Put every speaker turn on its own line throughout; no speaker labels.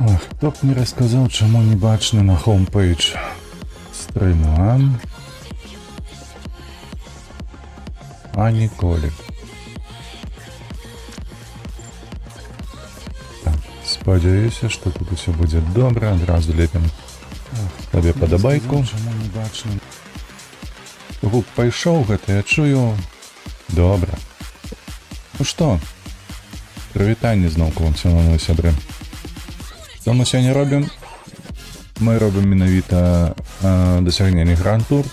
Ох, хто б не расказаў, чаму не бачна на хоум-пейдж стрыма, а ніколі. Так, спадзяюся, што тут усё будзе добра, адразу лепім табе падабайку. Чаму не бачна? Гук пайшоў, гэта я чую. Добра. Ну што, прывітанне зноўку вам сёння, сябры. Што мы сёння робім? Мы робім менавіта дасягненне гранд-тур.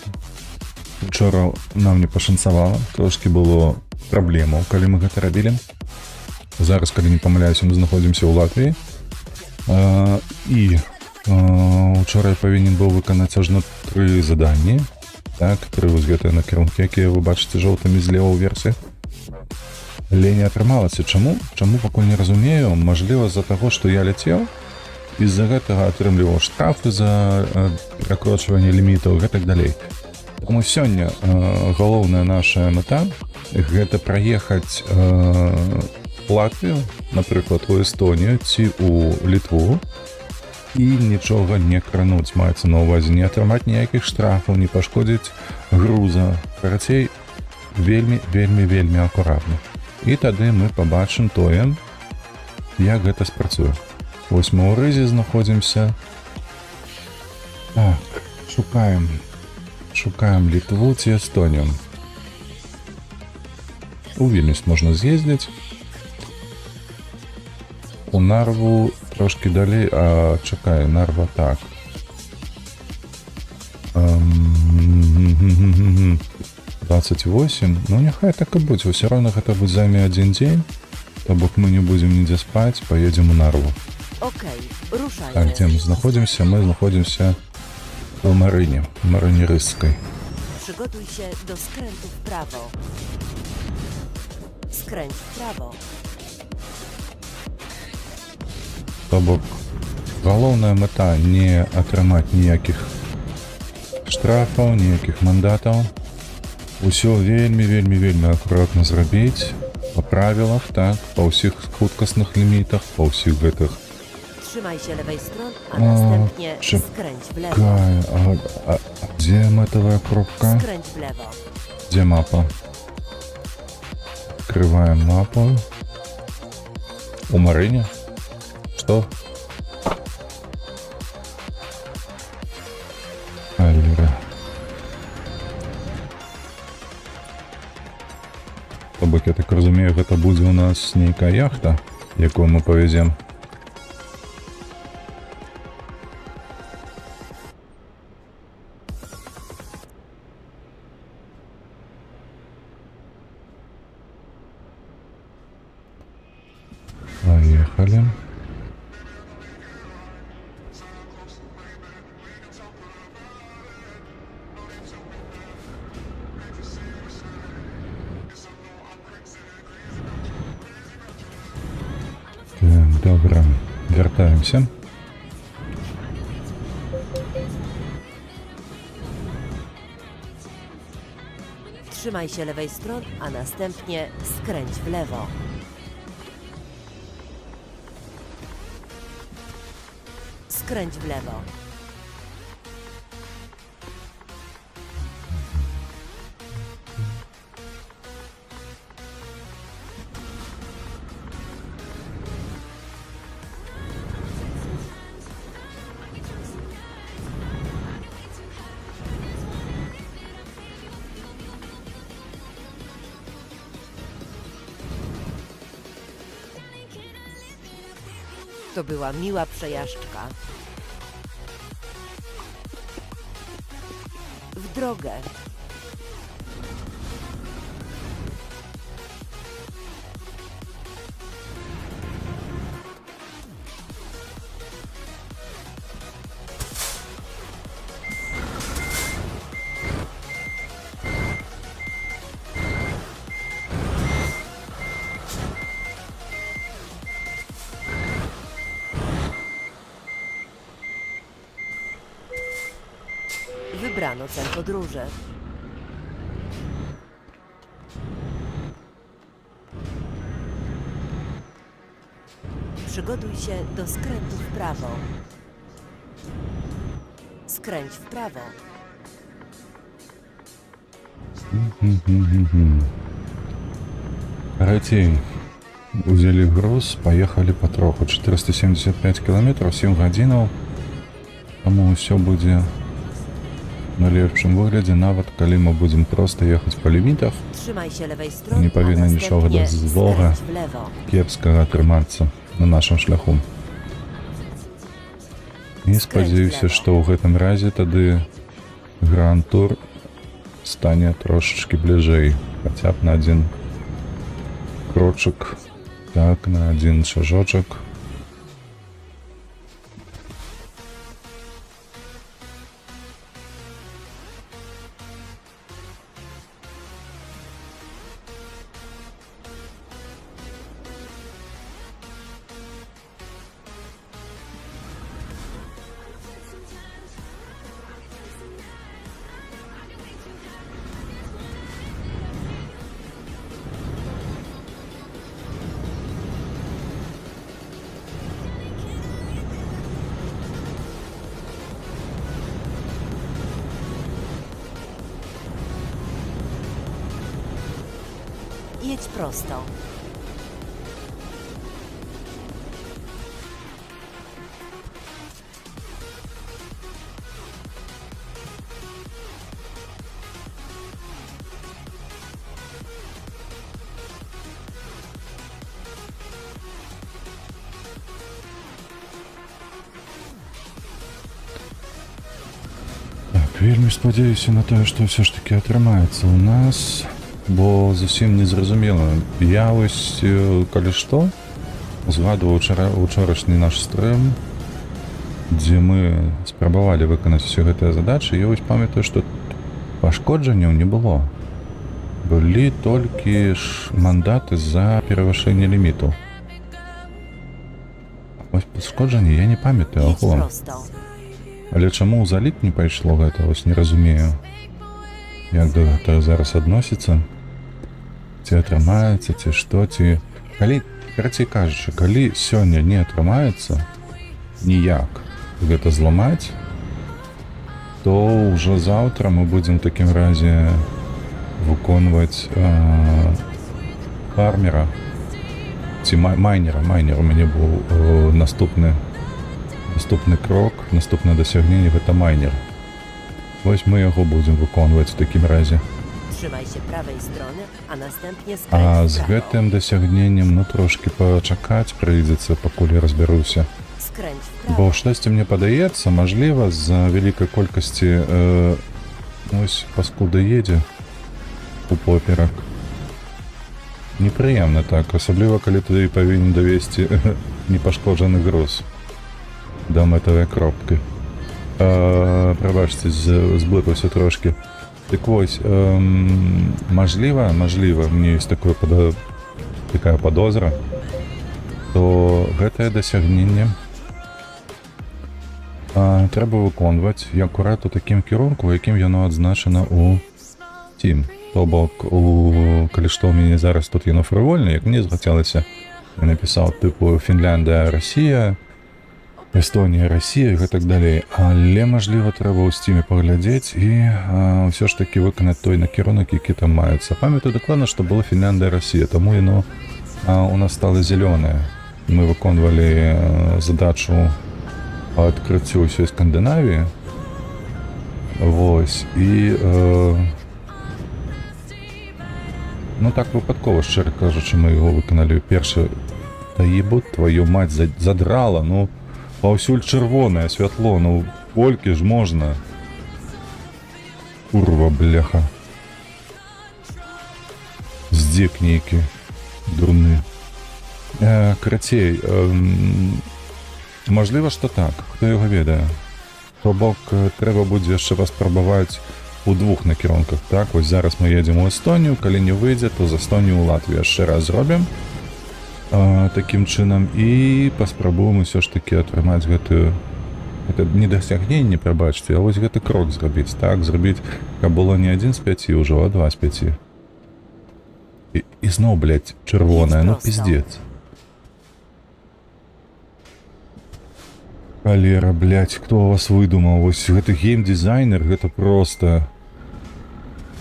Учора нам не пашанцавала, трошкі было праблемаў, калі мы гэта рабілі. Зараз, калі не памыляюся, мы знаходзімся ў Латвіі. І учора я павінен быў выканаць ажно 3 заданні. Так, 3 вось гэтыя накірункі, якія вы бачыце жоўтымі злева ў версе. Але не атрымалася. Чаму? Чаму пакуль не разумею. Мажліва з-за таго, што я ляцеў, і з-за гэтага атрымліваў штрафы за перакрочванне лімітаў і гэтак далей. Таму сёння галоўная наша мэта гэта праехаць Латвію, напрыклад, у Эстонію ці ў Літву і нічога не крануць, маецца на ўвазе, не атрымаць ніякіх штрафаў, не пашкодзіць груза. Карацей, вельмі акуратна. І тады мы пабачым тое, як гэта спрацуе. Вось мы ў Рызе знаходзімся. Так, шукаем Літву ці Эстонію. У Вільнюс можна з'ездзіць. У Нарву трошки далей, а чакай, Нарва так. 28, ну няхай так і будзе, ўсё роўна гэта будзе займе 1 дзень, то бок мы не будзем нідзе спаць, поедзем у Нарву.
Окей, рушаем.
Так, дзе мы знаходзімся? Мы знаходзімся у Марыне Рызскай.
Przygotuj się do skrętu w prawo. Skręć w prawo.
То бок, галоўная мэта не атрымаць ніякіх штрафаў, ніякіх мандатаў. Усё вельмі акуратна зрабіць па правілах, так, па ўсіх хуткасных лімітах, па ўсіх гэтых.
Trzymaj się lewej strony, a następnie skręć w lewo.
А дзе мэтавая кропка?
Skręć w lewo.
Дзе мапа? Открываем мапу. У Марыне? Што? Аллера. То бок, я так разумею, гэта будзе у нас нейкая яхта, якую мы павезем. Поехали. Так, добра, вяртаемся.
Trzymaj się lewej strony, a następnie skręć w lewo. Skręć w lewo. To była miła przejażdżka. W drogę. Wybrano cel podróży. Przygotuj się do skrętu w prawo. Skręć w prawo.
Карацей, узялі груз, паехалі патроху. 475 кіламетраў, 7 гадзінаў. Таму ўсё будзе на лепшым выглядзе, нават калі мы будзем проста ехаць па лімітах.
Trzymaj się lewej strony,
Nie powinno
a
niczego
następnie
złego.
skręć w lewo.
Кепскага атрымацца на нашым шляху. І спадзяюся,
лева.
што ў гэтым разе тады Гранд-тур стане трошачкі бліжэй, хаця б на адзін крочак, так, на адзін шажочак.
Jedź prosto.
Так, вельмі спадзяюся на тое, што ўсё ж такі атрымаецца ў нас, бо зусім незразумела. Я вось, калі што, згадваў учорашні наш стрым, дзе мы спрабавалі выканаць усе гэтыя задачы, я вось памятаю, што пашкоджанняў не было. Былі толькі ж мандаты за перавышэнне ліміту. Вось пашкоджанні я не памятаю,
Jedź prosto.
Але чаму ў залік не пайшло гэта, вось не разумею. Як да гэтага зараз адносіцца? Ці атрымаецца, ці што, ці... Калі, карацей кажучы, калі сёння не атрымаецца ніяк гэта зламаць, то ўжо заўтра мы будзем у такім разе выконваць фармера, ці майнера. Майнер у мяне быў наступны крок, наступнае дасягненне, гэта майнер. Вось мы яго будзем выконваць у такім разе.
Trzymaj się prawej strony, a następnie
А
skręć
з
w prawo.
гэтым дасягненнем, ну, трошкі пачакаць прыйдзецца, пакуль я разбяруся.
Skręć w
Бо
prawo.
штосьці мне падаецца, мажліва, з-за вялікай колькасці ось паскуда едзе у поперак. Непрыемна так, асабліва калі ты павінен давесці непашкоджаны груз да мэтавай кропкі. Прабачце, зблытаўся трошкі. Так вось, мажліва, мне ёсць такая падозра, то гэтае дасягненне трэба выконваць і акурат у такім кірунку, у якім яно адзначана ў Steam. То бок, калі што ў мяне зараз тут яно фрывольна, як мне захацелася, я напісаў тыпу Фінляндыя, Расія, Эстонія, Расія і гэтак далей. Але, мажліва, трэба ў Steam паглядзець і ўсё ж такі выканаць той накірунак, які там маецца. Памятаю дакладна, што была Фінляндыя, Расія, таму яно у нас стала зелёнае. Мы выконвалі задачу па адкрыццю ўсёй Скандынавіі. Вось. І ну так выпадкова, шчыра кажучы, мы яго выканалі першы. Да ебут, твою мать, задрала, ну паўсюль чырвонае святло, ну колькі ж можна? Курва, бляха. Здзек нейкі дурны. Карацей, мажліва, што так, хто яго ведае. То бок, трэба будзе яшчэ паспрабаваць у двух накірунках, так? Вось зараз мы едзем у Эстонію, калі не выйдзе, то з Эстонію ў Латвію яшчэ раз зробім такім чынам і паспрабуем усё ж такі атрымаць гэтую это не дасягненне, прабачце, а вось гэты крок зрабіць, так, зрабіць, каб было не 1 з 5 ўжо, а 2 з 5. І зноў, блядь, чырвоная, ну пиздец. Холера, блядь, кто вас выдумал? Вось гэты геймдизайнер, гэта просто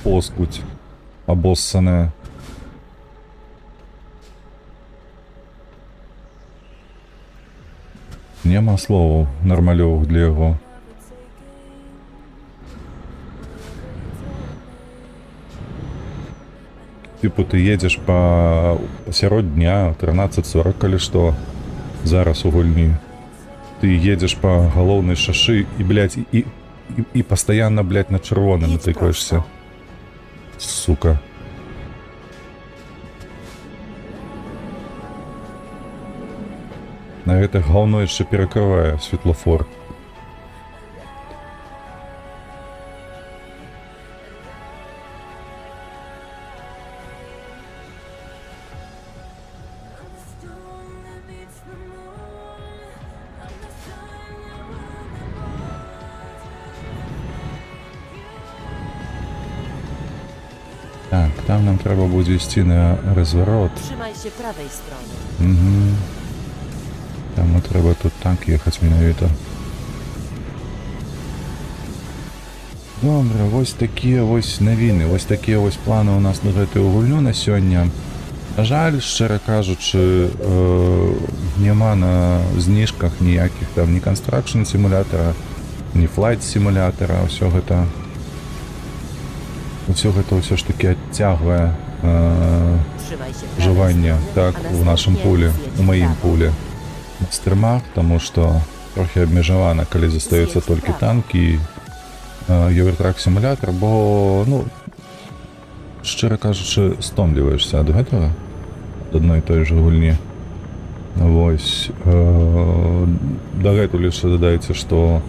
поскудь обоссаная. Нема словаў нармалёвых для яго. Типу ты едзеш пасярод дня 13:40, калі што, зараз у гульні. Ты едзеш по галоўнай шашы і, блядь, і пастаянна, блядь, на чырвоны натыкаешься. Сука. На гэта гаўно яшчэ перакрывае светлафор. Так, там нам трэба будзе ісці на разварот.
Trzymaj się prawej strony.
Угу. Таму трэба тут так ехаць менавіта. Добра, вось такія вось навіны, вось такія вось планы ў нас на гэтую гульню на сёння. На жаль, шчыра кажучы, няма на зніжках ніякіх там ні Construction сімулятора, ні Flight сімулятора, ўсё гэта ўсё ж таки адцягвае
Trzymaj się prawej
жыванне,
strony,
так,
a
у нашым
następnie
пуле,
zjedź
у маім
prawo.
пуле. На стрымах, таму што трохі абмежавана, калі застаюцца
З'едзь
толькі
право.
танкі і Eurotrack сімулятор, бо, ну, шчыра кажучы, стомліваешся ад гэтага, ад адной той жа гульні. Вось, дагэтуль яшчэ дадаецца, што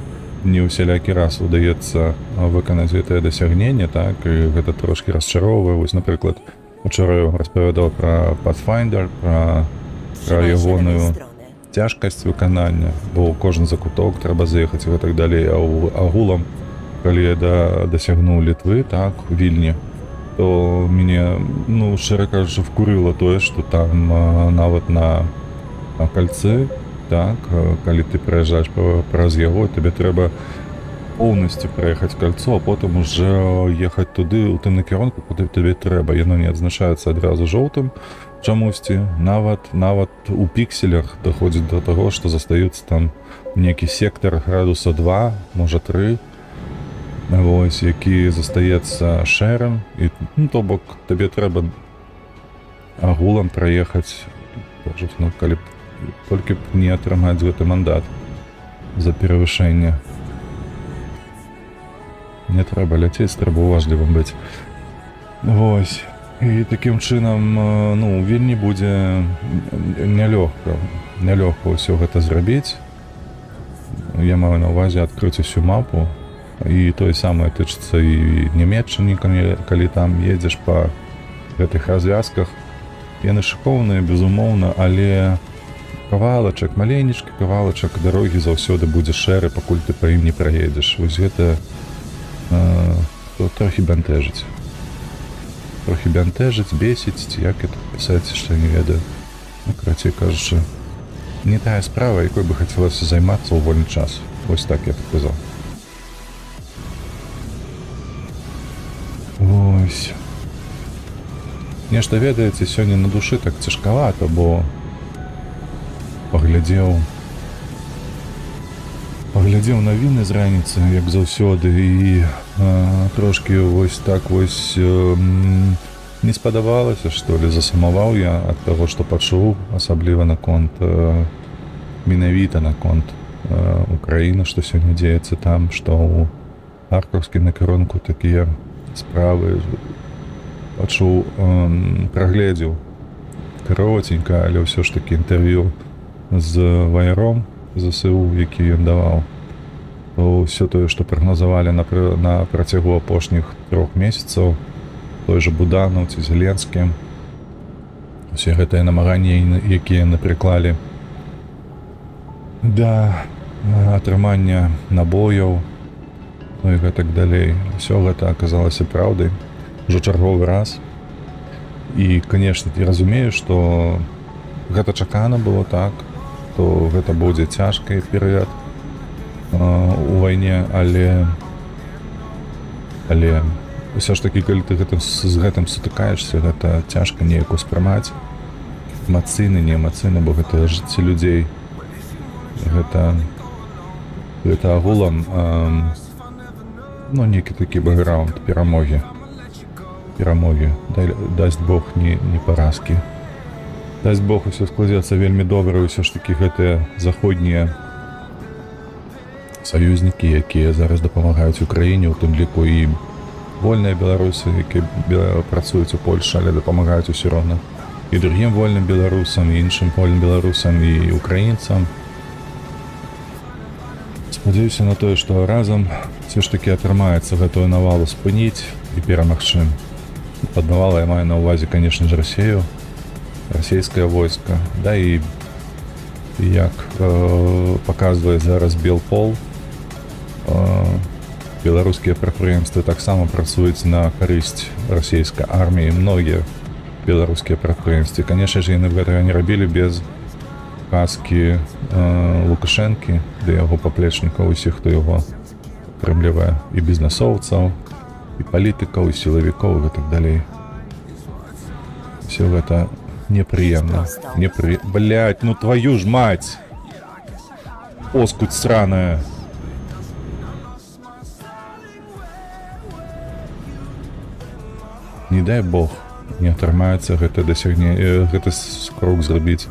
не ўсялякі раз удаецца выканаць гэтае дасягненне, так, і гэта трошкі расчароўвае. Вось, напрыклад, учора я распавядаў пра Pathfinder, пра
Trzymaj się lewej
ягоную
strony.
цяжкасць выканання, бо кожны закуток трэба заехаць і гэтак далей, а агулам, калі я дасягнуў Літвы, так, Вільні, то мяне, ну, шчыра кажучы, вкурыла тое, што там нават на кальцы, так, калі ты праязджаеш праз яго, тебе трэба поўнасцю праехаць кальцо, а потым уже ехаць туды, у тым накірунку, куды тебе трэба. Яно не адзначаецца адразу жоўтым чамусьці, нават у пікселях даходзіць до таго, што застаюцца там нейкі сектар градуса 2, можа 3, вось, які застаецца шэрым, і, ну, то бок, табе трэба агулам праехаць, ну, калі б толькі б не атрымаць гэты мандат за перавышэнне. Не трэба ляцець, трэба уважлівым быць. Вось. І такім чынам, ну, вельмі будзе нялёгка ўсё гэта зрабіць. Я маю на ўвазе адкрыць усю мапу, і тое самае тычыцца і Нямецчыны, калі там едзеш па гэтых развязках. Яны шыкоўныя, безумоўна, але кавалачак, маленечкі кавалачак дарогі заўсёды будзе шэры, пакуль ты па ім не праедзеш. Вось гэта трохі бянтэжыць. Трохі бянтэжыць, бесіць, ці як это пісаць, яшчэ не ведаю. Ну, карацей кажучы, не тая справа, якой бы хацелася займацца ў вольны час. Вось так я показаў. Вось. Нешта, ведаеце, сёння на душы так цяжкавата, бо паглядзеў навіны з раніцы, як заўсёды, і трошкі вось так вось не спадабалася, што ли, засумаваў я ад таго, што пачуў, асабліва наконт, менавіта наконт Украіны, што сёння дзеецца там, што ў харкаўскім накірунку такія справы пачуў, прагледзеў каротенька, але ўсё ж такі інтэрв'ю з ваяром ЗСУ, які ён даваў. Усё тое, што прагназавалі на працягу апошніх 3 месяцаў, той жа Буданаў ці Зеленскі, усе гэтыя намаганні, якія яны прыклалі да атрымання набояў, ну і гэтак далей. Усё гэта аказалася праўдай ўжо чарговы раз. І, канешне, я разумею, што гэта чакана было так, то гэта будзе цяжкі перыяд у вайне, але ўсё ж такі, калі ты з гэтым сутыкаешся, гэта цяжка неяк успрымаць эмацыйна, не эмацыйна, бо гэта жыцці людзей, гэта агулам ну, некі такі бэкграунд перамогі, дасць Бог не паразкі. Дасць Бог, усё складзецца вельмі добра, ўсё ж такі гэтыя заходнія саюзнікі, якія зараз дапамагаюць Украіне, у тым ліку і вольныя беларусы, якія працуюць у Польшчы, але дапамагаюць усё роўна і другім вольным беларусам, і іншым вольным беларусам, і украінцам. Спадзяюся на тое, што разам все ж такі атрымаецца гэтую навалу спыніць і перамагчы. Пад навалай я маю на ўвазе, конечно ж, Расею, расійскае войска, да і як паказвае зараз Белпол, беларускія прадпрыемствы таксама працуюць на карысць расійскай арміі, многія беларускія прадпрыемствы. Конечно ж, яны гэтага не рабілі без казкі Лукашэнкі, ды яго паплечнікаў, усіх, хто яго прымлівае, і бізнесоўцаў, і палітыкаў, і сілавікоў, і гэтак далей. Все гэта непрыемна. Блядь, ну твою ж мать! Оскудь сраная! Не дай Бог, не атрымаецца гэта крок зрабіць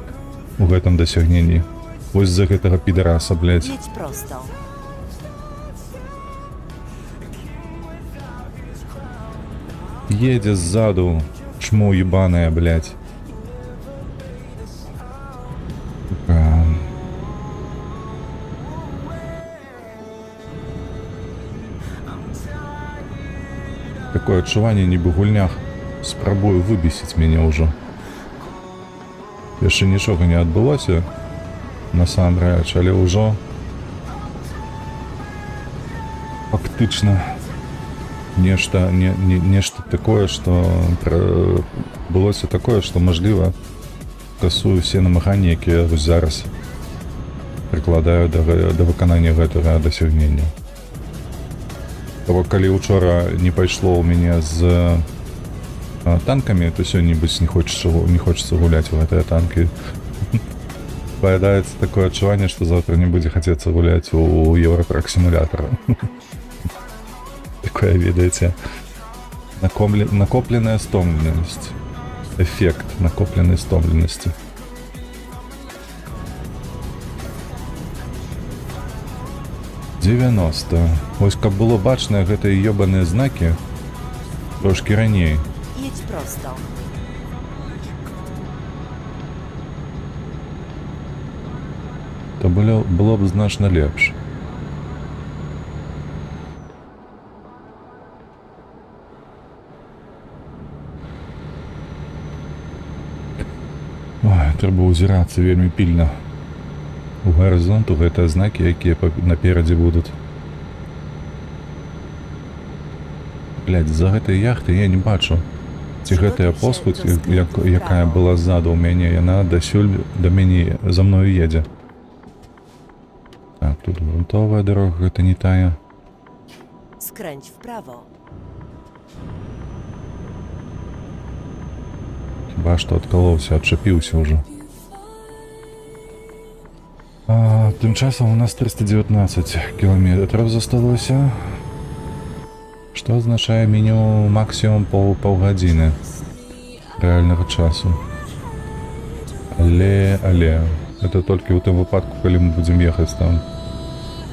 у гэтым дасягненні. Вось з-за гэтага підараса, блядь.
Едь просто.
Едзе ззаду, чмо ебаное, блядь. Такое адчуванне, нібы гульнях спрабую выбесіць мяне ўжо. Яшчэ нічога не адбылося, насамрэч, але ўжо фактычна нешта такое, што былося такое, што, мажліва, касую все намаганні, якія зараз прыкладаю да выканання гэтага дасягнення. Бо калі учора не пайшло ў мяне з танкамі, то сёння, нібыць, не хочется гуляць у гэтыя танкі. Паядаецца такое адчуванне, што завтра не будзе хацецца гуляць у Еўратрак-сімулятар. Такое, ведаеце, накопленая стомленасць. Эфект накопленай стомленасці. Вось каб было бачныя гэтыя ёбаныя знакі трошкі раней.
Едь просто.
То было б значна лепш. Ой, трэба ўзірацца вельмі пільна у гарызонту, гэтыя знакі, якія наперадзе будуць. Блядь, за гэтай яхты я не бачу, ці гэтая посхудь, якая была ззаду ў мяне, яна дасюль да мяне за мною едзе. Так, тут грунтовая дорога, гэта не тая.
Skręć w prawo.
Хіба што адкалоўся, адчапіўся ўжо. Тым часам у нас 319 кіламетраў засталося, што азначае меню максімум паўгадзіны рэальнага часу. Але это толькі ў тым выпадку, калі мы будзем ехаць там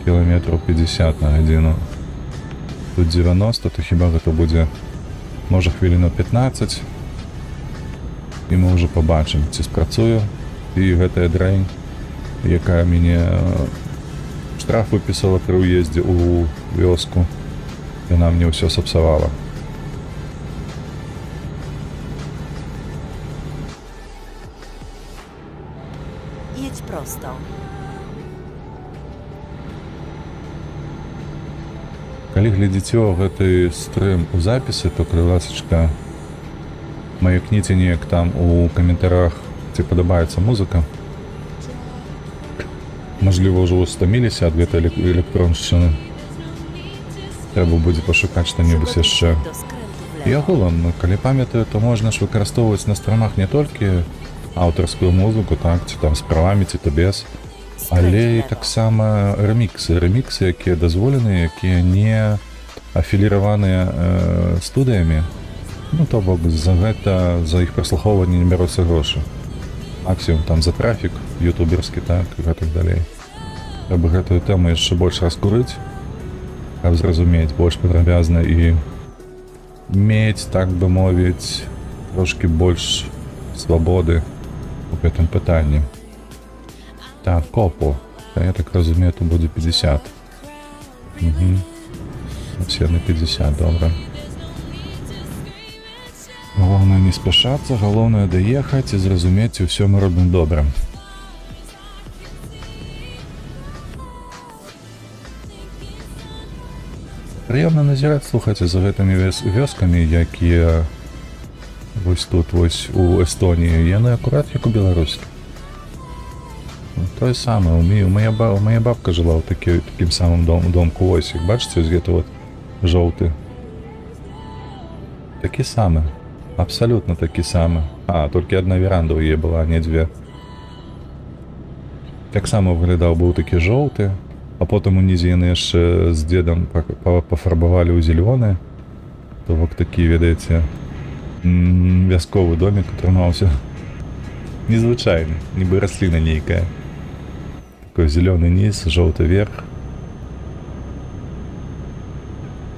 кіламетраў 50 на гадзіну. Тут 90, то хіба гэта будзе, можа, хвіліну 15, і мы ўжо пабачым, ці спрацую, і гэтая дрэнь, якая мяне штраф выпісала пры ўездзе ў вёску, яна мне ўсё сапсавала.
Jedź prosto.
Калі глядзіце гэты стрым у запісы, то калі ласачка маякніце неяк там у каментарах, ці падабаецца музыка. Мажліва, ўжо стаміліся ад гэтай электроншчыны. Трэба будзе пашукаць што-небудзь яшчэ.
Do skrętu w
І
lewo.
агулам, калі памятаю, то можна ж выкарыстоўваць на страмах не толькі аўтарскую музыку, так, ці там з правамі, ці то без,
Skręć w
але і
lewo.
таксама рэміксы, якія дазволены, якія не афіліраваныя студыямі. Ну, то бок, за іх праслухоўванне не бяруцца грошы. Максімум там за трафік, ютуберскі, так, і гэтак далей. Трэба гэтую тэму яшчэ больш раскурыць, каб зразумець больш падрабязна і мець, так бы мовіць, трошки больш свабоды у гэтым пытанні. Так, копу. Я так разумею, то будзе 50. Все на 50, добра. Галоўнае не спяшацца, галоўнае даехаць і зразумець, і ўсё мы робім добра. Прыемна назіраць, слухайце, за гэтымі вёскамі, якія вось тут, вось у Эстоніі, яны акурат як у Беларусі. Тое самае, моя бабка жыла ў такім самым домку, ось, як бачыце, ось гэта вот жоўты. Такі самы, абсалютна такі самы. Толькі адна веранда ў яе была, а не дзве. Таксама выглядаў, быў такі жоўты, а потым унізе яны яшчэ з дзедам пафарбавалі ў зялёны. То бок такі, ведаеце, вясковы домик атрымаўся. Незвычайны, нібы расліна нейкая. Такой зелёны низ, жоўты верх.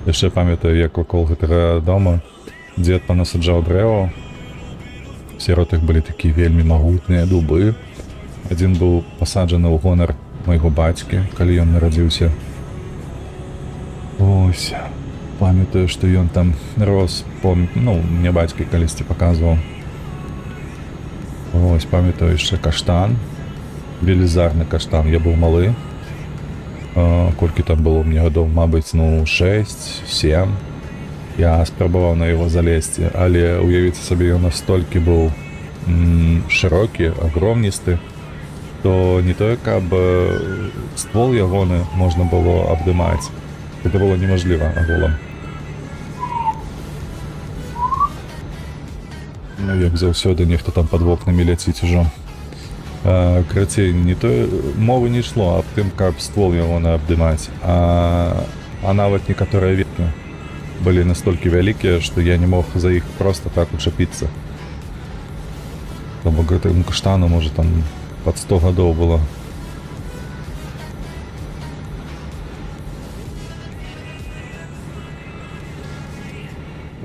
Яшчэ памятаю, як вакол гэтага дома дзед панасаджаў дрэваў. Сярод іх былі такія вельмі магутныя дубы. Адзін быў пасаджаны ў гонар майго бацькі, калі ён нарадзіўся. Ось, памятаю, што ён там рос, мне бацькі калісьці паказваў. Ось, памятаю яшчэ каштан. Велізарны каштан, я быў малы. Колькі там было мне гадоў, мабыць, 6-7. Я спрабаваў на яго залезці, але уявіце сабе, ён настолькі быў шырокі, агромністы, то не тое, каб ствол ягоны можна было абдымаць. Гэта было немажліва агулам. Як заўсёды, нехта там пад вокнамі ляціць ужо. Карацей, не тое, мовы не ішло аб тым, каб ствол ягоны абдымаць, а нават некаторыя веткі былі настолькі вялікія, што я не мог за іх проста так учапіцца. Бо гэтаму каштану, можа, там пад 100 гадоў было.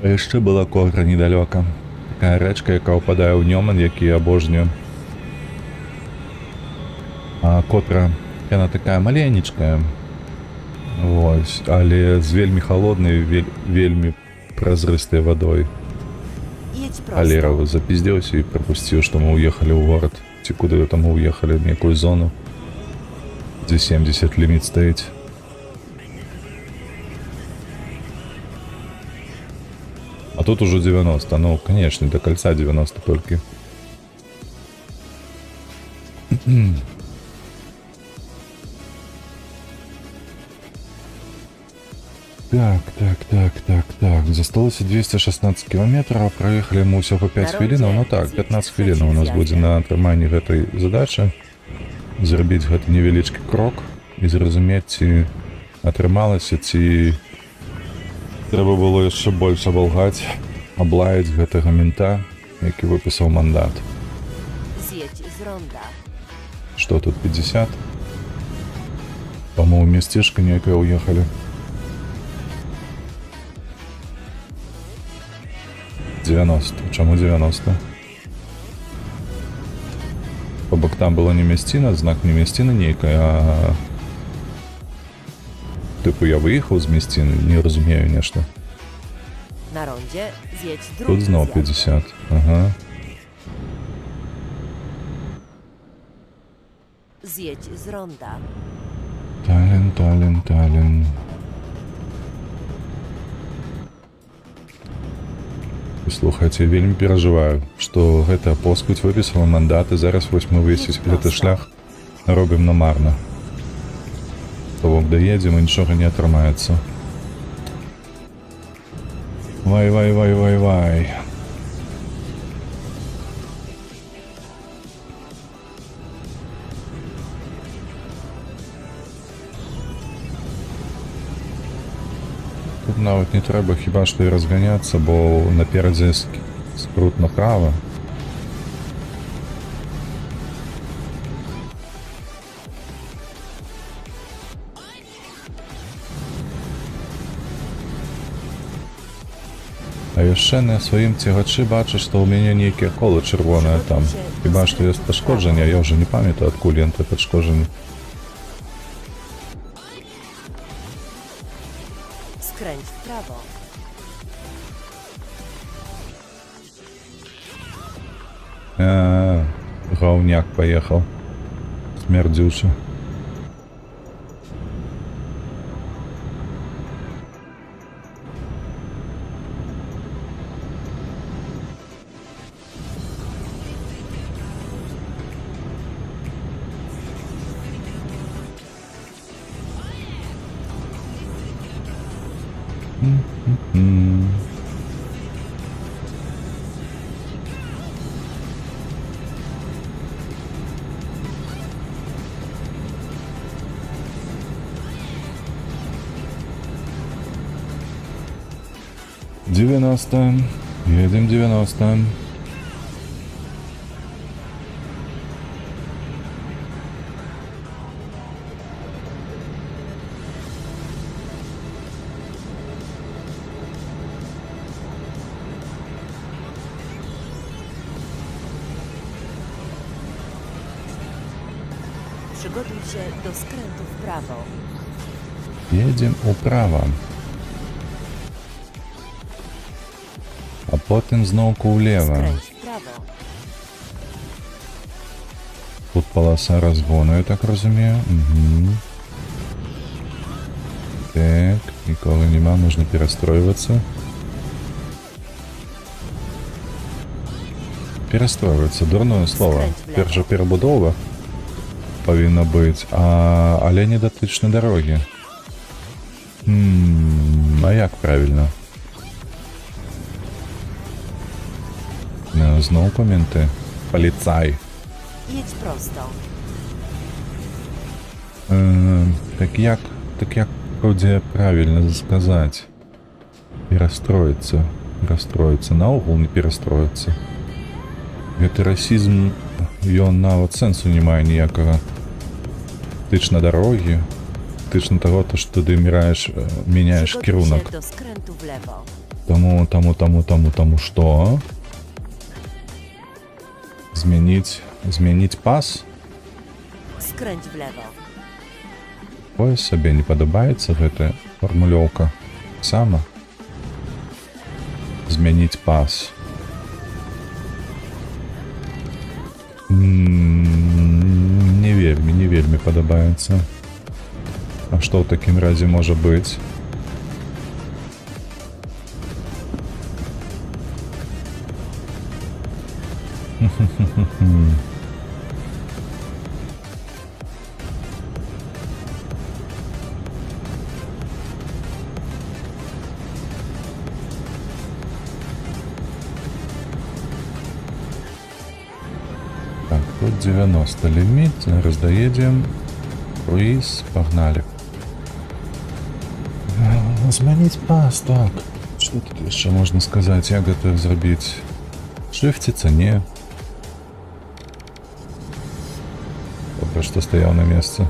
А яшчэ была Когра недалёка. Такая рэчка, якая ўпадае ў Нёман, які я абожнюю. Котра, яна такая маленечкая, вось, але з вельмі халоднай, вельмі празрыстай вадой.
Jedź prosto.
Алера запиздзеўся і прапусціў, што мы ўехалі ў горад. Ці куды там мы ўехалі, в некую зону, дзе 70 ліміт стаіць. А тут ужо 90, ну, конечно, до кольца 90 толькі. Так. Засталося 216 кілометраў, праехалі мы ўсё па 5 хвілінаў. Ну так, 15 хвілінаў у нас будзе на атрыманні гэтай задачы. Зрабіць гэты невялічкі крок і зразумець, ці атрымалася, ці трэба было яшчэ больш абалгаць, аблаяць гэтага мента, які выпісаў мандат.
Zjedź z ronda.
Што тут, 50? Па-моему, мясцежка некая уехалі. 90. Чаму 90? Бок там была не мясціна, знак не мясціна нейкая, а... Тыпу я выехаў з мясціны, не разумею нешта.
Na rondzie zjedź drugi
Тут зноў
zjazd.
50. Ага.
Zjedź z ronda.
Талін. Слухайце, вельмі перажываю, што гэта поскудзь выпісала мандат, і зараз вось мы ўвесь гэты шлях робім намарна. То бок даедзем, і нічога не атрымаецца. Вай. Тут нават не трэба хіба што і разганяцца, бо наперадзе скрут направа. А яшчэ на сваім цягачы бачу, што ў мяне нейкія колы чырвоныя там. Хіба што ёсць пашкоджанне, я ўжо не памятаю, адкуль ён той пашкоджанне.
Skręć w prawo.
Гаўняк паехаў. Смярдзючы. Девяносто. Едем 90.
Przygotuj się do skrętu w prawo.
Едем управа. А потым зноўку ўлева.
Skręć w prawo.
Тут полоса разгону, я так разумею. Угу. Так, нікого нема, можна перастройвацца. Перастройвацца, дурное слово. Перша перабудова павінна быць, але не датычна дарогі. А як правільна? Зноў коменты. Паліцай.
Jedź prosto.
Так як вроде правильно сказаць? Перастроиться. Наогул не перастроиться. Гэты расізм, ён нават сэнсу не мае ніякага. Тычна дарогі, тычна таго, што ты мяняеш
Przygotuj
кірунак.
się do skrętu w lewo.
Таму што? Змяніць пас?
Skręć w lewo.
Ой, сабе не падабаецца гэтая фармулёўка. Сама. Змяніць пас. Не вельмі падабаецца. А што ў такім разе можа быць? Так, тут 90 ліміт, зараз даедзем. Круиз, погнали. Змяніць пас, так. Што тут яшчэ можна сказаць, як гэта зрабіць? Шыфціцца, не. Добра, што стаяў на месцы.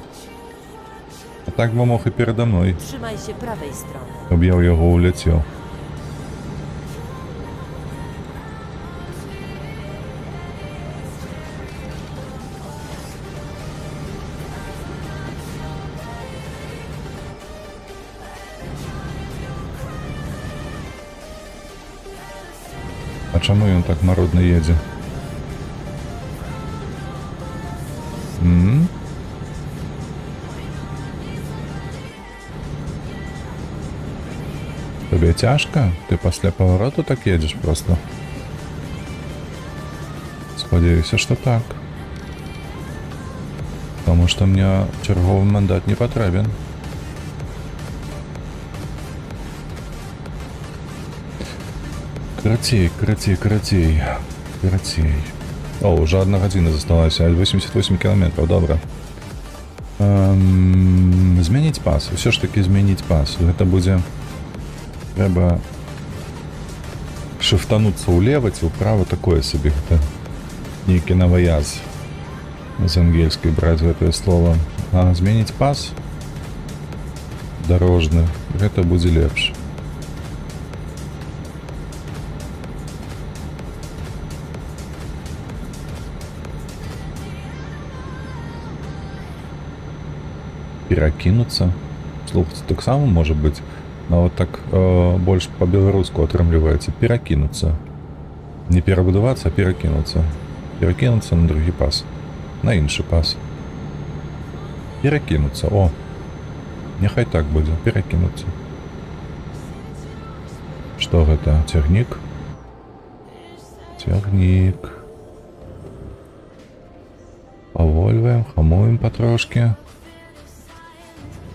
А так бы мог і перада мной.
Trzymaj się prawej strony.
Каб я ў яго уляцеў. А чаму ён так марудна едзе? Табе цяжка? Ты пасля павароту так едзеш проста? Спадзяюся, што так. Таму што мне чарговы мандат не патрэбен. Карацей. О, уже 1 гадзіна засталася, 88 кіламетраў, добра. Змяніць пас, усё ж такі змяніць пас. Гэта будзе... Трэба шыфтануцца ўлева ці ўправа, такое сабе, гэта нейкі наваяз з ангельскай браць гэтае слово. А змяніць пас дарожны, гэта будзе лепш. Перакінуцца. Слухайце, таксама можа быць, нават так больш па-беларуску атрымліваецца. Перакінуцца. Не перабудавацца, а перакінуцца. Перакінуцца на другі пас. На іншы пас. Перакінуцца. О! Няхай так будзе. Перакінуцца. Што гэта? Цягнік? Цягнік. Павольваем, хамуем патрошкі.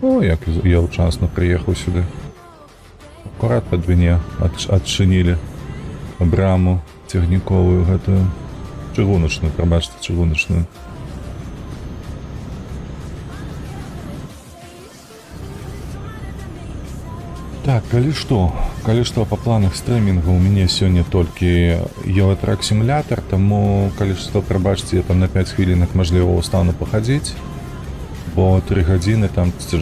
О, як я ўчасна прыехаў сюды. Акурат пад мяне адчынілі браму цягніковую гэтую. Чыгуначную, прабачце, чыгуначную. Так, калі што па планах стрымінга у мяне сёння толькі Eurotrack сімулятар, таму калі што, прабачце, я там на 5 хвілінак мажліва ўстану пахадзіць. Бо 3 гадзіны там, ці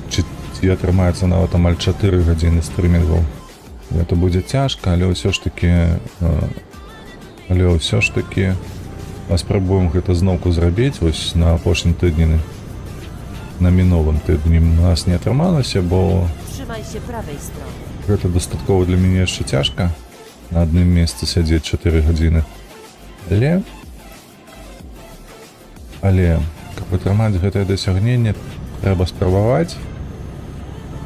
атрымаецца нават амаль 4 гадзіны стрымінгаў. Гэта будзе цяжка, але ўсё ж такі паспрабуем гэта зноўку зрабіць вось на апошнім тыдні. На мінулым тыдні у нас не атрымалася, бо гэта дастаткова для мяне яшчэ цяжка на адным месцы сядзець 4 гадзіны. Але каб атрымаць гэтае дасягненне, трэба спрабаваць,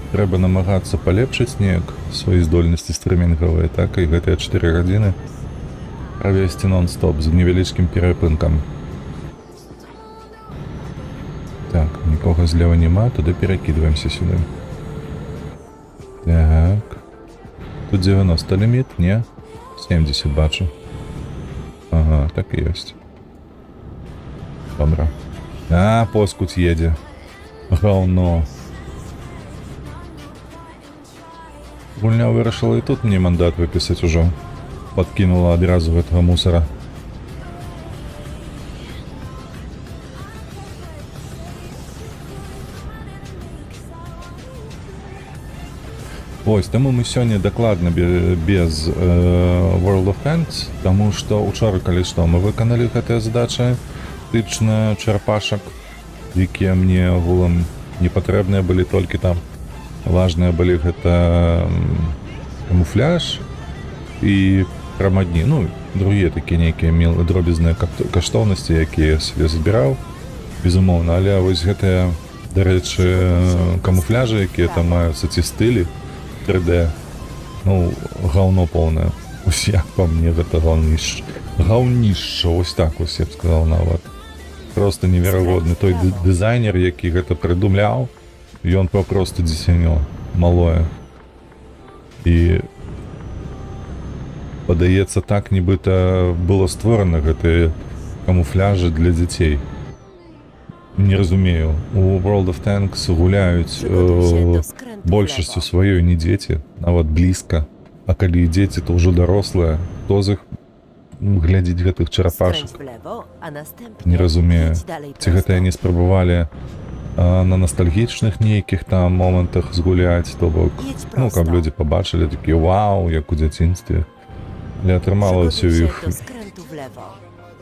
трэба намагацца палепшыць неяк свае здольнасці стрымінгавыя, так і гэтыя 4 гадзіны правесці нон-стоп з невялічкім перапынкам. Так, нікога злева няма, туды перакідваемся сюды. Так. Тут 90 ліміт, не? 70 бачу. Ага, так і ёсць. Добра. А, поскудь едзе. Гаўно. Гульня вырашыла і тут мне мандат выпісаць ужо. Падкінула адразу гэтага мусара. Вось, таму мы сёння дакладна без World of Tanks, таму што учора, калі што, мы выканалі гэтыя задачы тычна чарапашак, якія мне агулам не патрэбныя былі, толькі там важныя былі гэта камуфляж і прамадні, ну, другія такія нейкія дробязныя каштоўнасці, якія сабе збіраў, безумоўна, але вось гэтыя, дарэчы, камуфляжы, якія там маюцца, ці стылі 3D, ну, гаўно поўнае. Ось як па мне гэта гаўнішча, ось так вось я б сказаў нават. Просто неверагодны. Той дызайнер, які гэта прыдумляў, ён папросту дзіцянё малое. І падаецца так, нібыта было створана гэтыя камуфляжы для дзяцей. Не разумею. У World of Tanks гуляюць большасцю сваёй не дзеці, нават блізка. А калі дзеці, то ўжо дарослыя. Хто з іх глядзіць гэтых чарапашак? Не разумею. Ці гэта не спрабавалі на ностальгічных нейкіх там момантах згуляць, то бок, ну, каб людзі пабачылі такі вау, як у дзяцінстве. Але атрымалася ў іх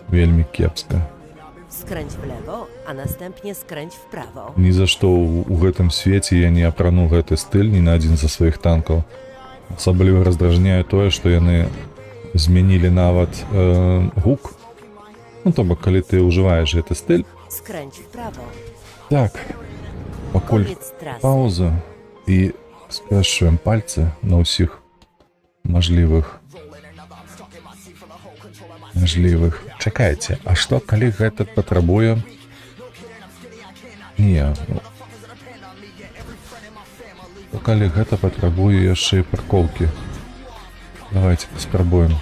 вельмі кепска.
Skręć w lewo, a następnie skręć w prawo.
Ні за што ў гэтым свеце я не апрану гэты стыль ні на адзін з сваіх танкаў. Асабліва раздражняе тое, што яны змянілі нават гук. Ну, то бок, калі ты ўжываеш гэты стыль.
Skręć w prawo.
Так, пакуль пауза і спрашчваем пальцы на ўсіх можливых. Чакайце, а што калі гэта патрабуе? Не, ну, калі гэта патрабуе яшчэ і паркоўкі. Давайте паспрабуем.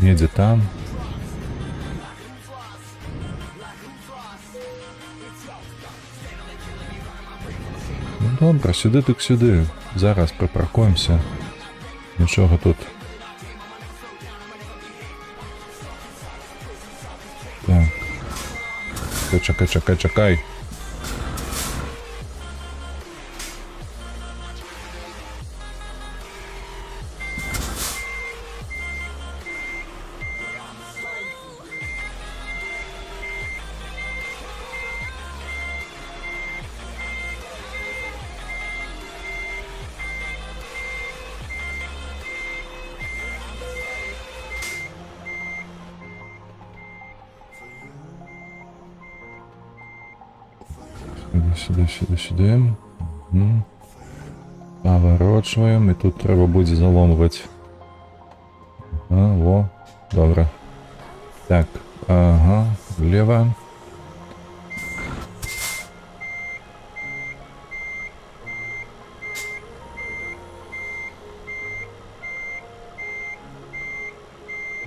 Недзе там. Ну добра, сюды дык сюды. Зараз припаркуемся. Нічога тут. Так. Чакай. Сюди. Угу. Поворачиваем, і тут треба буде заломувати. Во, добре. Так, ага, влево.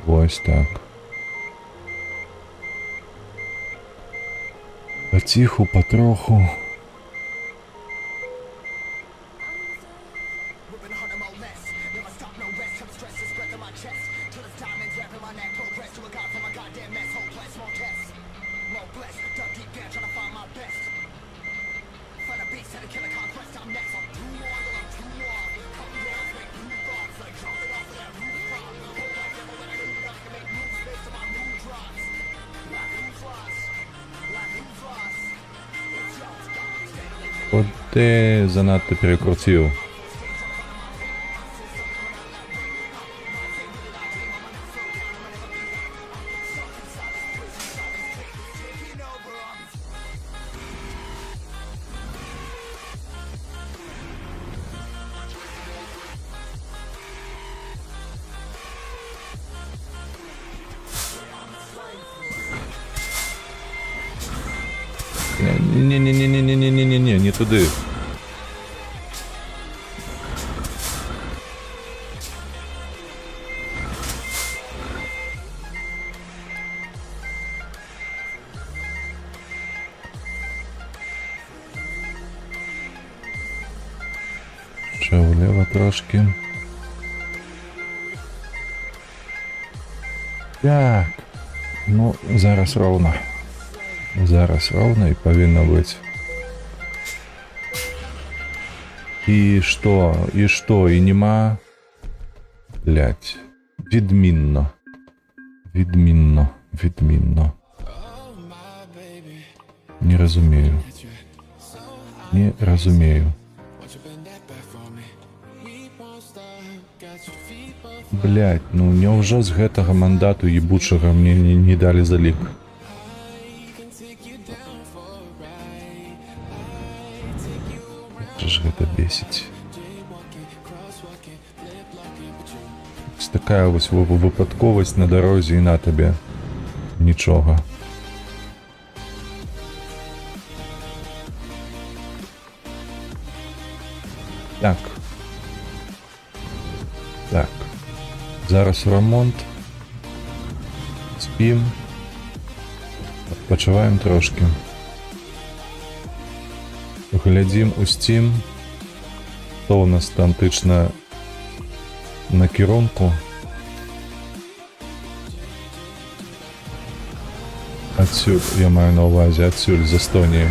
Ось так. Потиху, потроху. От ти занадто перекрутив. Не-не-не-не-не-не-не-не-не, не туди. Ще вліво трошки. Так. Ну, зараз ровно. Зараз ровно і повинно бути. І що, і нема? Блять. Відмінно. Не розумію. Блять, ну няўжо з гэтага мандату ебучага мне не далі залік? Ж гэта бесіць. Ось такая вось випадковасць на дарозе і на табе. Нічога. Так. Зараз ремонт. Спім. Відпочиваємо трошки. Глядім у Steam. Що у нас там тична на керунку. Отсюль, я маю на увазі, отсюль, з Естонії.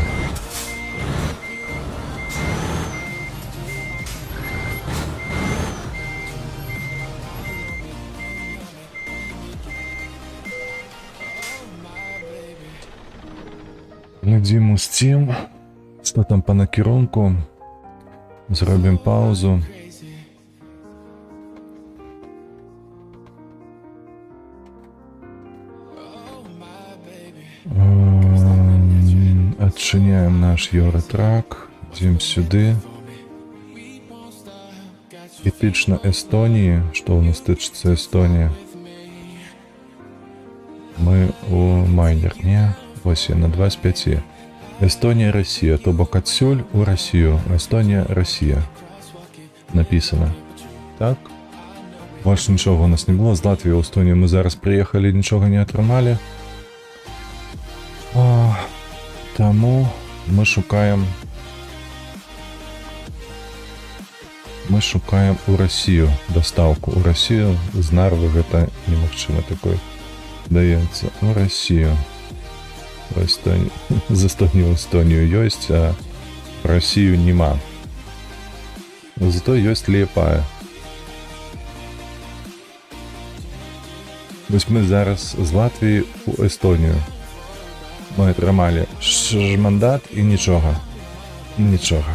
Глядім у Steam. Що там по накерунку. Зробимо паузу. Отчиняем наш Eurotrack. Идем сюда. і тычна Эстоніі, што ў нас тычыцца Эстонія. Мы у майнер, не? Вось я на 25. Эстонія, Расія, то бок адсюль у Расію. Эстонія, Расія. Написано. Так? Больше нічога у нас не было. З Латвіі ў Эстонію мы зараз прыехалі, нічога не атрымалі. Таму мы шукаем у Расію дастаўку. У Расію з Нарвы гэта немагчыма такой даецца. У Расію. З Эстонії ў Эстонію ёсць, а в Расію нема. Зато ёсць Лиепая. Вось мы зараз з Латвіі ў Эстонію. Мы атрымалі мандат і нічога. Нічога.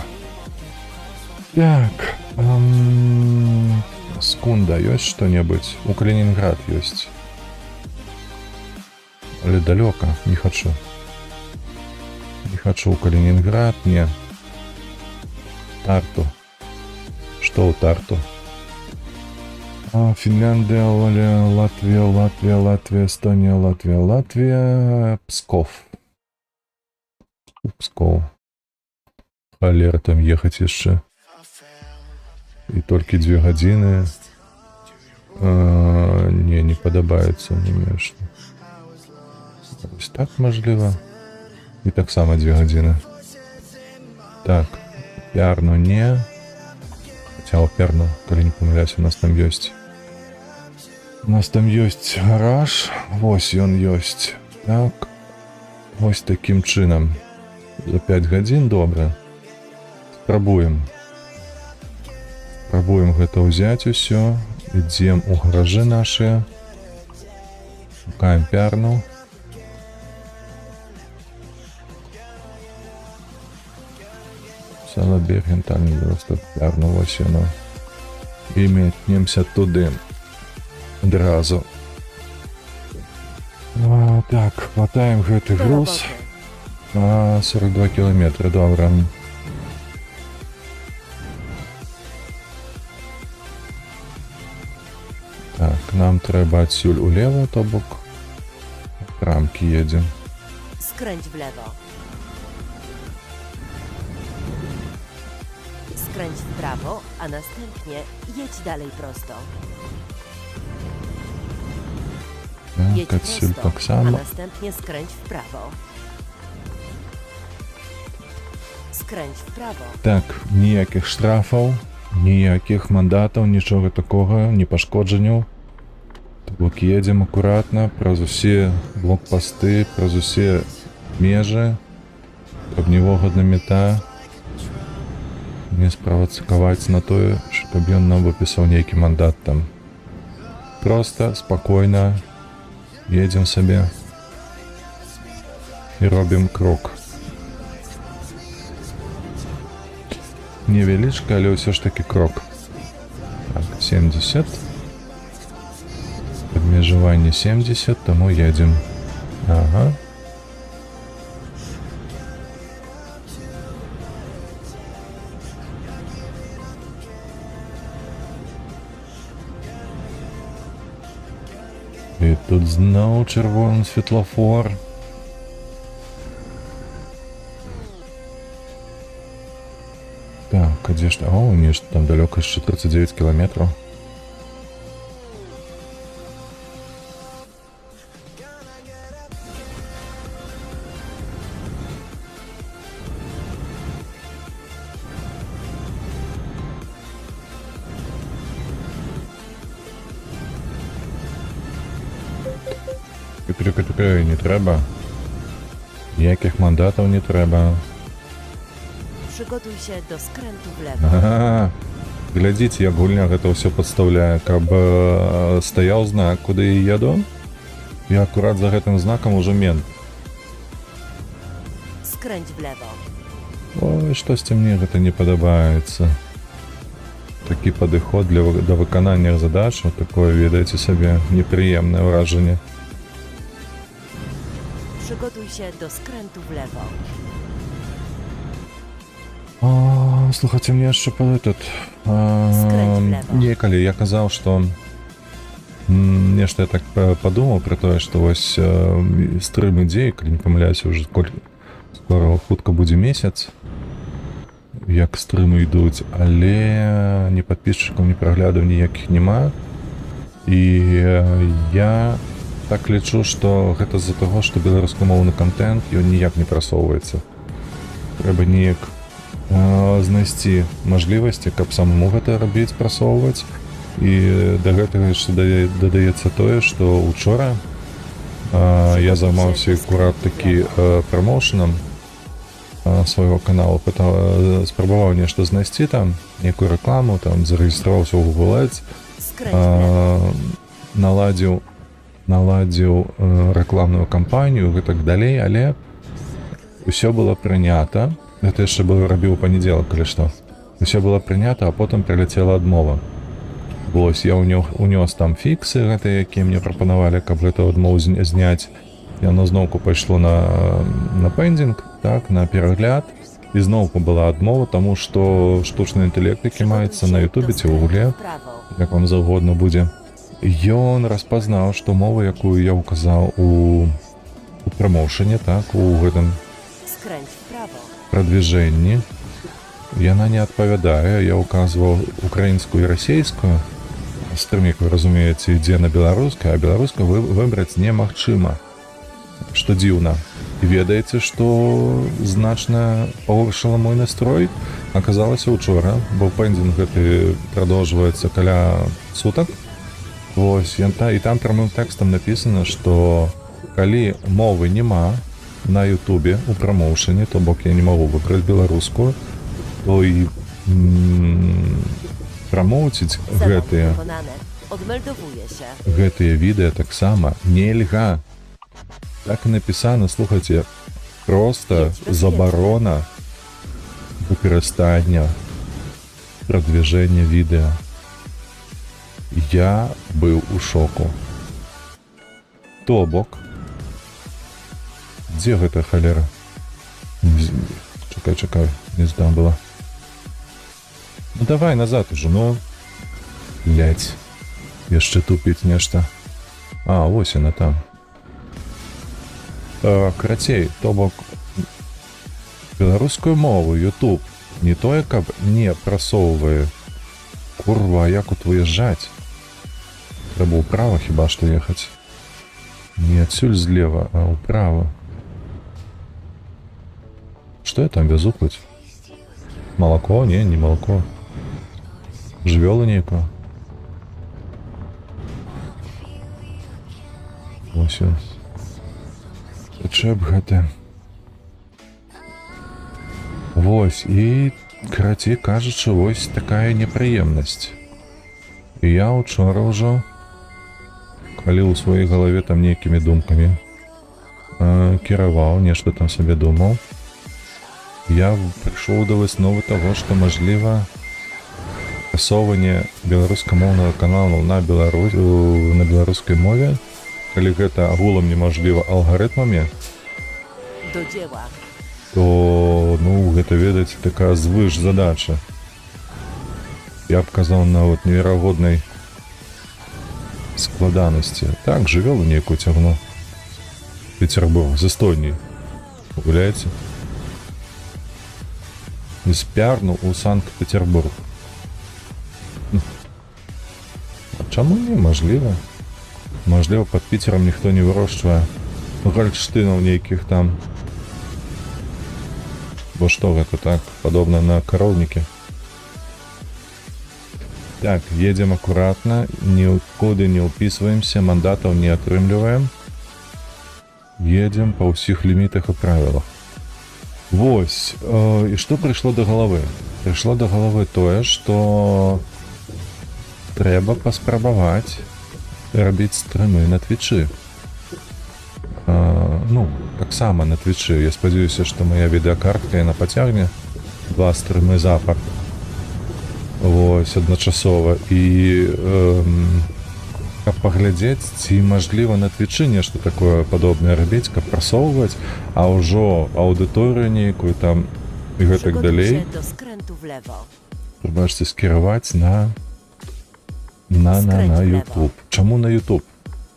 Так. Скунда ёсць што-небудзь? У Калининград ёсць. Але далёка, не хочу. Не хочу ў Калининград, не. Тарту. Што ў Тарту? Финляндия, Латвия, Эстония, Латвия, Псков. Псков. Холера там ехать яшчэ. І толькі 2 гадзіны. Не падабаецца мне што. Ось так можліва. І таксама 2 гадзіны. Так, Пярну не. Хаця ў Пярну, калі не памыляюсь, у нас там ёсць. У нас там ёсць гараж. Вось ён ёсць. Так. Вось такім чынам. За 5 гадзін добра. Спрабуем. Спрабуем гэта ўзяць усё. Ідзем у гаражы нашыя. Шукаем Пярну. Салаберген, там не просто Пярну, вось яно. І метнемся туды. Адразу. Так, хватаем гэты груз. 42 кілометры, добра. Так, нам трэба адсюль улево, то бок рамки едем.
Skręć w lewo. Skręć w prawo, a następnie jedź dalej prosto. Jedź
Tak, odsył
prosto,
tak
a
samo.
następnie skręć w prawo. Skręć w prawo.
Так, ніякіх штрафаў, ніякіх мандатаў, нічога такога, не пашкоджанняў. То бок едзем акуратна праз усе блокпасты, праз усе межы, каб нівогадна мета не справацыкаваць на тое, каб ён нам выпісаў нейкі мандат там. Проста, спакойна едзем сабе і робім крок. Невелічка, але ўсё ж такі крок. Так, 70. Абмежаванне 70, таму едзем. Ага. І тут зноў чырвоны светлафор. Так, а дзе ж там? О, нешта там далёка яшчэ 39 кілометраў. Чекай, не трэба. Ніякіх мандатаў не трэба.
Przygotuj się do skrętu w lewo.
Ага. Глядзіце, як гульня гэта ўсё падстаўляе, каб стаяў знак, куды я еду. І акурат за гэтым знакам ужо мент.
Skręć w lewo.
Ой, штосьці мне гэта не падабаецца. Такі падыход да выканання задач, такое, ведаеце сабе, непрыемнае ўражанне.
Przygotuj się do skrętu w lewo.
Слухайте, мне яшчэ па этот
Скрэнь влево.
некалі я казаў, што нешта я так падумаў пра тое, што вось стрым ідзе, калі не памыляюся, уже скоро хутка будзе месяц, як стрымы ідуць, але ні падпісчыкаў, ні праглядаў ніякіх няма. І я так лічу, што гэта з-за таго, што беларускамоўны контент ён ніяк не прасоўваецца. Трэба неяк знайсці мажлівасці, каб самому гэта рабіць, прасоўваць. І да гэтага яшчэ дадаецца тое, што учора я займаўся акурат такі прамоушнам свайго каналу, спрабаваў нешта знайсці там, некую рэкламу, там зарэгістраваўся ў Google Ads,
Скрэнь влево.
наладзіў рэкламную кампанію і так далей, але ўсё было прынята. Гэта яшчэ рабіў у панядзелак, калі што. Усё было прынята, а потым прыляцела адмова. Вось, я унёс там фіксы гэтыя, якія мне прапанавалі, каб гэту адмову зняць. Яно зноўку пайшло на пэндзінг, так, на перагляд. І зноўку была адмова, таму што штучны інтэлект, які маецца на Ютубе ці ў Гугле,
Prawo.
як вам заўгодна будзе, ён распазнаў, што мова, якую я ўказаў у прамоушане, так, у гэтым
Skręć w prawo.
прадвіжэнні, яна не адпавядае. Я ўказваў украінскую і расейскую. Стрым, як вы разумееце, ідзе на беларускую, а беларускую выбраць немагчыма, што дзіўна. І ведаеце, што значна пагоршыла мой настрой? Аказалася учора, бо пэндзінг гэты прадоўжваецца каля сутак. Вось, і там прамым тэкстам напісана, што калі мовы няма на Ютубе у прамоушане, то бок я не магу выбраць беларускую, то і прамоўціць
Zamówienie wykonane. Odmeldowuje się.
гэтыя відэа таксама нельга. Так і напісана, слухайце, проста забарона выкарыстання прадвіжэння відэа. Я быў у шоку. То бок, дзе гэта халера? Чакай, не здам была. Ну давай назад уже, ну. Блять, яшчэ тупіць нешта. А, вось яна там. Карацей, то бок, беларускую мову YouTube не тое, каб не прасоўвае. Курва, як тут выязджаць? Трэба ўправа хіба што ехаць. Не адсюль злева, а ўправа. Што я там везу хоць? Малако? Не малако. Жывёлу нейкую. Вось ён. Чэп гэта. Вось, і, карацей кажучы, вось такая непрыемнасць. І я учора ўжо, калі ў сваёй галаве там нейкімі думкамі кіраваў, нешта там сабе думаў, я прыйшоў да высновы таго, што, мажліва, прасоўванне беларускамоўнага каналу на беларускай мове, калі гэта агулам немажліва алгарытмамі,
Do dzieła.
то, ну, гэта, ведаць, такая звыш задача. Я б казаў нават неверагоднай складанасці. Так, жывёлу нейкую цягну. Петербург, застойней. Гуляеце? З Пярну ў Санкт-Петербург. А чаму не? Мажліва. Мажліва, пад Піцерам ніхто не вырошчвае гальштынаў нейкіх там. Бо што гэта так, падобна на кароўнікі. Так, едзем акуратна, нікуды не ўпісваемся, мандатаў не атрымліваем. Едзем па ўсіх лімітах і правілах. Вось, і што прыйшло да галавы? Прыйшло да галавы тое, што трэба паспрабаваць рабіць стрымы на твічы. Ну, таксама на твічы. Я спадзяюся, што моя відэакартка яна пацягне 2 стрымы запар. Вось, адначасова. І каб паглядзець, ці мажліва на твічы нешта такое падобнае рабіць, каб прасоўваць, а ўжо аўдыторыю нейкую там і гэтак
Przygotuj
далей.
się do skrętu w lewo.
Прабачце, скіраваць на
Скрэнь влево.
YouTube. Чаму на YouTube?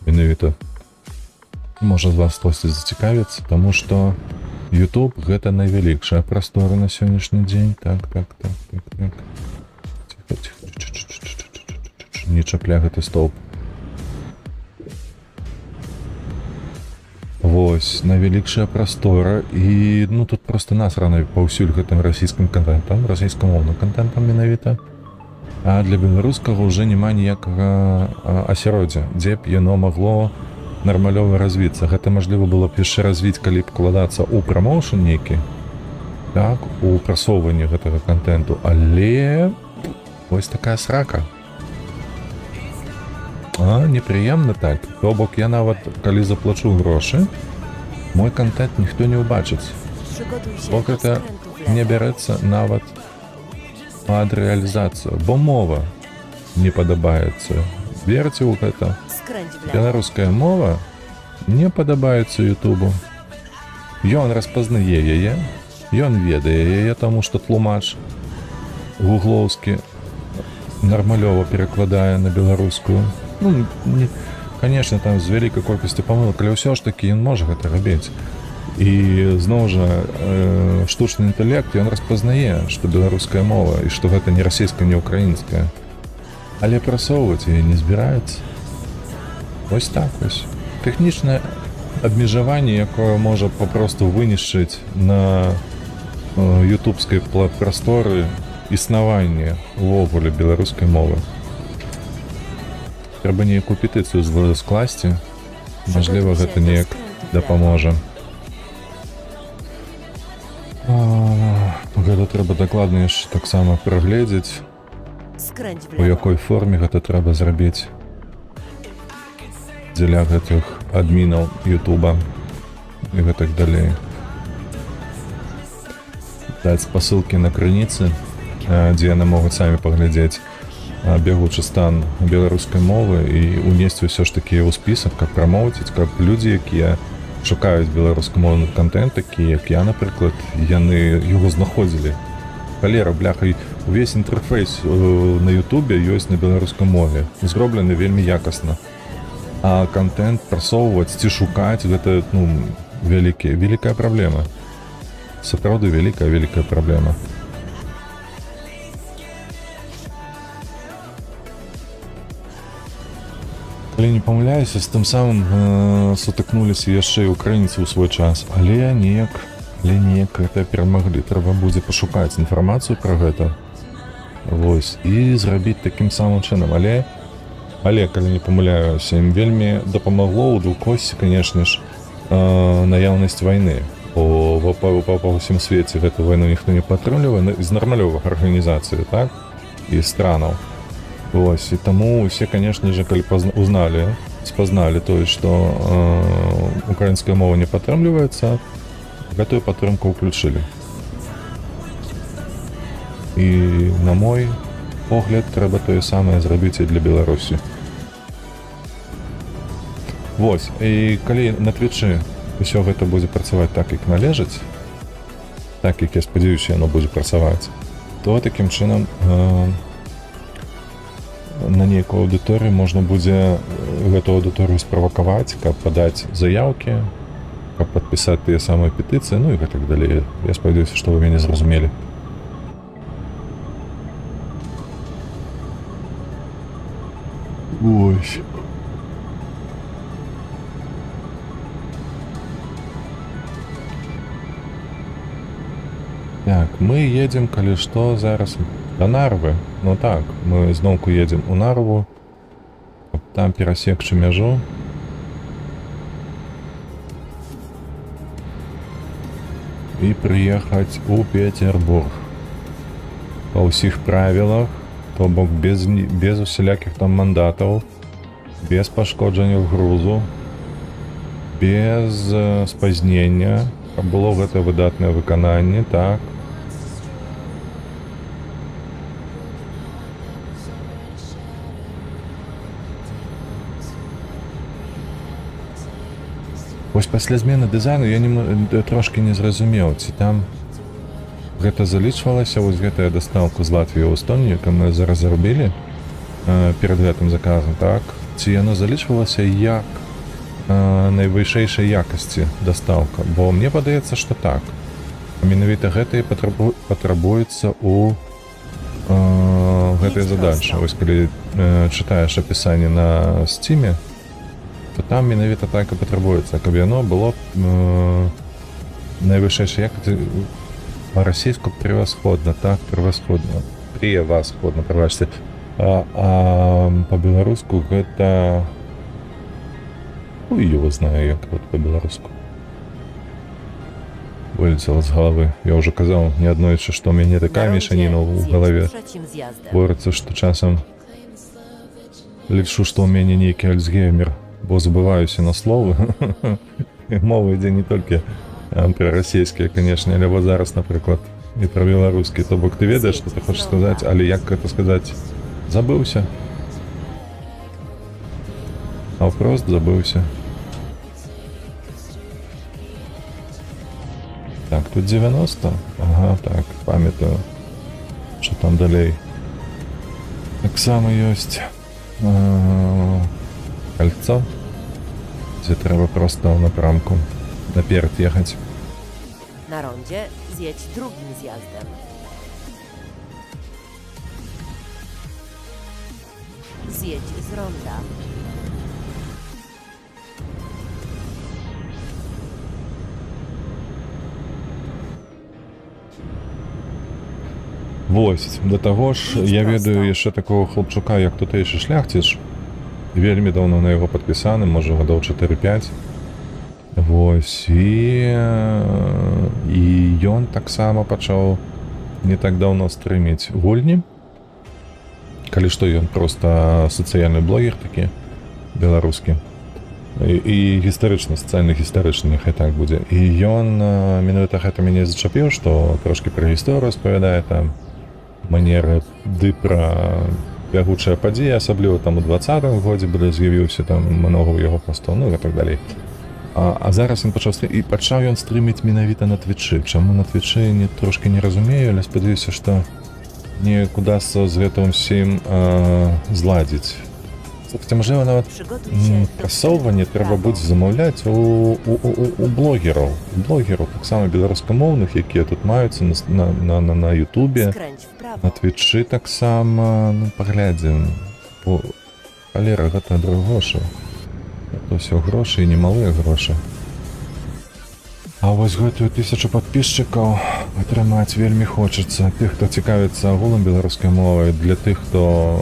Менавіта. Можа з вас хтосьці зацікавіцца, таму што YouTube гэта найвялікшая прастора на сённяшні дзень. Так. Ціха. Не чапля гэты столб. Вось, найвялікшая прастора, і ну тут просто насрана паўсюль гэтым расійскім контентам, расійскамоўным контентам менавіта. А для беларускага ўжо няма ніякага асяроддзя, дзе б яно магло нармалёва развіцца. Гэта мажліва было б яшчэ развіць, калі б укладацца ў прамоушн нейкі, так, у прасоўванні гэтага контенту, але вось такая срака. Непрыемна так. То бок я нават, калі заплачу грошы, мой контент ніхто не ўбачыць.
Przygotuj się
Бок
do
гэта
skrętu w
не
lewo.
бярэцца нават пад рэалізацыю, бо мова не падабаецца. Верце ў гэта.
Skręć w lewo.
Беларуская мова не падабаецца Ютубу. Ён распазнае яе, ён ведае яе, таму што тлумач гуглоўскі нармалёва перакладае на беларускую. Ну, конечно, там з вялікай колькасцю памылак, але ўсё ж такі ён можа гэта рабіць. І зноў жа штучны інтэлект, ён распазнае, што беларуская мова і што гэта не расійская, не украінская. Але прасоўваць яе не збіраецца. Вось так вось. Тэхнічнае абмежаванне, якое можа папросту вынішчыць на ютубскай прасторы існаванне увогуле беларускай мовы. Трэба нейкую петыцыю скласці. Мажліва, гэта неяк дапаможа. Гэта трэба дакладна яшчэ таксама прагледзець,
Skręć w
у
lewo.
якой форме гэта трэба зрабіць дзеля гэтых адмінаў Ютуба і гэтак далей. Даць спасылкі на крыніцы, дзе яны могуць самі паглядзець бегучы стан беларускай мовы і унесці ўсё ж такі ў спісак, каб прамоўціць, каб людзі, якія шукаюць беларускамоўны контент, такі як я, напрыклад, яны яго знаходзілі. Халера, бляха, увесь інтэрфейс на Ютубе ёсць на беларускай мове, зроблены вельмі якасна. А контент прасоўваць ці шукаць, гэта, ну, вялікая праблема. Сапраўды вялікая праблема. Калі не памыляюся, з тым самым сутыкнуліся яшчэ і украінцы ў свой час, але неяк гэта перамаглі. Трэба будзе пашукаць інфармацыю пра гэта. Вось, і зрабіць такім самым чынам. Але, калі не памыляюся, ім вельмі дапамагло ў двукосці, канешне ж, наяўнасць вайны. Бо па ўсім свеце гэту вайну ніхто не падтрымлівае з нармалёвых арганізацый, так? І странаў. Вось, і таму усе, канешне же, калі спазналі тое, што украінская мова не падтрымліваецца, гэтую падтрымку ўключылі. І, на мой погляд, трэба тое самае зрабіць і для Беларусі. Вось, і калі на Твічы ўсё гэта будзе працаваць так, як належыць, так, як я спадзяюся, яно будзе працаваць, то такім чынам на нейкую аўдыторыю можна будзе гэту аўдыторыю справакаваць, каб падаць заяўкі, каб падпісаць тыя самыя петыцыі, ну і гэтак далей. Я спадзяюся, што вы мяне зразумелі. Ось. Так, мы едзем, калі што, зараз да Нарвы. Ну так, мы зноўку едзем у Нарву, каб там перасекчы мяжу. І прыехаць у Петербург. Па ўсіх правілах, то бок без усялякіх там мандатаў, без пашкоджання грузу, без спазнення, каб было гэта выдатнае выкананне, так. Вось пасля змены дызайну я трошки не зразумеў, ці там гэта залічвалася, вось гэтая дастаўка з Латвіі ў Эстонію, яка мы зараз зарабілі перад гэтым заказам, так? Ці яно залічвалася як найвышэйшай якасці дастаўка? Бо мне падаецца, што так. Менавіта гэта і патрабуецца ў гэтай задачы. Вось калі чытаеш апісанне на Steam, то там менавіта так і патрабуецца, каб яно было найвышэйшай якасці. Па-расійску превасходна, так, превасходна, прабачце. А па-беларуску гэта... Ой, его знаю, як вот па-беларуску. Вылетела з галавы. Я ўжо казаў неаднойчы, што ў мяне такая мешаніна ў галаве. Творыцца, што часам лічу, што ў мяне нейкі альцгеймер, бо забываюся на словы. Мова ідзе не толькі пра расійскія, канешне, але вот зараз, напрыклад, і пра беларускі. То бок ты ведаеш, што ты хочаш сказаць, але як гэта сказаць? Забыўся. Наўпрост забыўся. Так, тут 90? Ага, так, памятаю, што там далей. Таксама ёсць кольцо, дзе трэба проста ў напрамку наперад ехаць.
Na rondzie zjedź drugim zjazdem. Zjedź z ronda.
Вось, да таго ж, я ведаю яшчэ такого хлопчука, як тутэйшы шляхціш. Вельмі даўно на яго падпісаны, можа гадоў 4-5. Вось, і ён таксама пачаў не так даўно стрыміць гульні. Калі што, ён проста сацыяльны блогер такі, беларускі. І гістарычны, сацыяльна-гістарычны, няхай так будзе. І ён менавіта гэта мяне зачапіў, што трошкі пра гісторыю распавядае там, манеры, ды пра бягучыя падзеі, асабліва там у 20-м годзе з'явіўся там многа ў яго пастаў, ну і так далей. А зараз ён пачаў ён стрыміць менавіта на Твічы. Чаму на Твічы трошки не разумею, але спадзяюся, што неяк удасца з гэтым усім зладзіць. Хаця, можливо, нават прасоўванне трэба будзе замаўляць у блогераў. Блогераў, таксама беларускамоўных, якія тут маюцца на Ютубе, на Твічы таксама, ну, паглядзім. Халера, гэта грошы. Это ўсё грошы і немалыя грошы. А вось гэтую 1000 падпісчыкаў атрымаць вельмі хочацца. Тых, хто цікавіцца агулам беларускай мовай, для тых, хто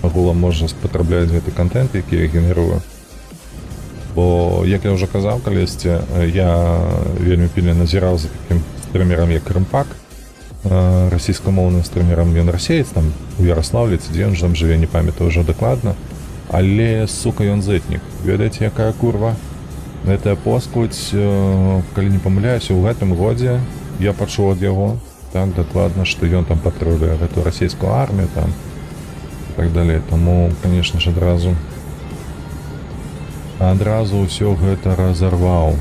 агулам можа спатрабляць гэты контент, які я генерую. Бо, як я ўжо казаў калісьці, я вельмі пільна назіраў за такім стрымерам, як Рымпак, расійскамоўным стрымерам. Ён расеец, там у Ярослаўлі, ці дзе ён там жыве, не памятаю ўжо дакладна. Але, сука, ён зэтнік. Ведаеце, якая курва? Гэтая поскудзь, калі не памыляюся, у гэтым годзе я пачуў ад яго, так, дакладна, што ён там патрулюе гэту расійскую армію, там, і так далей. Таму, канешне ж, адразу ўсё гэта разарваў.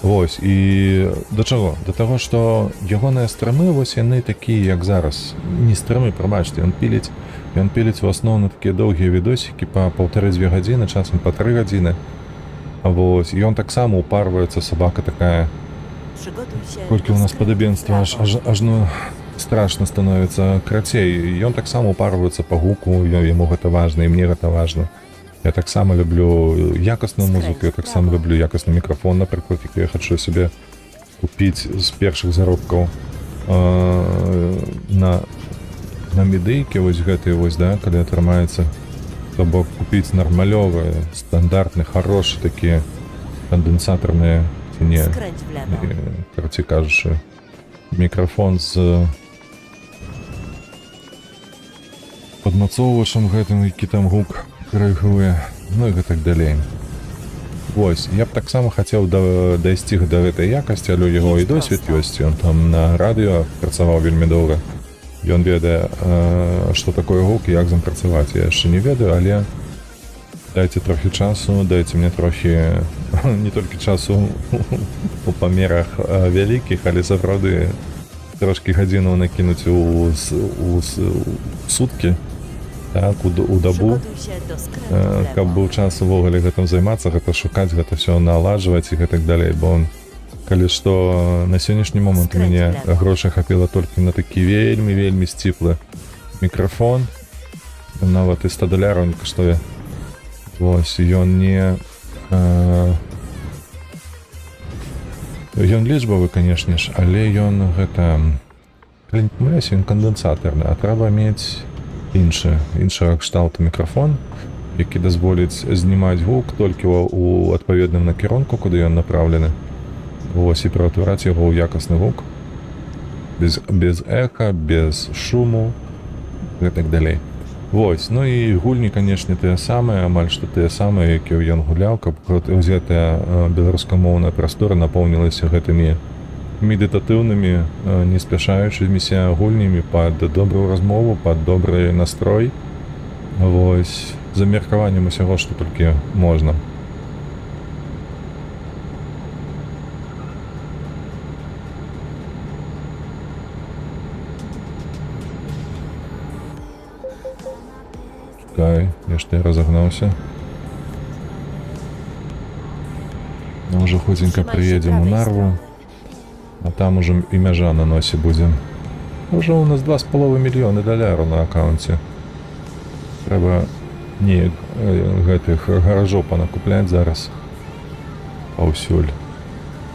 Вось, і да чаго? Да таго, што ягоныя стрымы, вось яны такія, як зараз. Не стрымы, прабачце, ён піліць у асноўным такія доўгія відосікі па 1,5-2 гадзіны, часам па 3 гадзіны. Вось, і ён таксама упарваецца, сабака такая. Колькі ў нас падабенства, ажно страшна становіцца. Крацей, ён таксама упарваецца па гуку, яму гэта важна, і мне гэта важна. Я таксама люблю якасную музыку, я таксама люблю якасны мікрафон, напрыклад, які я хачу сабе купіць з першых заробкаў на медыйкі, вось гэтыя вось, да, калі атрымаецца, то бок купіць нармалёвыя, стандартны, хорошы такія кандэнсатарныя, ці не, карацей кажучы, мікрафон з падмацоўвачам гэтым, які там гук крыгавыя, ну і гэтак далей. Вось, я б таксама хацеў дайсці да гэтай якасці, але яго і досвед ёсць, ён там на радыё працаваў вельмі доўга. Ён ведае, што такое гук і як з ім працаваць. Я яшчэ не ведаю, але дайце трохі часу, дайце мне трохі не толькі часу у памерах вялікіх, але сапраўды трошки гадзінаў накінуць у суткі, так, у дабу,
Przygotuj się do skrętu w
каб
lewo.
быў час увогуле гэтым займацца, гэта шукаць, гэта все наладжваць і гэтак далей, бо калі што на сённяшні момант у мяне грошай хапіла толькі на такі вельмі сціплы мікрафон, нават і $100 не каштуе. Вось, ён не... Ён лічбавы, канешне ж, але ён гэта... Калі не памыляюся, ён кандэнсатарны, а трэба мець іншага кшталту мікрафон, які дазволіць знімаць гук толькі ў адпаведным накірунку, куды ён направлены. Вось, і ператвараць яго ў якасны гук. Без эха, без шуму, і так далей. Вось, ну і гульні, канешне, тыя самыя, амаль што тыя самыя, якія ён гуляў, каб гэтая беларускамоўная прастора напоўнілася гэтымі медытатыўнымі, не спяшаючымися гульнямі пад добрую размову, пад добры настрой. Вось, з абмеркаваннем усяго, што толькі можна. Чекай, я ж ты разогнаўся. Ну, уже худенько приедем у Нарву, а там уже і мяжа на носе будзе. Уже у нас $2,5 мільёны на аккаунте. Трэба неяк гэтых гаражоў панакупляць зараз паўсюль.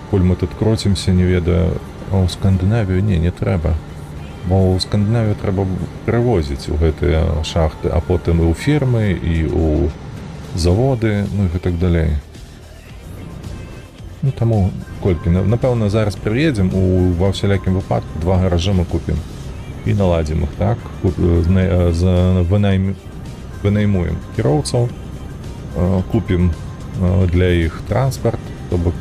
Пуль мы тут круцімся, не ведаю, а ў Скандынавію не трэба. Бо ў Скандынавію трэба прывозіць у гэтыя шахты, а потым і ў фермы, і ў заводы, ну і так далей. Ну таму колькі, напэўна, зараз прыедзем, ва ўсялякім выпадку 2 гаражы мы купім і наладзім іх, так? Вынаймуем кіроўцаў, купім для іх транспарт, то бок,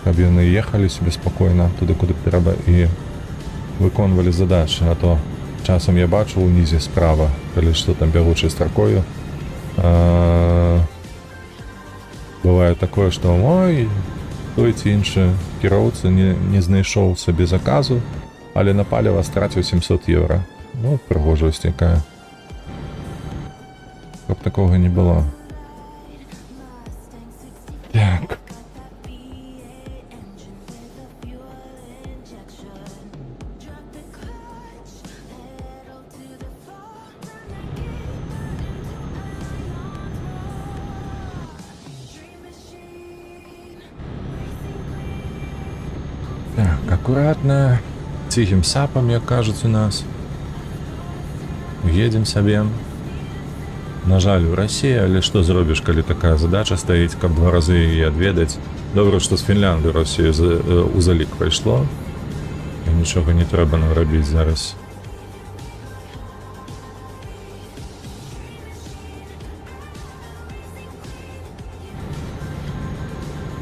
каб яны ехалі себе спакойна туды, куды трэба, і выконвалі задачы, а то часам я бачу ўнізе справа, калі што там бягучай стракою. Бывае такое, што ой, той ці іншы кіроўца не знайшоў сабе заказу, але на паліва страціў €700. Ну, прыгожасць якая. Каб такога не было. Так. Так, аккуратно, тихим сапом, як кажуць у нас. Едем сабе. На жаль, у России, але што зробіш, калі такая задача стаіць, каб 2 разы яе адведаць. Добра, што з Фінляндыі Россию у залік пайшло. І нічога не трэба нам рабіць зараз.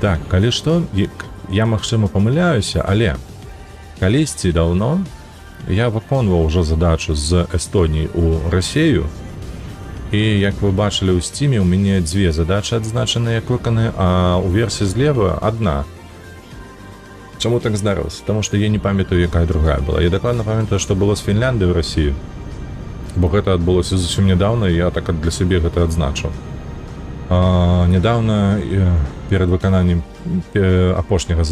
Так, калі што, я, магчыма, памыляюся, але калісьці даўно я выконваў ўжо задачу з Эстоніі ў Расію, і, як вы бачылі ў Steam, у мяне 2 задачы адзначаны, як выканы, а ў версіі злева 1. Чаму так здарылася? Таму што я не памятаю, якая другая была. Я дакладна памятаю, што было з Фінляндыі ў Расію, бо гэта адбылося зусім нядаўна, і я так для сябе гэта адзначыў. Нядаўна, перад выкананнем апошняга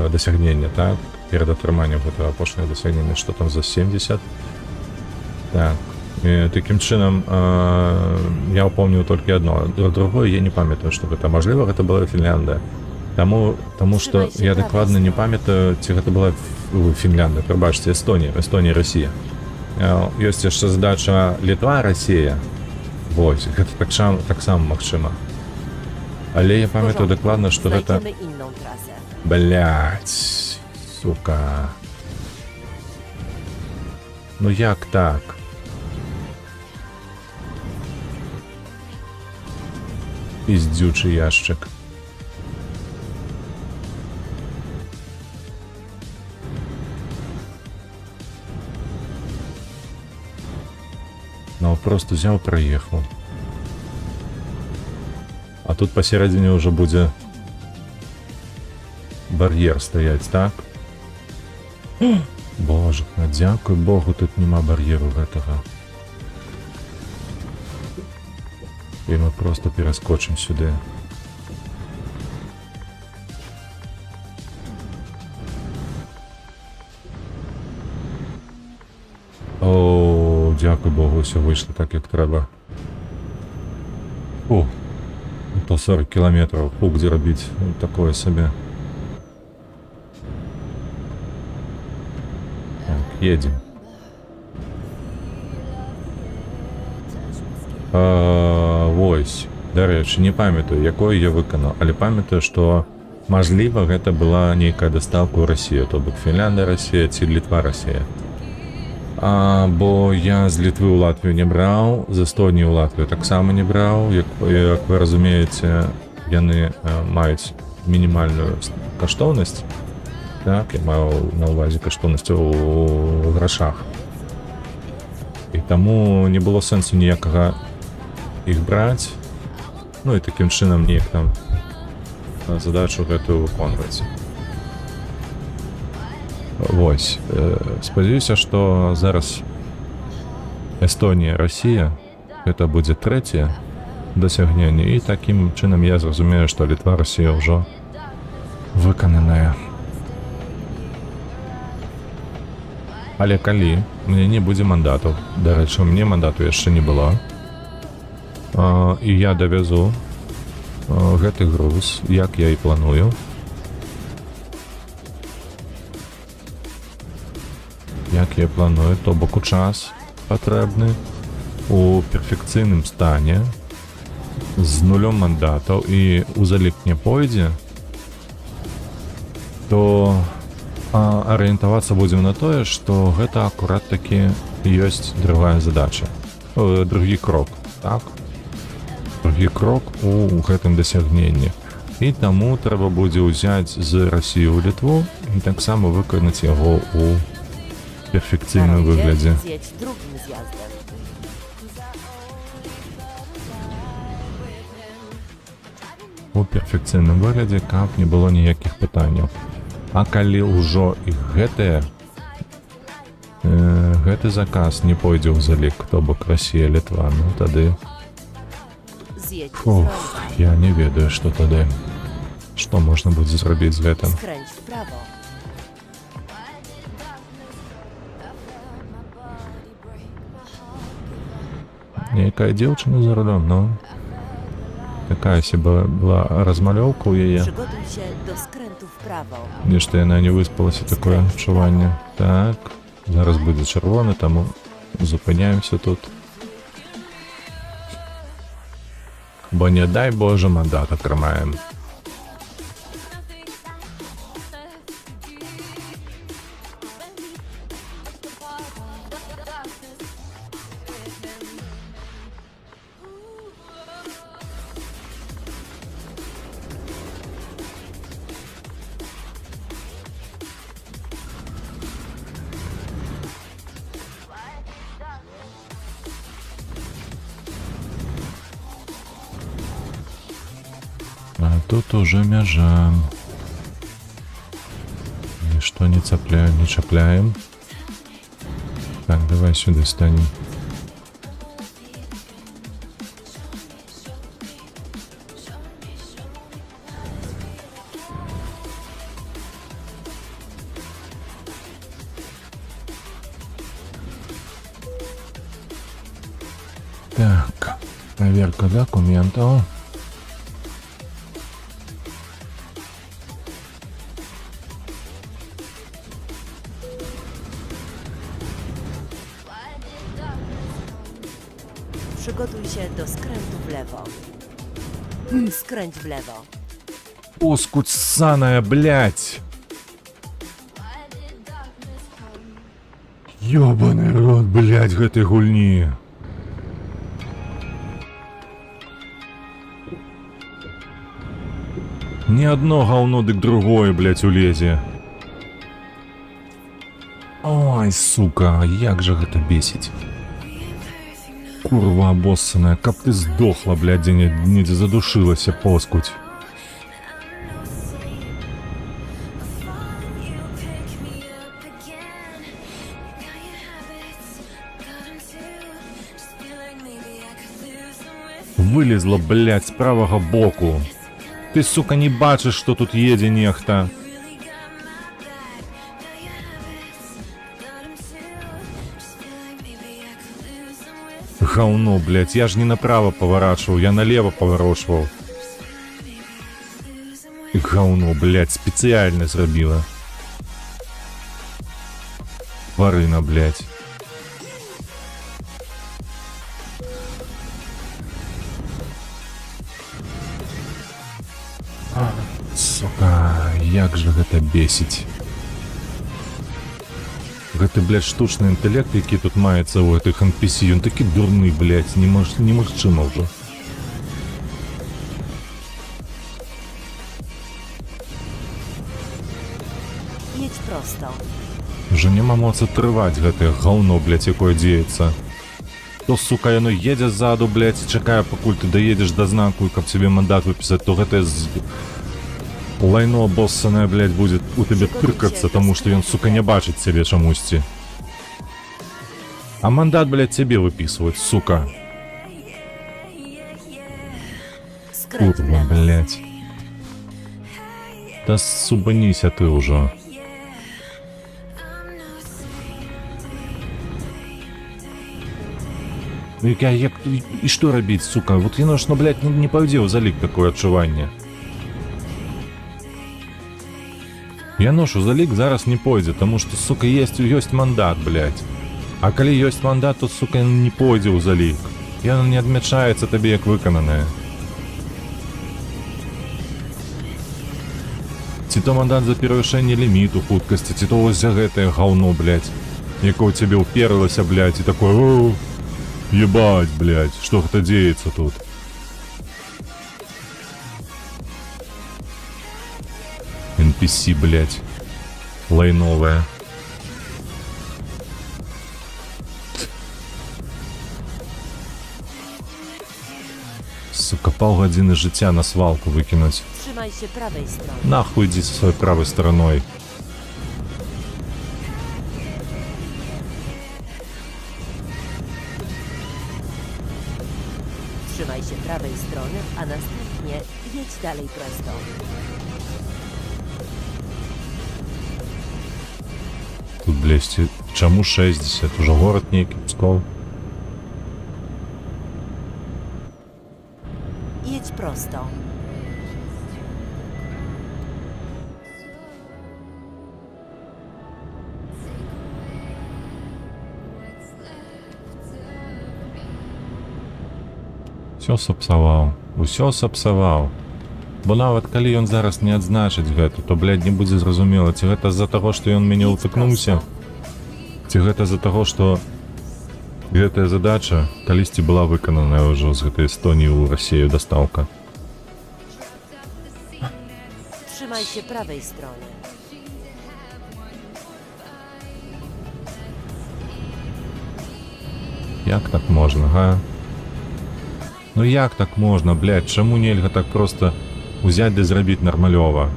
дасягнення, так? Перад атрыманнем гэтага апошняга дасягнення, што там за 70. Так. І такім чынам я ўпомніў толькі адно. Другое я не памятаю, што гэта. Мажліва, гэта была Фінляндыя. Таму што я дакладна не памятаю, ці гэта была Фінляндыя. Прабачце, Эстонія, Расія. Ёсць яшчэ задача Літва, Расія. Вось, гэта таксама магчыма. Але я памятаю дакладна, што гэта...
Znajdziemy inną trasę.
Блядь, сука. Ну як так? Пиздючий ящик. Ну, просто взял, проехал. А тут посередине уже будет барьер стоять, так? Боже, дзякуй Богу, тут няма бар'еру гэтага. І мы просто пераскочым сюды. О, дякуй Богу, все вийшло так, як треба. О, то 40 кілометрів, где робити такое собі. Так, едем. Ось, до речі, не пам'ятаю, якою я виконав, але пам'ятаю, що можливо, гэта была нейкая дастаўка ў Расію, то бок Фінляндыя, Расія ці Літва, Расія. Бо я з Літвы ў Латвію не браў, з Эстонії ў Латвію таксама не браў. Як вы разумееце, яны маюць мінімальную каштоўнасць. Так, я маю на ўвазе каштоўнасць у грашах. І таму не было сэнсу ніякага іх браць. Ну і такім чынам неяк там задачу гэтую выконваць. Вось, спадзяюся, што зараз Эстонія, Расія гэта будзе трэцяе дасягненне, і такім чынам я зразумею, што Літва, Расія ўжо выкананая. Але калі мне не будзе мандатаў, дарэчы, мне мандату яшчэ не было, і я давязу гэты груз, як я і планую, то бок у час патрэбны у перфекцыйным стане з нулём мандатаў і ў залік не пойдзе, то арыентавацца будзем на тое, што гэта акурат такі ёсць другая задача, другі крок, так? Другі крок у гэтым дасягненні. І таму трэба будзе ўзяць з Расію ў Літву і таксама выканаць яго ў перфекцыйным выглядзе. У перфекцыйным выглядзе, каб не было ніякіх пытанняў. А калі ўжо і гэты заказ не пойдзе ў залік, то бок Расія, Літва, ну тады... Фух, я не ведаю, што тады. Што можна будзе зрабіць з гэтым. Нейкая дзеўчына за рулём, ну... Такая себе была размалёўка ў яе. Нешта яна не выспалася, такое адчуванне. Так, зараз будзе чырвоны, таму зупыняемся тут. Бо не дай Боже, мандат атрымаем. А тут уже мяжа. Ничто не цепляем, не чапляем. Так, давай сюда станем. Так, проверка документов.
Przygotuj się do skrętu w lewo. Skręć w lewo.
Оскуть ссаная, блядь! Ёбаный рот, блядь, гэтай гульні. Ни одно говно дык другое, блядь, улезе. Ой, сука, як же гэта бесіць. Курва обоссаная, каб ты сдохла, блядь, где-нибудь задушилася, поскуть. Вылезла, блядь, з правого боку. Ты, сука, не бачиш, що тут їде нехта. Говно, блядь, я ж не направо поворачивал, я налево поворачивал. Говно, блядь, специально зробила. Тварина, блядь. Сука, як же гэта бесіць. Гэты, блядь, штучны інтэлект, які тут маецца ў гэтых NPC, ён такі дурны, блядь, немагчыма ўжо.
Jedź prosto.
Уже няма моц атрываць гэтае гаўно, блядь, якое дзеецца. То, сука, яно едзе ззаду, блядь, і чакае, пакуль ты даедзеш да знаку, і каб тебе мандат выпісаць, то гэтае лайно боссанае, блядь, будет у тебе тыркацца, таму што ён, сука, не бачыць цябе чамусьці. А мандат, блядь, цябе выпісваюць, сука.
Skręć w
Курва,
lewo.
блядь. Да субаніся ты ўжо. Ну і што рабіць, сука? Вот яно ж, ну, блядь, не пойдзе ў залік такое адчуванне. Яно ж у залік зараз не пойдзе, таму што, сука, ёсць мандат, блядь. А калі ёсць мандат, то, сука, не пойдзе ў залік. Яно не адмячаецца табе як выкананае. Ці то мандат за перавышэнне ліміту хуткасці, ці то вось за гэтае гаўно, блядь, якое ў цябе ўперлася, блядь, і такое: «О, ебать, блядь, что это деется тут?» NPC, блядь, лайновая. Сука, полгодины життя на свалку выкинуть.
Trzymaj się prawej strony.
Нахуй иди со своей правой стороной.
Trzymaj się prawej strony, a następnie jedź dalej prosto.
Тут, блядь, чему 60? Уже город некий, Псков.
Jedź prosto.
Все сапсаваў, усё сапсаваў. Бо нават калі ён зараз не адзначыць гэта, то, блядь, не будзе зразумела, ці гэта з-за таго, што ён мяне ўтыкнуўся, ці гэта з-за таго, што гэтая задача калісьці была выкананая ўжо з гэтай Эстоніі ў Расію дастаўка.
Trzymaj się prawej strony.
Як так можна, га? Ну як так можна, блядь, чаму нельга так проста узяць ды зрабіць нармалёва?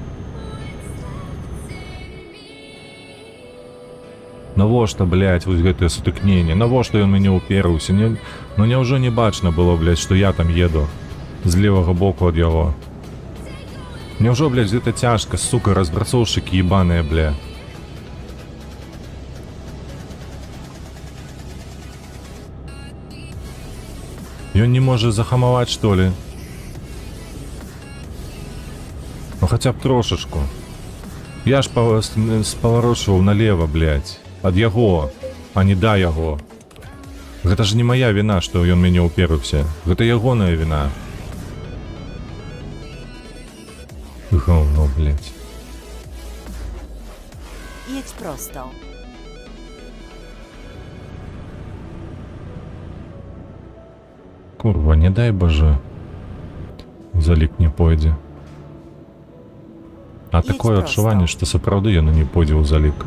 Навошта, блядь, вось гэтае сутыкненне? Навошта ён мяне ўперыўся? Ну няўжо не бачна было, блядь, што я там еду з левага боку ад яго? Няўжо, блядь, гэта цяжка, сука, разбрацоўшчыкі ебаныя, бля? Ён не можа захамаваць, што ли? Ну хаця б трошачку. Я ж спаварочваў налево, блядь, ад яго, а не да яго. Гэта ж не моя віна, што ён мяне ўперыўся. Гэта ягоная віна. Говно, блядь.
Jedź prosto.
Курва, не дай боже, у залік не пойдзе. А
Едь
такое
проста.
адчуванне, што сапраўды яно не пойдзе ў залік.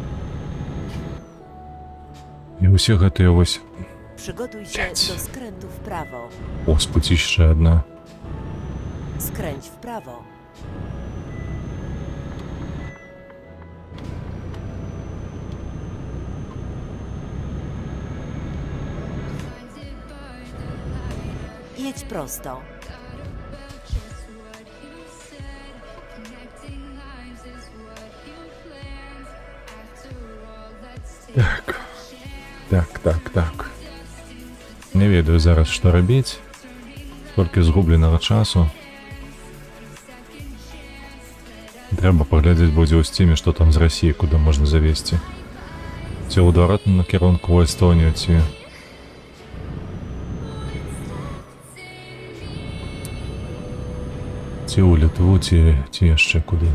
І ўсе гэтыя вось...
Przygotuj się
Jedź.
do skrętu w prawo.
О, спуці яшчэ адна.
Skręć w prawo. Jedź prosto.
Так. Не ведаю зараз, што рабіць. Столькі згубленага часу. Трэба паглядзець будзе ў сцеме, што там з Расіі, куды можна завесці. Ці ў адваротным накірунку ў Эстонію, ці... Ці ў Літву, ці яшчэ куды.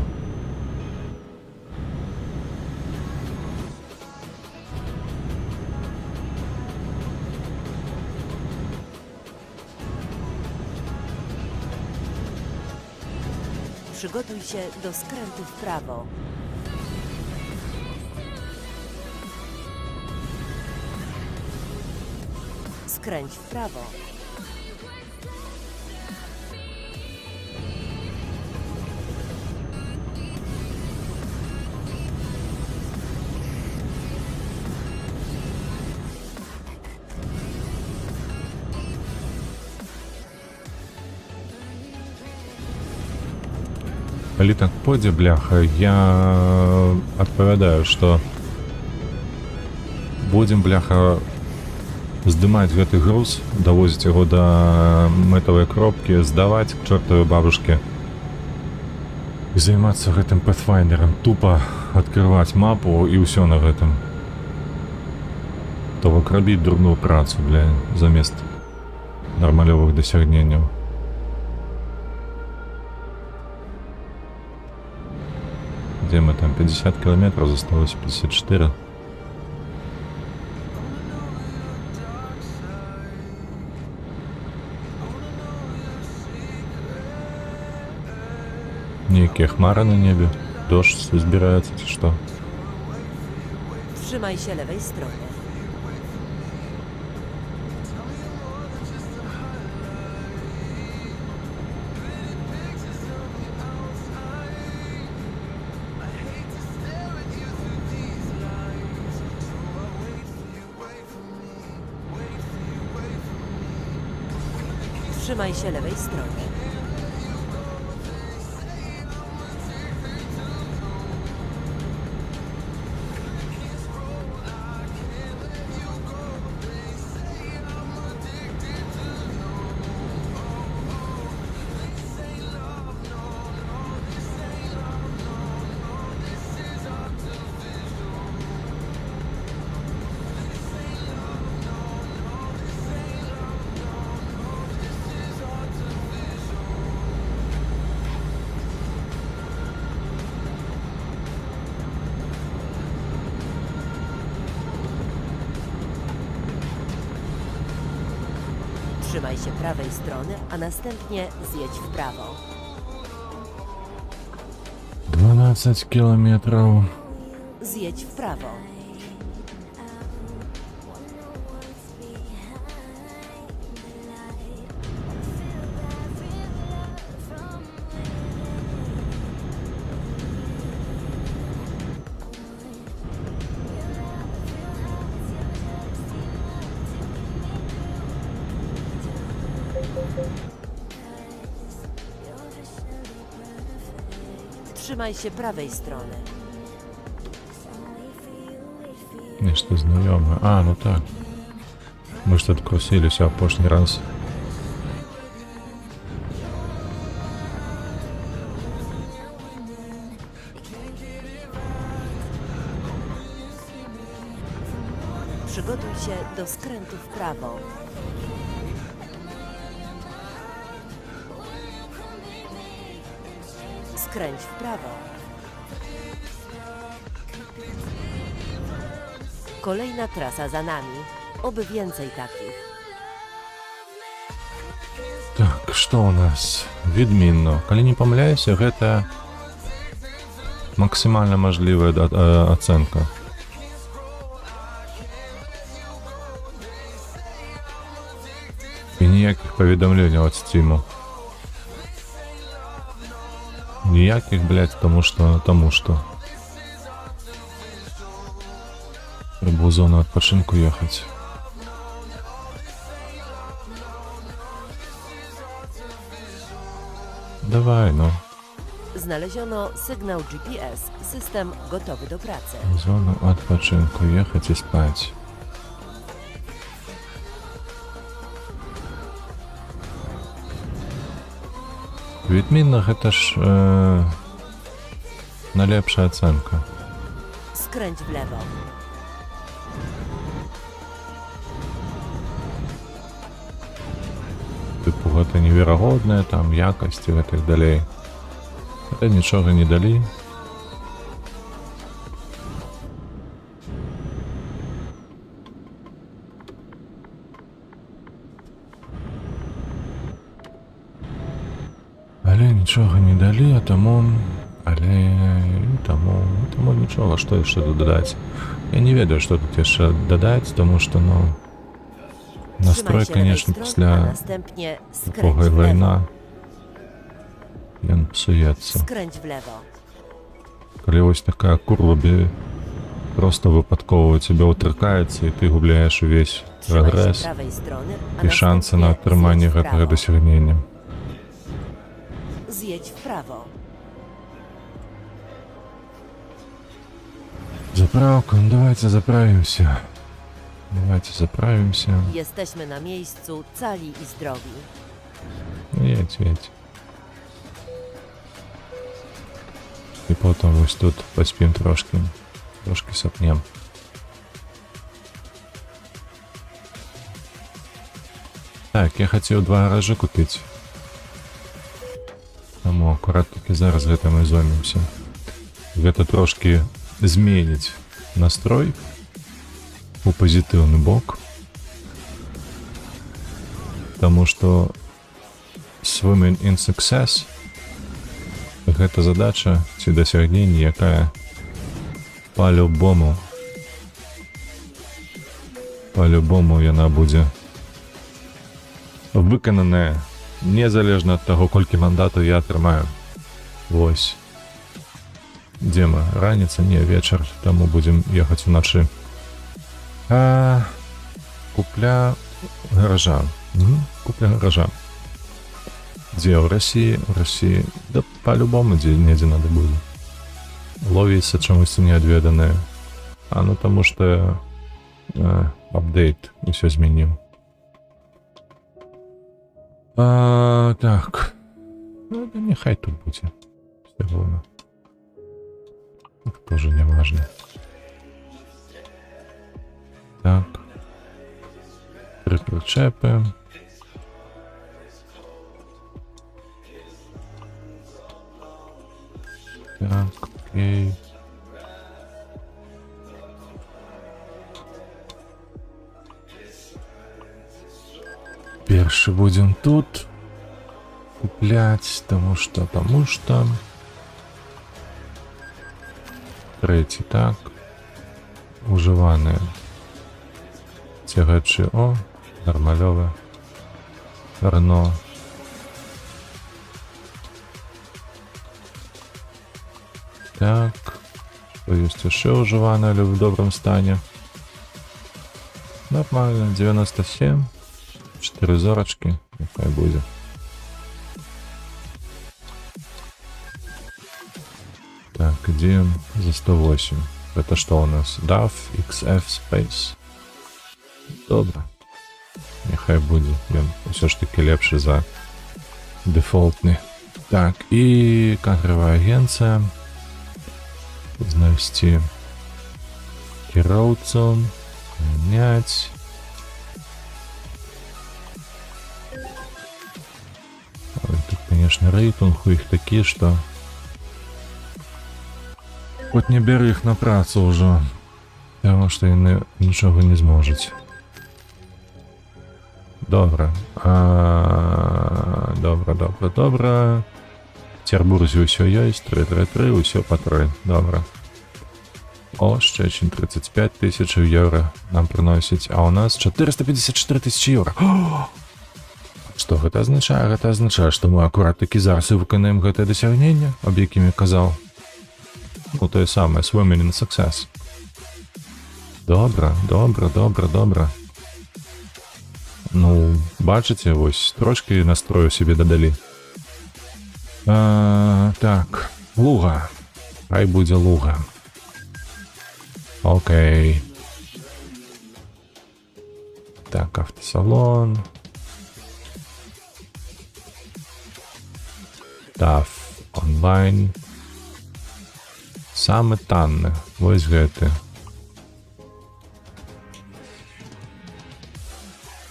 Przygotuj się do skrętu w prawo. Skręć w prawo.
Калі так пойдзе, бляха, я адпавядаю, што будзем, бляха, здымаць гэты груз, давозіць яго да мэтавай кропкі, здаваць к чортавай бабушке і займацца гэтым Pathfinder'ам, тупа адкрываць мапу і ўсё на гэтым. То бок рабіць дурную працу, бля, замест нармалёвых дасягненняў. Где мы там? 50 километров, осталось 54. Некие хмары на небе. Дождь избирается, чи что?
Trzymaj się lewej strony. Trzymaj się lewej strony. Trzymaj się prawej strony, a następnie zjedź w prawo.
12 километров.
Zjedź w prawo. Trzymaj się prawej strony.
Нечто знайоме. А, ну так. Ми ж тут крутилися апошній раз.
Przygotuj się do skrętu w prawo. Skręć w prawo. Kolejna trasa za nami. Oby więcej takich.
Так, што ў нас? Відмінно. Калі не памыляюся, гэта максімальна мажлівая ацэнка. І ніякіх паведамленняў ад Стіму. Ніякіх, блядь, тому што. Трэба ў зону адпачынку ехаць. Давай, ну.
Znaleziono sygnał GPS. System gotowy do pracy.
В зону odpoczynku ехать и спать. В відмінах это ж найлепша оценка.
Skręć w lewo.
Типу, гэта неверагоднае, там якасці і так далей. Але нічога не далі. Але нічога не далі, а таму... Таму нічога, што яшчэ тут дадаць. Я не ведаю, што тут яшчэ дадаць, таму што, ну... Настрой,
Trzymaj się lewej
конечно,
strony, a
після
następnie skręć
такога
w lewo.
вайна ён псуецца.
Skręć w lewo.
Калі вось такая курва просто выпадкова у цябе ўтыркаецца і ты губляеш увесь
Trzymaj się
прагрэс
prawej strony, a
і шансы на
następnie
атрыманне
zjedź w
гэтага
prawo.
дасягнення.
Zjedź w prawo.
Заправка, ну давайте заправимся. Давайте заправимся.
Jesteśmy na miejscu, cali i zdrowi.
Едь, едь. І потім ось тут поспім трошки. Трошки сопнем. Так, я хотів 2 гаражі купити. Тому акурат таки зараз гэтым і зоймемся. Гэта трошки зменіць настрой у пазітыўны бок. Таму што swimming in success гэта задача ці дасягненне, якая по-любому яна будзе выкананая незалежна ад таго, колькі мандатаў я атрымаю. Вось. Дзе мы? Раніца? Не, вечар. Таму будзем ехаць уначы. Купля гаража. Купля гаража. Дзе? У Расіі? У Расіі. Да по-любому недзе надо будзе. Ловіцца чамусьці неадведанае. Ну таму што апдейт усё змяніў. Так. Ну, да нехай тут будзе. Все равно. Тоже не важно. Так. 3 причепи. Так, окей. Перший будем тут куплять, потому что третій, так. Уживане. Тягачі, нормальове. Рено. Так. Що є ще уживане, але в доброму стані. Нормально, 97. 4 зорочки, нехай буде. Так, идем за 108. Это что у нас? DAF XF Space. Добре. Нехай буде. Він все ж таки лепший за дефолтний. Так, и кадровая агенция. Знавести кіроўцам. Менять. Тут, конечно, рейтинг у их такие, что хоть не бери их на працу уже, потому что они ничего не зможуть. Добре. Добре. В Петербурзі усё есть, 333, усё по 3. Добре. Щечин 35 тысяч евро нам приносить, а у нас 454 тысячи евро. Што гэта азначае? Гэта азначае, што мы акурат такі зараз і выканаем гэтае дасягненне, аб якім я казаў. Ну, тое самае, swimming in success. Добра. Ну, бачыце, вось, трошки настрою себе дадалі. Так, луга. Хай будзе луга. Окей. Так, автосалон. TAF онлайн. Самы танны. Вось гэты.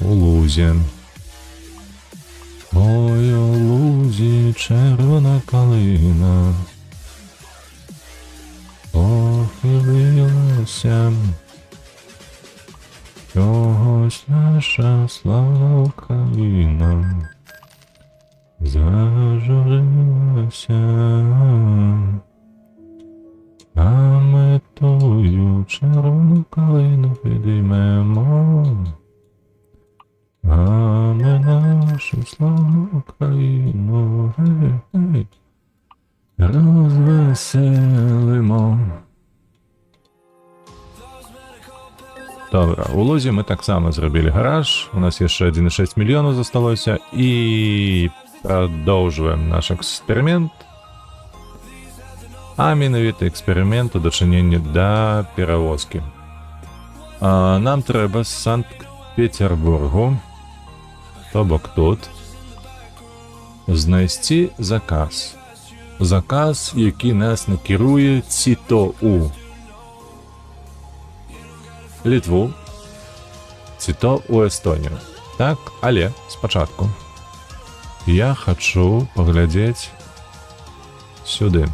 У лузе. Ой, у лузі чырвона калина похилилася. Чогось наша слава Україна зажурилася. А ми тую червону калину підіймемо. А ми нашу славну Україну, гей, гей, розвеселимо. Добре, у лузі ми так само зробили гараж. У нас ще 1,6 мільйона засталося. І продовжуємо наш експеримент. А менавіта експеримент у дачыненні да перавозкі. Нам трэба з Санкт-Петербургу, то бок тут, знайсці заказ. Заказ, які нас накіруе ці то у Літву, ці то у Естонію. Так, але спачатку я хочу паглядзець сюды.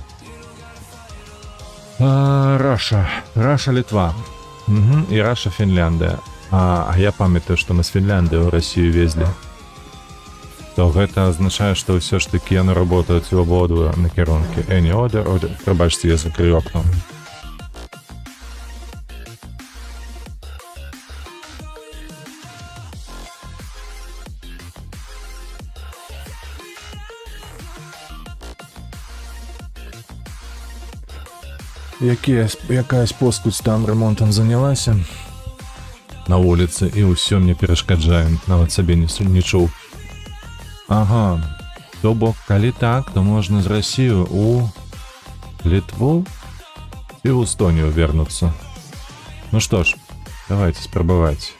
Раша, Літва. І Раша, Фінляндія. А я памятаю, што мы з Фінляндыі ў Расію везлі. То гэта азначае, што ўсё ж такі яны работаюць у абодва накірункі. Не, прабачце, я закрыю окно. Якаясь поскудь там ремонтом занялася на вуліцы, і ўсё мне перашкаджае, нават сабе не чуў. Ага, то бок, калі так, то можна з Расію у Літву і ў Эстонію вернуцца. Ну што ж, давайте спрабаваць.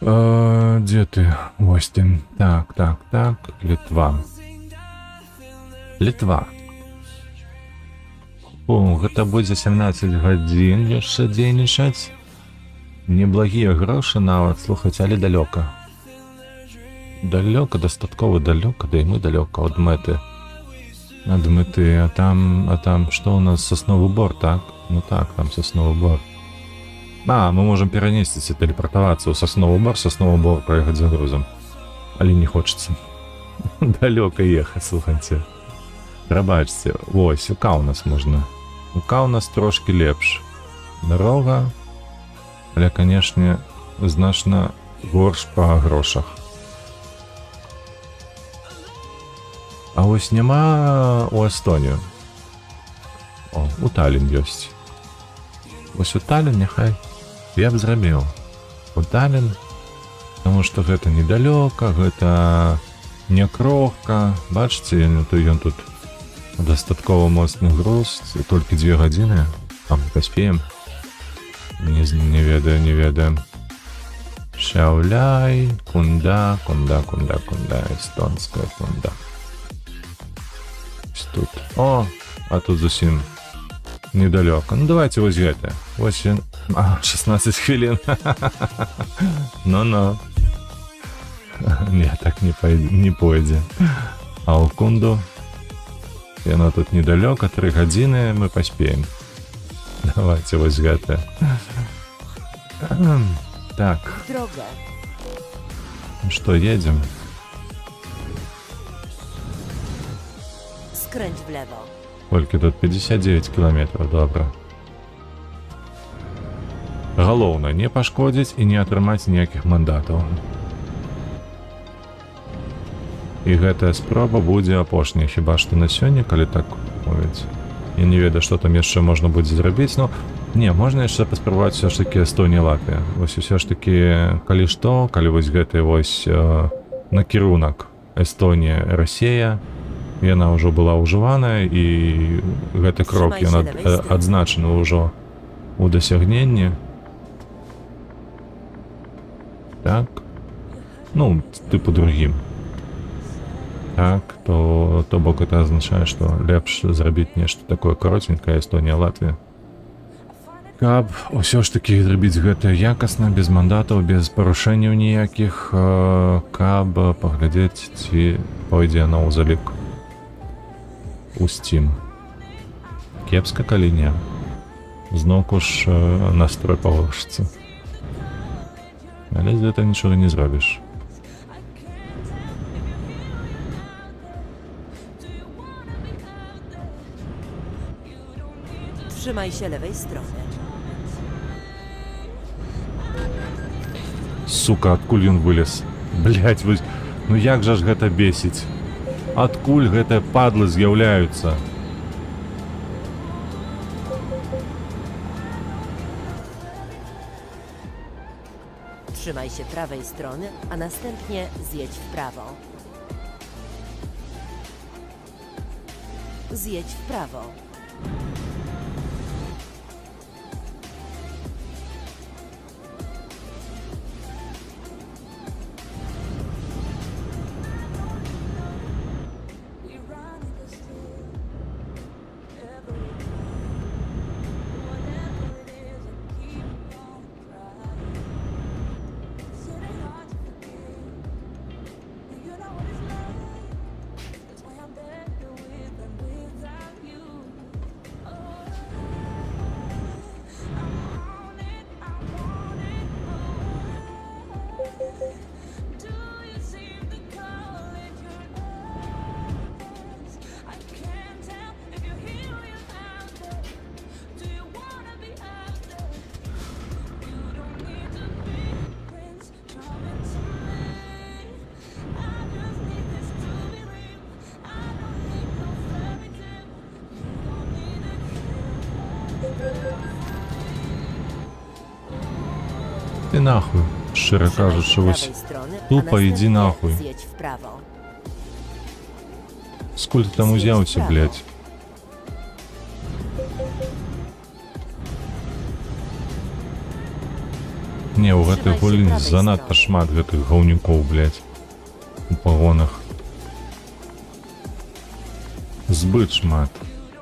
Дзе ты, Остин? Так, Літва. О, гэта будзе 17 гадзін яшчэ дзейнічаць. Неблагія грошы нават, слухайце, але далёка. Далёка, дастаткова далёка, да і мы далёка ад мэты. Ад мэты, а там што у нас, сасновы бор, так? Ну так, там сасновы бор. Мы можам перанесціся, тэлепартавацца ў сасновы бор праехаць за грузам. Але не хочацца. Далёка ехаць, слухайце. Прабачце, вось, у Каўнас можна. У Каўнас трошки лепш. Дарога, але, канешне, значна горш па грошах. А вось няма у Эстонію. О, у Таллін ёсць. Вось у Таллін няхай я б зрабіў. У Таллін, таму што гэта недалёка, гэта не крохка. Бачыце, ён тут дастаткова моцны груз, толькі 2 гадзіны, а мы паспеем. Не ведаю. Шауляй, кунда, эстонская кунда. Тут. О, а тут зусім недалёка. Ну давайте вось гэта. Вось 16 хвілін. Ну. Не, так не пойдзе. А ў кунду яно тут недалёка, 3 гадзіны мы паспеем. Давайте вось гэта. Так.
Droga.
Што, едзем?
Skręć w lewo.
Толькі тут 59 кіламетраў, добра. Галоўнае, не пашкодзіць і не атрымаць ніякіх мандатаў. І гэтая спроба будзе апошняя, хіба што на сёння, калі так мовіць. Я не ведаю, што там яшчэ можна будзе зрабіць, но не, можна яшчэ паспрабаваць все ж таки Эстонія, Латвія. Вось усё ж таки, калі што, калі вось гэты вось накірунак Эстонія, Расія, яна ўжо была ўжываная, і гэты крок ён адзначаны ўжо у дасягненні. Так. Ну, типу другім. Так, то бок это азначае, што лепш зрабіць нешта такое каротенькае Эстонія, Латвія. Каб ўсё ж такі зрабіць гэта якасна, без мандатаў, без парушэнняў ніякіх, каб паглядзець, ці пойдзе яно ў залік у Steam. Кепска, калі не. Зноўку ж настрой пагоршыцца. Але з гэта нічога не зробіш.
Trzymaj się lewej strony.
Сука, адкуль ён вылез? Блять, ну як жа ж гэта бесіць? Адкуль гэтыя падлы з'яўляюцца?
Trzymaj się prawej strony, a następnie zjedź w prawo. Zjedź w prawo.
Ty nahуй, szczerze кажучи, ось тупо іди нахуй.
З'їдь вправо.
Скуль ти там узявся, блядь? Не, у гэтых гулін занадта шмат гэтых гаўнюкоў, блядь, у пагонах. Збыт шмат,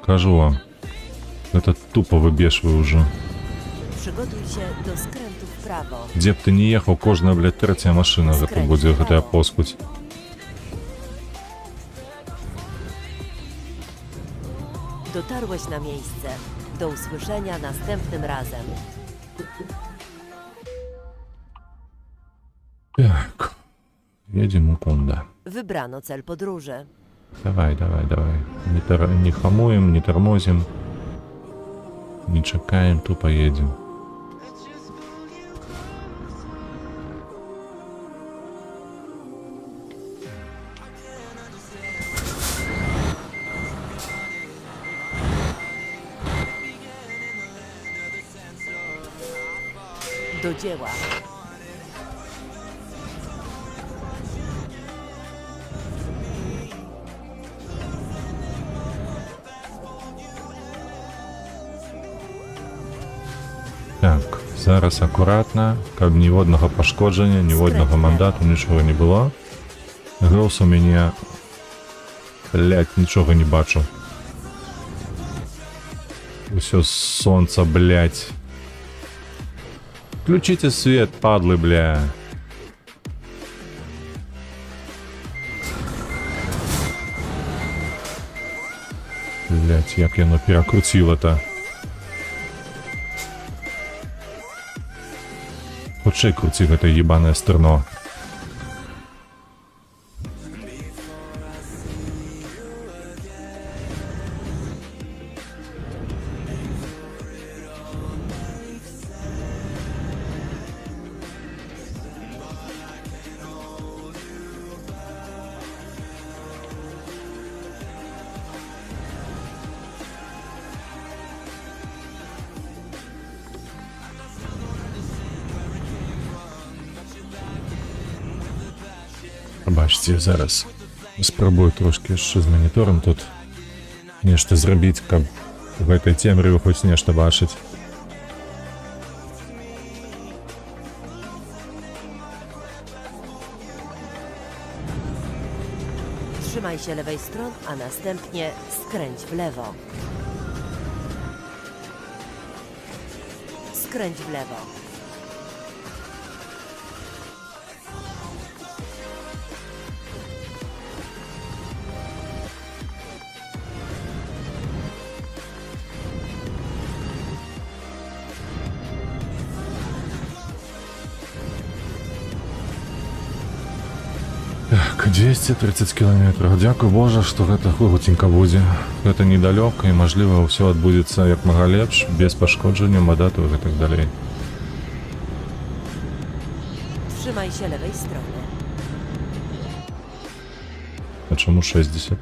кажу вам. Гэта тупо выбешвае ўжо.
Przygotuj się do skrętu w prawo.
Дзе б ты не ехаў, кожная, блядь, трэцяя машына гэта будзе, гэтая поскудь.
Dotarłeś na miejsce. Do usłyszenia następnym razem.
Так, едем у Кунда.
Wybrano cel podróży.
Давай, давай, давай. Не хамуем, не тормозим. Не чекаем, тупо едем.
Do dzieła.
Так, зараз акуратна, каб ніводнага пашкоджання, ніводнага мандату, нічога не было. Голос у мяне... Блядь, нічога не бачу. Усё сонца, блядь. Включите свет, падлы, бля. Блядь, як яно перакруціло-то. Хутчэй круці гэта ебанае стырно. Бачите, зараз спробую трошки ще з монітором тут нешта зробити, каб в этой темряве хоч нешта бачить.
Trzymaj się lewej strony, a następnie skręć w lewo. Skręć w lewo.
Так, 230 кілометрів. Дякую Боже, што гэта хутенька будзе. Гэта недалёка і, мажліва, ўсё адбудзецца як мага лепш, без пашкоджання, мадатаў і так далей.
Trzymaj się lewej strony.
А чаму 60?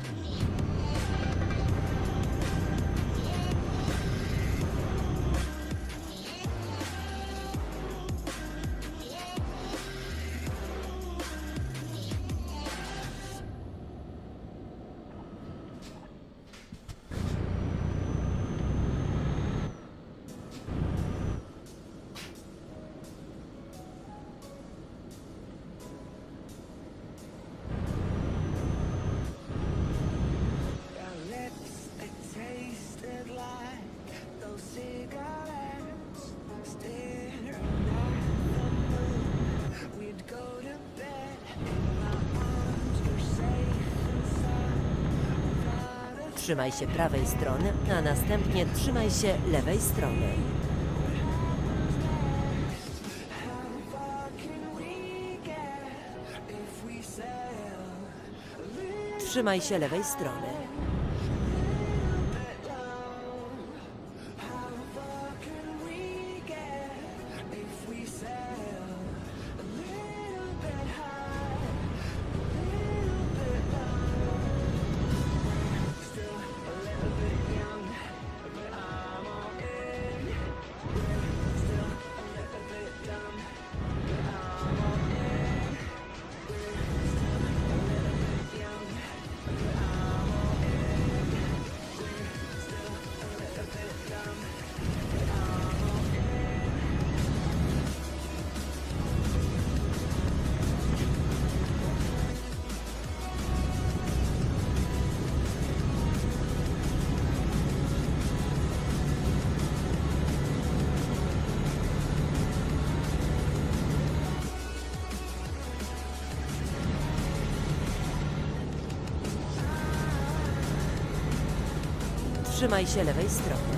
Trzymaj się prawej strony, a następnie trzymaj się lewej strony. Trzymaj się lewej strony. Trzymaj się lewej strony.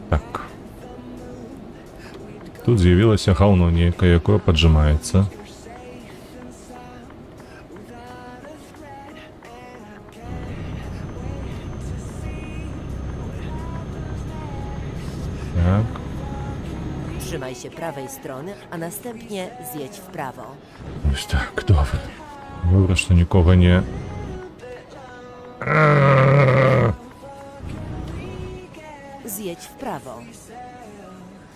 Так. Тут з'явілася гаўно нейкае, якое паджимаецца. Так.
Trzymaj się prawej strony, a następnie zjedź w prawo.
Ось так, добре. Добре, што нікога не...
Zjedź w prawo.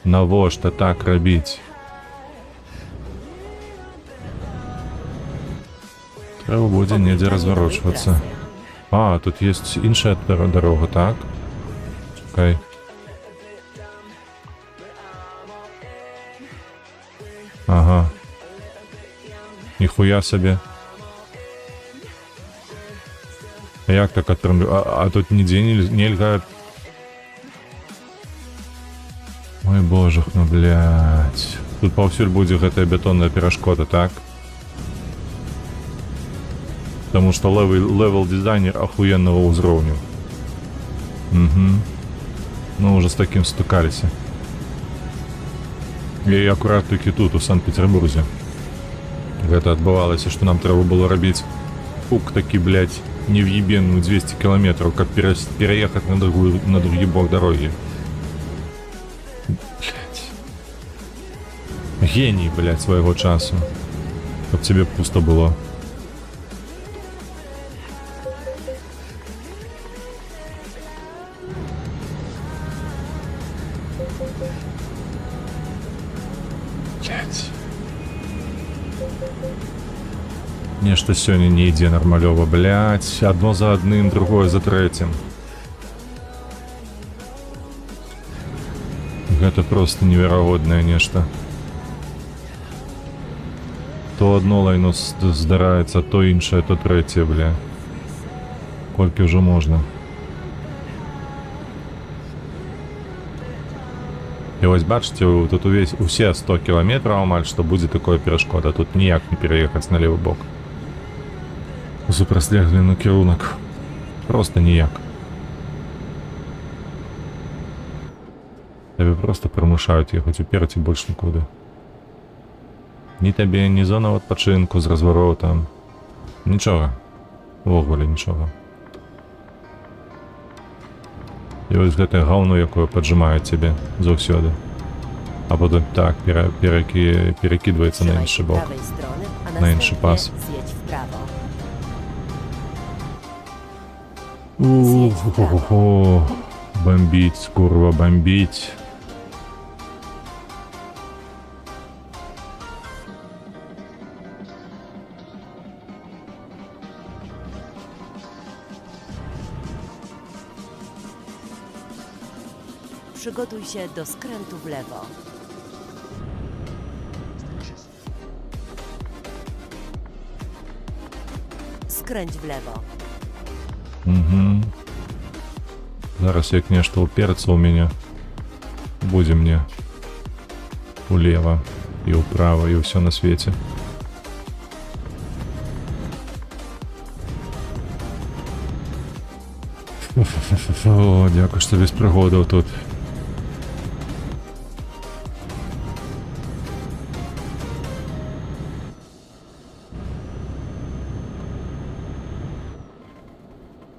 Навошта так рабіць? Трэба будзе недзе разварочвацца. А, тут есть іншая дорога, так? Чекай. Ага. Ніхуя сабе. А як так атрымлю? А тут нідзе нельга... Ой, божах, ну, блядь. Тут паўсюль будзе гэтая бетонная перашкода, так? Потому что левел дизайнер охуенного узроўню. Угу. Ну, уже с таким стукались. І акурат такі тут, у Санкт-Петербурзе. Гэта адбывалася, што нам трэба было рабіць пук такі, блядь, невъебенную 200 километров, каб переехать на другі бок дороги. Блядь. Гений, блядь, своего часу. Чтоб тебе пусто было. Блядь. Нешта сёння не ідзе нармалёва, блядь. Одно за адным, другое за трэцім. Гэта просто неверагоднае нешта. То одно лайно здараецца, то іншае, то трэцяе, бля. Колькі ўжо можна. І вось бачыце, тут усе 100 кіламетраў амаль што будзе такое перашкода. Тут ніяк не пераехаць на левы бок. У супрацьлеглы накірунак. Просто ніяк. Тебе просто прымушаюць ехаць уперад і больш нікуды. Ні табе, ні зона адпачынку з разваротам. Нічога. Увогуле нічога. І вось гэтае гаўно, якое паджимае цябе заўсёды. А потым так перекидываецца на іншы бок. На іншы пас. Ого, бомбить, курва, бомбить.
Przygotuj się do skrętu w lewo. Skręć w lewo.
Зараз як нешта уперцца ў мяне, будзе мне улева і ўправа і ўсё на свеце. О, дзякуй, што без прыгодаў тут.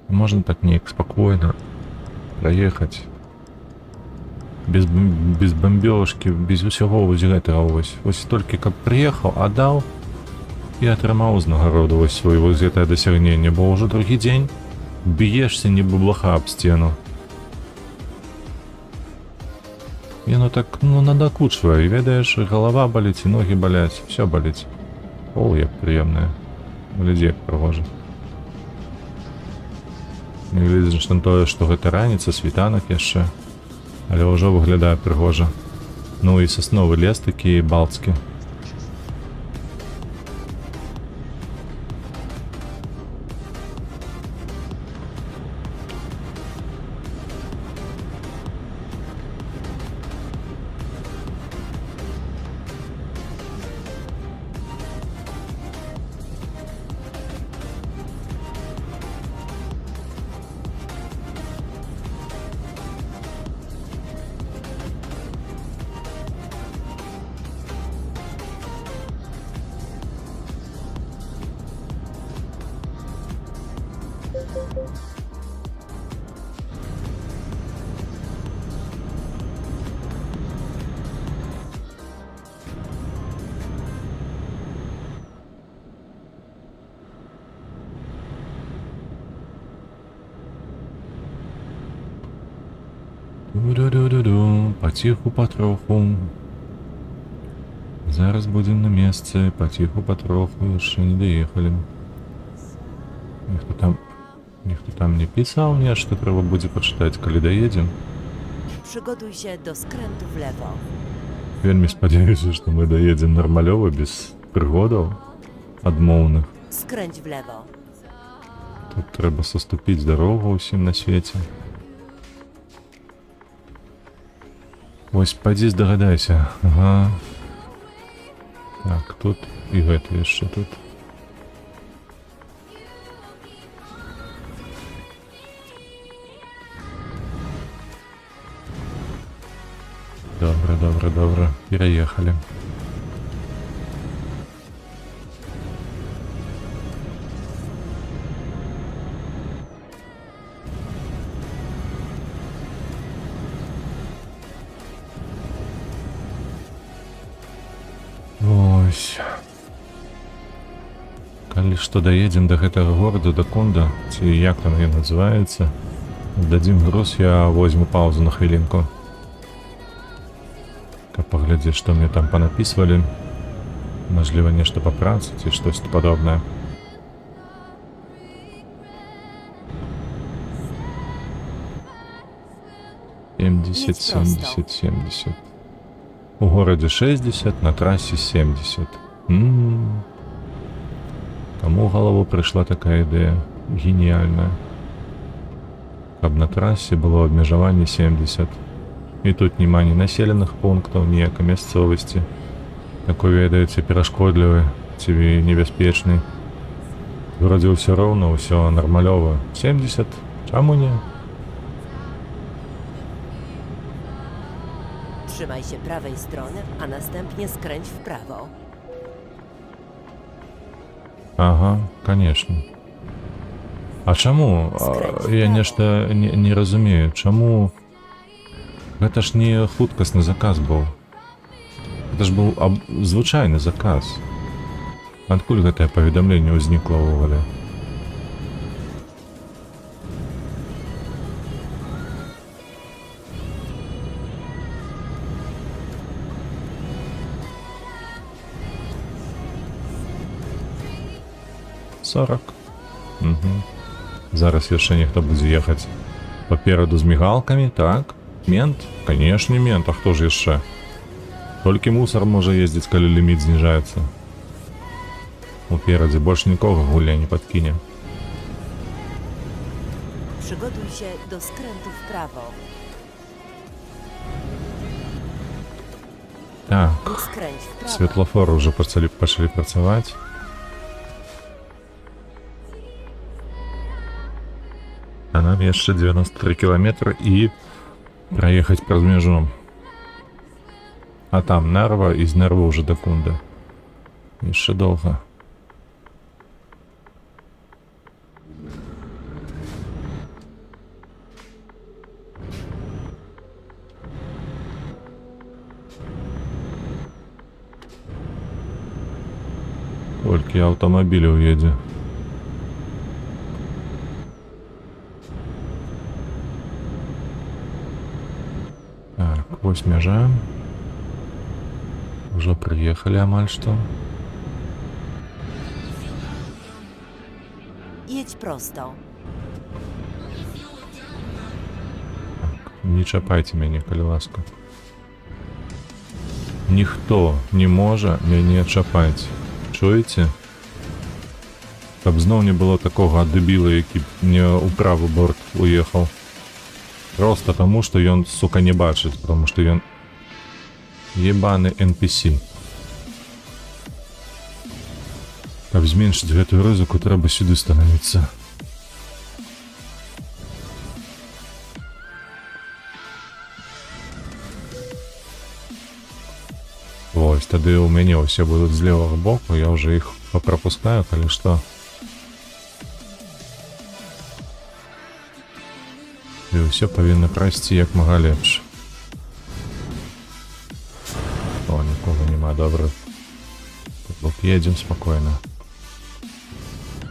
Можно так неяк спокойно проехать без бомбёжки, без усяго вось гэтага вось толькі каб прыехаў, аддаў і атрымаў узнагароду вось свой вось гэтае дасягненне, бо ўжо другі дзень б'ешся нібы блаха аб сцену. Яно так, надакучвае, і ведаеш, галава баліць, і ногі баляць, всё баліць. О, як прыемнае. Глядзі, як прыгожа. Глядзіш на тое, што гэта раніца, світанак яшчэ, але ўжо выглядае прыгожа. Ну і сасновы лес такі балцкі. Паціху патроху. Зараз будзем на месцы, паціху патроху, яшчэ не даехалі. Ніхто там не пісаў нешта, трэба будзе пачытаць, калі даедзем.
Przygotuj się do skrętu w lewo.
Вельмі спадзяюся, што мы даедзем нармалёва, без прыгодаў адмоўных.
Skręć w lewo.
Тут трэба саступіць дарогу ўсім на свеце. Вось, падзі здагадайся. Ага. Так, тут і гэта яшчэ тут. Добре, добре, добре. Переехали. Ось. Калі што даедзем да гэтага гораду, да Кунда, ці як там ён называецца, дадзім груз, я возьму паузу на хвілінку. Каб паглядзець, што мне там панапісвалі. Мажліва, нешта па працы ці штосьці падобнае.
Едь просто.
70. У горадзе 60, на трасе 70. Каму ў галаву прыйшла такая ідэя? Геніяльная. Каб на трасе было абмежаванне 70. І тут няма ні населеных пунктаў, ніякай мясцовасці. Такой, ведаеце, перашкодлівы ці небяспечны. Вроде ўсё роўна, ўсё нармалёва. 70? Чаму не?
Trzymaj się prawej strony, a następnie skręć w prawo.
Ага, конечно. А чаму? Я нешта не разумею. Чаму? Гэта ж не хуткасны заказ быў. Гэта ж быў звычайны заказ. Адкуль гэтае паведамленне ўзнікла ўвогуле? Зараз яшчэ нехта будзе ехаць папераду з мігалкамі, так? Мент? Канешне, мент, а хто ж яшчэ? Толькі мусар можа ездзіць, калі ліміт зніжаецца. Уперадзе больш нікога гуля не падкіне.
Przygotuj się do skrętu w prawo.
Так,
Skręć w prawo.
светлафоры ўжо пачалі працаваць. А нам яшчэ 93 кіламетры і праехаць праз мяжу. А там Нарва, і з Нарвы ўжо да Кунда. Яшчэ доўга. Колькі аўтамабіляў едзе. Так, вось мяжа. Ужо прыехалі амаль што.
Jedź prosto.
Не чапайце мяне, калі ласка. Ніхто не можа мяне чапаць. Чуеце? Каб зноў не было такога дэбіла, які мне ў правы борт уехаў. Просто таму, што ён, сука, не бачыць, потому што ён ебаны NPC. Каб зменшыць гэтую рызыку, трэба сюды станавіцца. Вось, тады ў мяне ўсе будуць з левага боку, я ўжо іх папрапускаю, калі што. І ўсё павінна прайсці як мага лепш. О, нікога няма, добра. Тут едзем спакойна.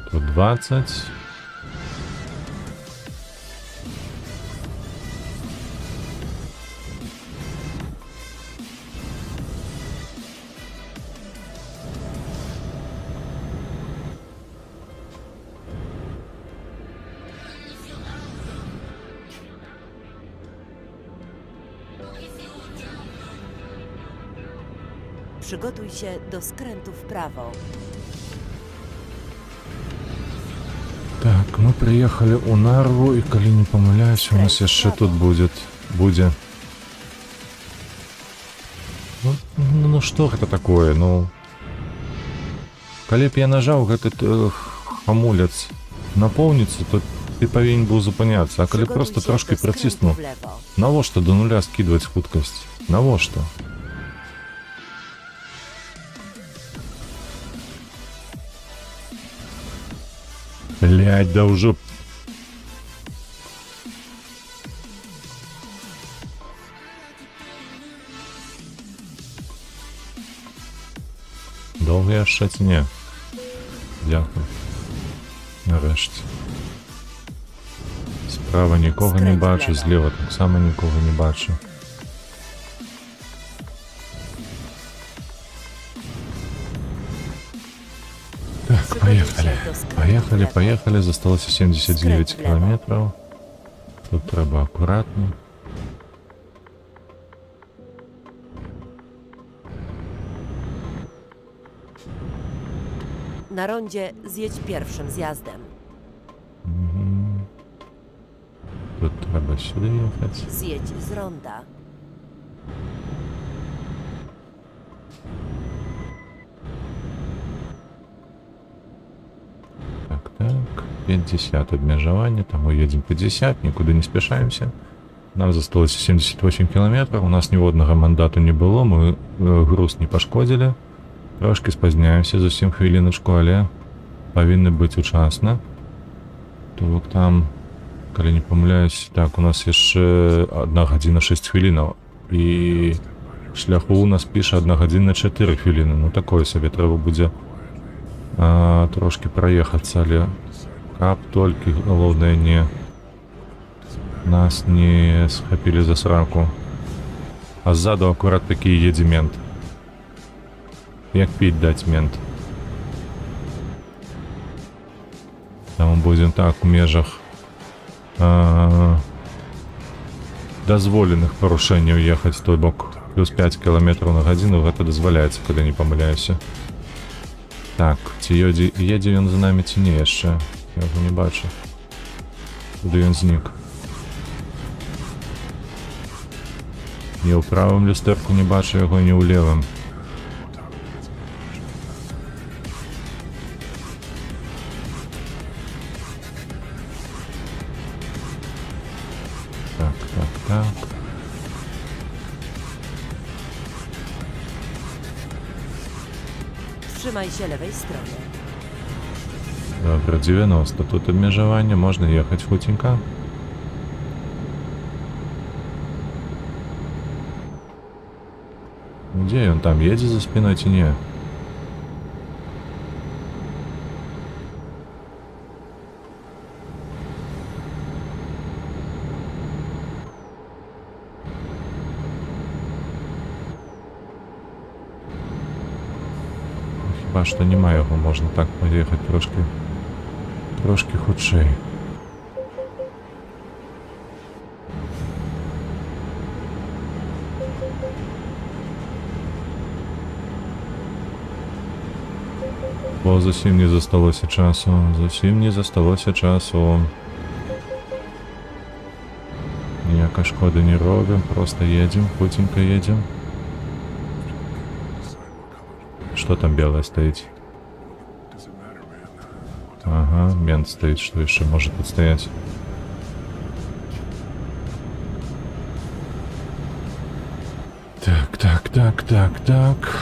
Тут 20.
Przygotuj się do skrętu w prawo.
Так, мы приехали у Нарву, и калі не памыляюсь, у нас яшчэ тут будзе. Ну што гэта такое, ну... Калі б я нажаў гэты хамулец напоўніцца, то ты павінен быў запыняцца, а калі просто трошки прыціснуў, навошта до нуля скидваць хуткасць? Навошта? Блядь, да ўжо... Доўга яшчэ ці не? Дзякуй. Нарэшце. Справа нікога не бачу, злева таксама нікога не бачу. Так, поехали. Засталося 79 километров. Тут треба аккуратно.
Na rondzie zjedź pierwszym zjazdem.
Тут треба сюди їхати.
Zjedź z ronda.
Так. 50 обмежевания, там мы едем 50, никуда не спешаемся. Нам засталось 78 километров, у нас ни одного мандату не было, мы груз не пошкодили. Трошки спазняемся, за 7 хвилиночку, але повинны быть учасно. То бок там, коли не помиляюсь, так, у нас еще 1 година 6 хвилинов. И шляху у нас пише 1 година 4 хвилини. Ну такое собі треба буде трошки проехаться, але кап тільки головне не нас не схопили за сраку. А сзаду аккурат таки едет мент. Як пить дать мент. Там будем так в межах дозволеных порушений уехать, то бок плюс 5 км на годину, это дозволяется, когда не помиляюсь. Так, ці едзе ён за нами ці не яшчэ? Я його не бачу. Куди ён знік? Ні ў правым люстэрку не бачу яго, ні ў левым. Так.
Trzymaj się lewej strony.
Добре, 90. Тут обмежування, можна їхати хутенько. Где он там? Едет за спиной чи не? Хіба що немає його, можна так поїхати трошки худший. Бо зовсім не засталося часу. Ніякої шкоди не робимо, просто едем, хутенько едем. Что там белое стоит? Ага, мент стоит, что еще может тут стоять? Так.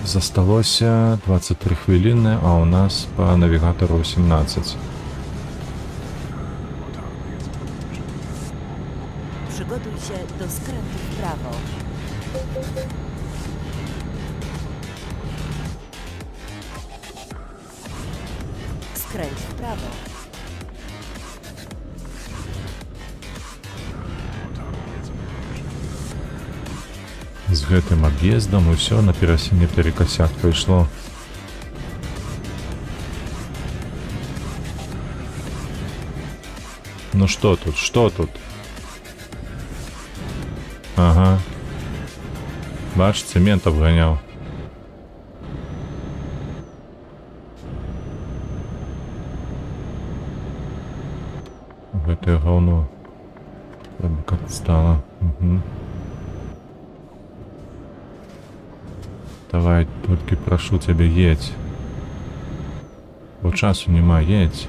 Засталося 23 хвилини, а у нас по навігатору 17.
Przygotuj się do skrętu w prawo. Skręć w prawo.
З гэтым аб'ездам усё на перекосяк пайшло. Ну что тут? Ага. Бач, цемент обганял. Гэтае говно. Как стало. Угу. Давай, только прошу тебя, едь. Бо часу нема, едь.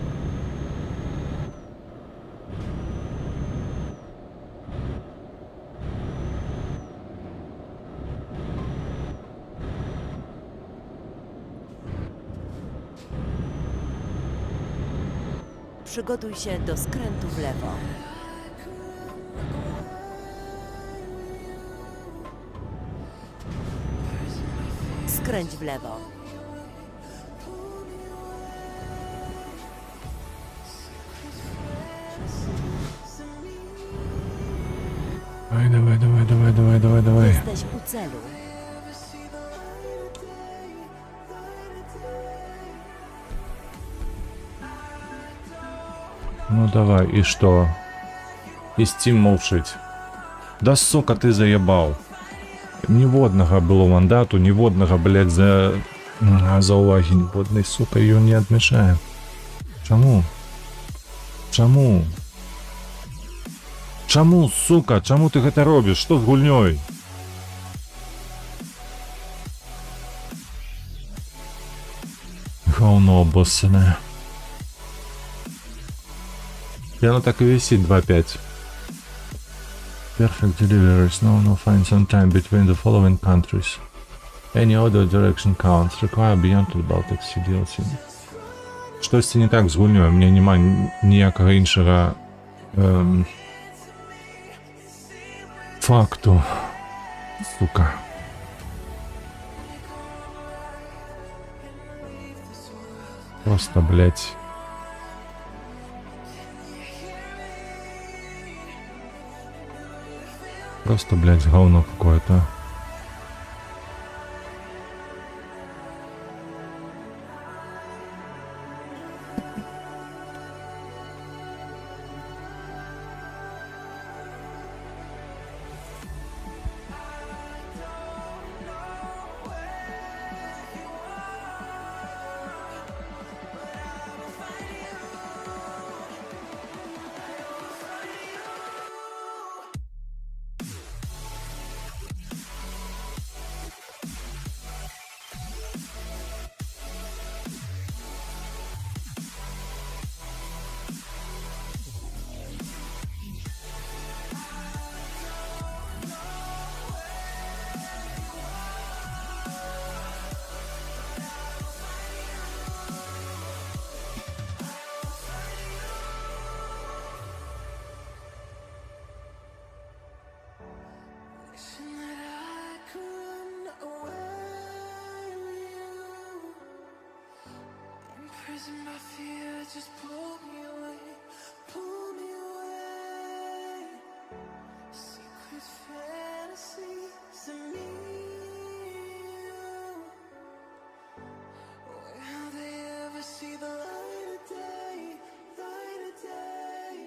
Przygotuj się do skrętu w lewo. Skręć w lewo.
Dawaj.
Jesteś u celu.
Ну давай, и что? И Steam молчить. Да сука, ты заебал. Ніводнага было мандату, ніводнага, блядь, за уваги ніводнай, сука, ее не адмяшаем. Чаму? Чаму? Чаму, сука, чаму ты гэта робіш? Што з гульнёй? Говно обоссане. И оно так и висит 2.5. Perfect deliveries. No, find some time between the following countries. Any other direction counts. Require beyond the Baltic Sea DLC. Штосьці не так з гульнёй. Мне нема ніякага іншага факту. Сука. Просто, блядь. Просто, блядь, говно какое-то.
My fear just pull me away, pull me away. Secret fantasies of me. Will they ever see the light of day, light of day?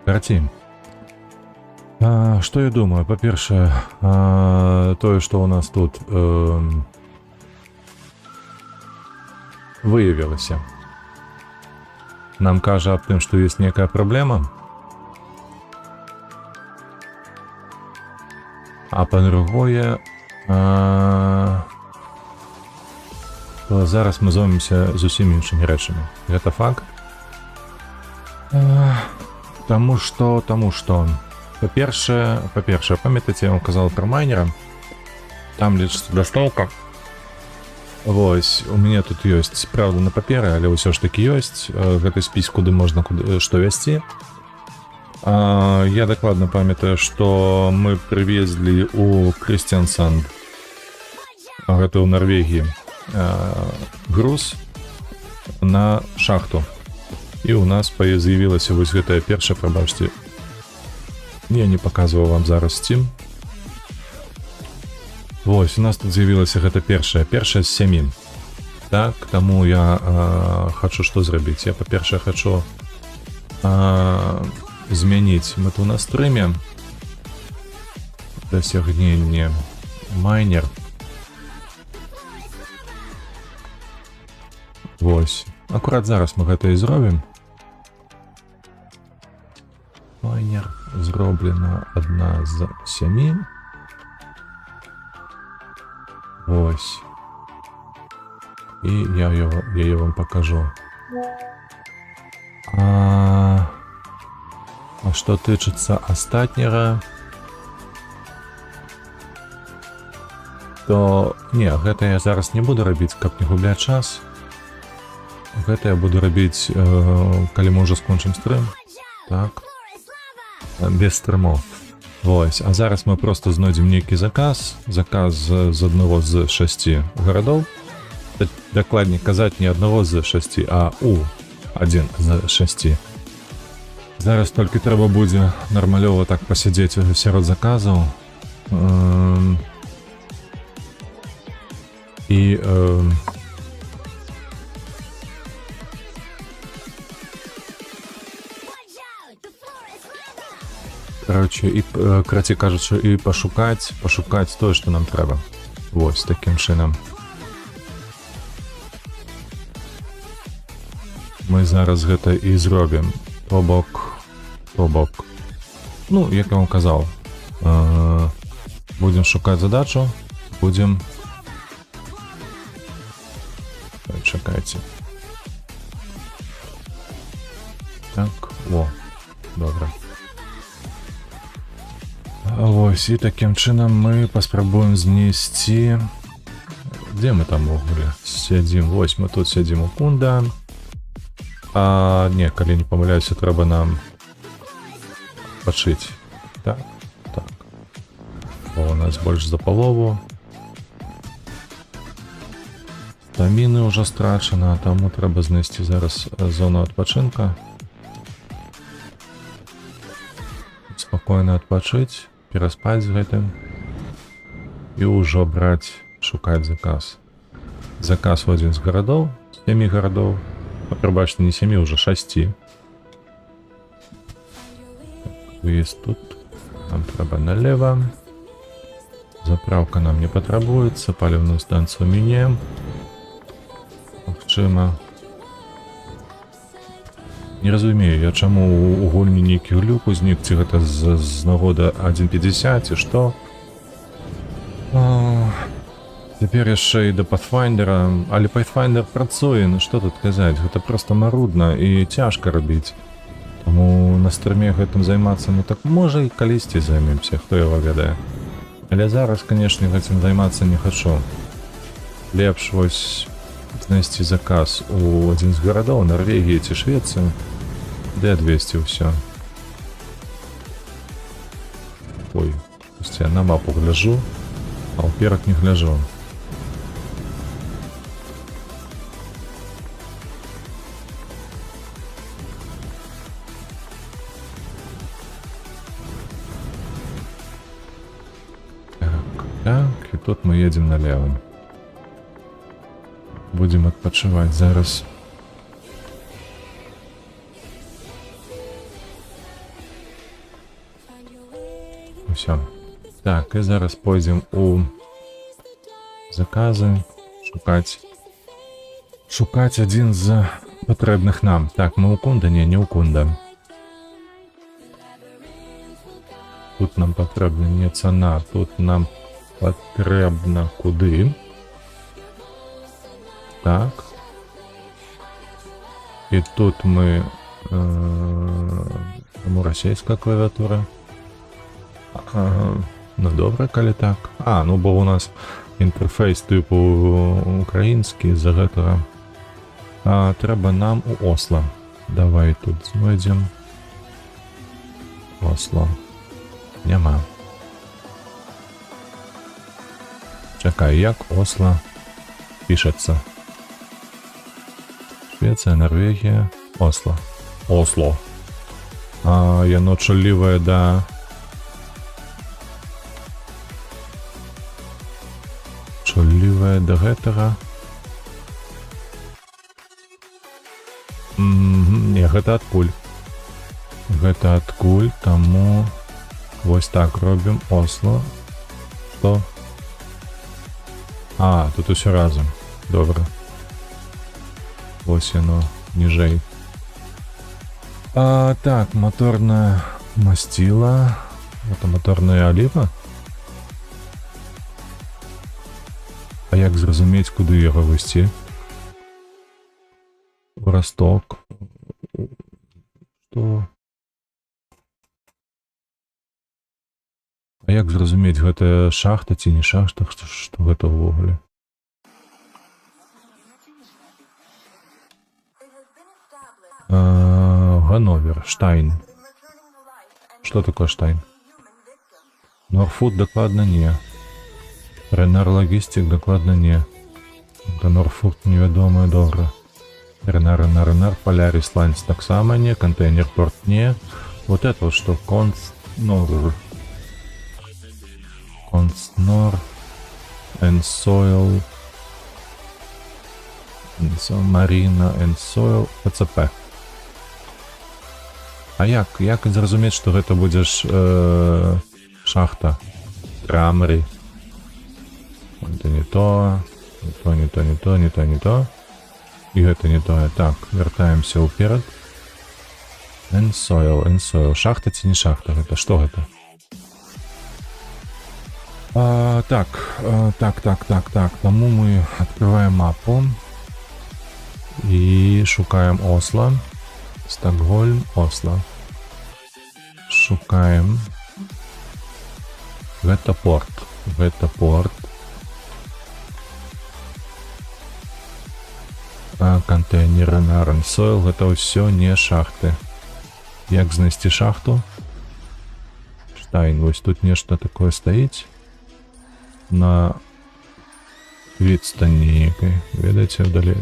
Карці. Што я думаю? Па-першае, тое, што у нас тут выявілася. Нам кажа аб тым, што ёсць некая праблема. А па-другое, зараз мы зоймемся зусім іншымі рэчамі. Гэта факт. Таму што, па-першае, памятаеце, я вам казал пра майнера, там лічыцца дастаўка. Вось, у мяне тут ёсць, правда, на паперы, але ўсё ж такі ёсць гэты спіс, куды можна што весці. Я дакладна памятаю, што мы прывезлі у Крістянсанд, гэта ў Нарвегіі, груз на шахту. І у нас з'явілася вось гэтая першая, прабачце, я не паказваў вам зараз Steam. Вось, у нас тут з'явілася гэта першая з 7. Так, таму я хачу што зрабіць. Я, па-першае, хачу змяніць мэту на стрыме. Дасягненне майнер. Вось. Акурат зараз мы гэта і зробім. Майнер зроблена 1 з 7. Вось. І я яе вам покажу. А што тычыцца астатняга, то не, гэта я зараз не буду рабіць, каб не губляць час. Гэта я буду рабіць, калі мы ўжо скончым стрым. Так. Без стрымов. Вось. А зараз мы просто знойдзем нейкі заказ. Заказ з аднаго з 6 гарадоў. Дакладней казаць, не аднаго з 6, а у 1 з 6. Зараз толькі трэба будзе нармалёва так пасядзець сярод заказаў. І короче, і краці кажучы, і пашукаць тое, што нам трэба. Вось такім чынам. Мы зараз гэта і зробім. То бок. Ну, як я вам казаў, будзем шукаць задачу, будзем... Чакайце. Так, о, добра. Вось, і такім чынам мы паспрабуем знесці... Дзе мы там увогуле сядзім? Вось, мы тут сядзім у Кунда. Не, калі не памыляюся, трэба нам пачыць. Так. У нас больш за палову. Стаміны ўжо страчана, таму трэба знайсці зараз зону адпачынка. Спакойна адпачыць, пераспаць з гэтым. І ўжо браць, шукаць заказ. Заказ у адзін з гарадоў, 7 гарадоў. Прабачце, не 7, уже 6. Выезд тут. Нам трэба налево. Заправка нам не патрабуецца. Паліўную станцыю міняем. Магчыма. Не разумею, я чаму у гульні нейкі глюк узнік, ці гэта з нагода 1.50, ці што. Цяпер яшчэ і да Pathfindera, але Pathfinder працуе, ну што тут казаць, гэта проста марудна і цяжка рабіць. Таму на стрыме гэтым займацца, ну так можа і калісьці займемся, хто яго ведае. Але зараз, канешне, гэтым займацца не хачу. Лепш вось знайсці заказ у адзін з гарадоў, Нарвегіі ці Швецыі, ды адвесці ўсё. Ой, я на мапу гляжу, а ўперак не гляжу. Так, і тут мы едем налево. Будем адпачываць зараз. Усё. Так, і зараз пойдзем у заказы, шукаць адзін з патрэбных нам. Так, мы ў Кунда? Не ў Кунда. Тут нам патрэбна не цана, тут нам патрэбна куды. Так. І тут мы... Таму расійская клавіатура. Ну добра, калі так. Ну бо у нас інтэрфейс типу украінскі, з-за гэтага. Трэба нам у Осло. Давай тут знойдзем. Осло. Няма. Чакай, як Осло пішацца? Швеція, Норвегія, Осло. Осло. Яно чуллівае да... Чуллівае да гэтага. Не, гэта адкуль. Гэта адкуль, таму вось так робім. Осло. Што? А, тут усё разам. Добра. Вось яно, ніжэй. Так, моторная масціла. Это моторная аліва. А як зразумець, куды яго высці? В Росток. Што? А як зразумець, гэта шахта ці не шахта? Што гэта ўвогуле? Ганновер, Штайн. Што такое Штайн? Норфуд дакладна не. Ренар Логістик дакладна не. Норфуд невядомая, добра. Ренар, Полярис Лайнс таксама не. Контейнер Порт не. Вот это вот что? Констнор. Энсойл. Марина, Энсойл, ПЦП. А як зразумець, што гэта будзеш шахта? Крамрі. Это не то. Не то. І гэта не тое. Так, вяртаемся ўперад. Энсойл. Шахта ці не шахта? Гэта што гэта? Так. Таму мы открываем мапу і шукаем Осло. Стокгольм, Осло. Шукаем. Гэта порт. Контейнеры на Ренсойл. Гэта ўсё не шахты. Як знайсці шахту? Штайн. Вось тут нешта такое стаіць. На відстані некай. Ведаеце, вдалі.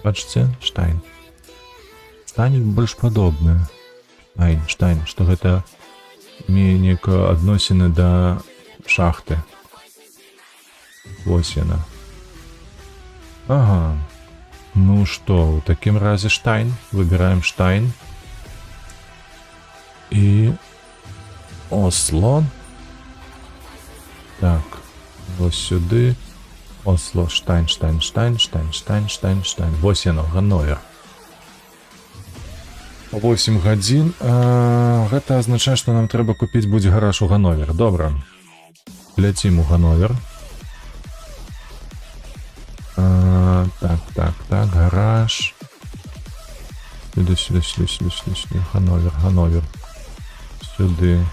Бачыце? Штайн. Станет больш падобна. Штайн. Што гэта мее некую адносіны да шахты. Вось яна. Ага. Ну што, у такім разе Штайн. Выбираем Штайн. І Осло. Так. Вось сюды. Осло, Штайн. Вось яно, Ганновер. 8 гадзін. Гэта азначае, што нам трэба купіць будзе гараж у Ганновер. Добра. Ляцім у Ганновер. Так. Гараж. Сюды. Ганновер. Сюди.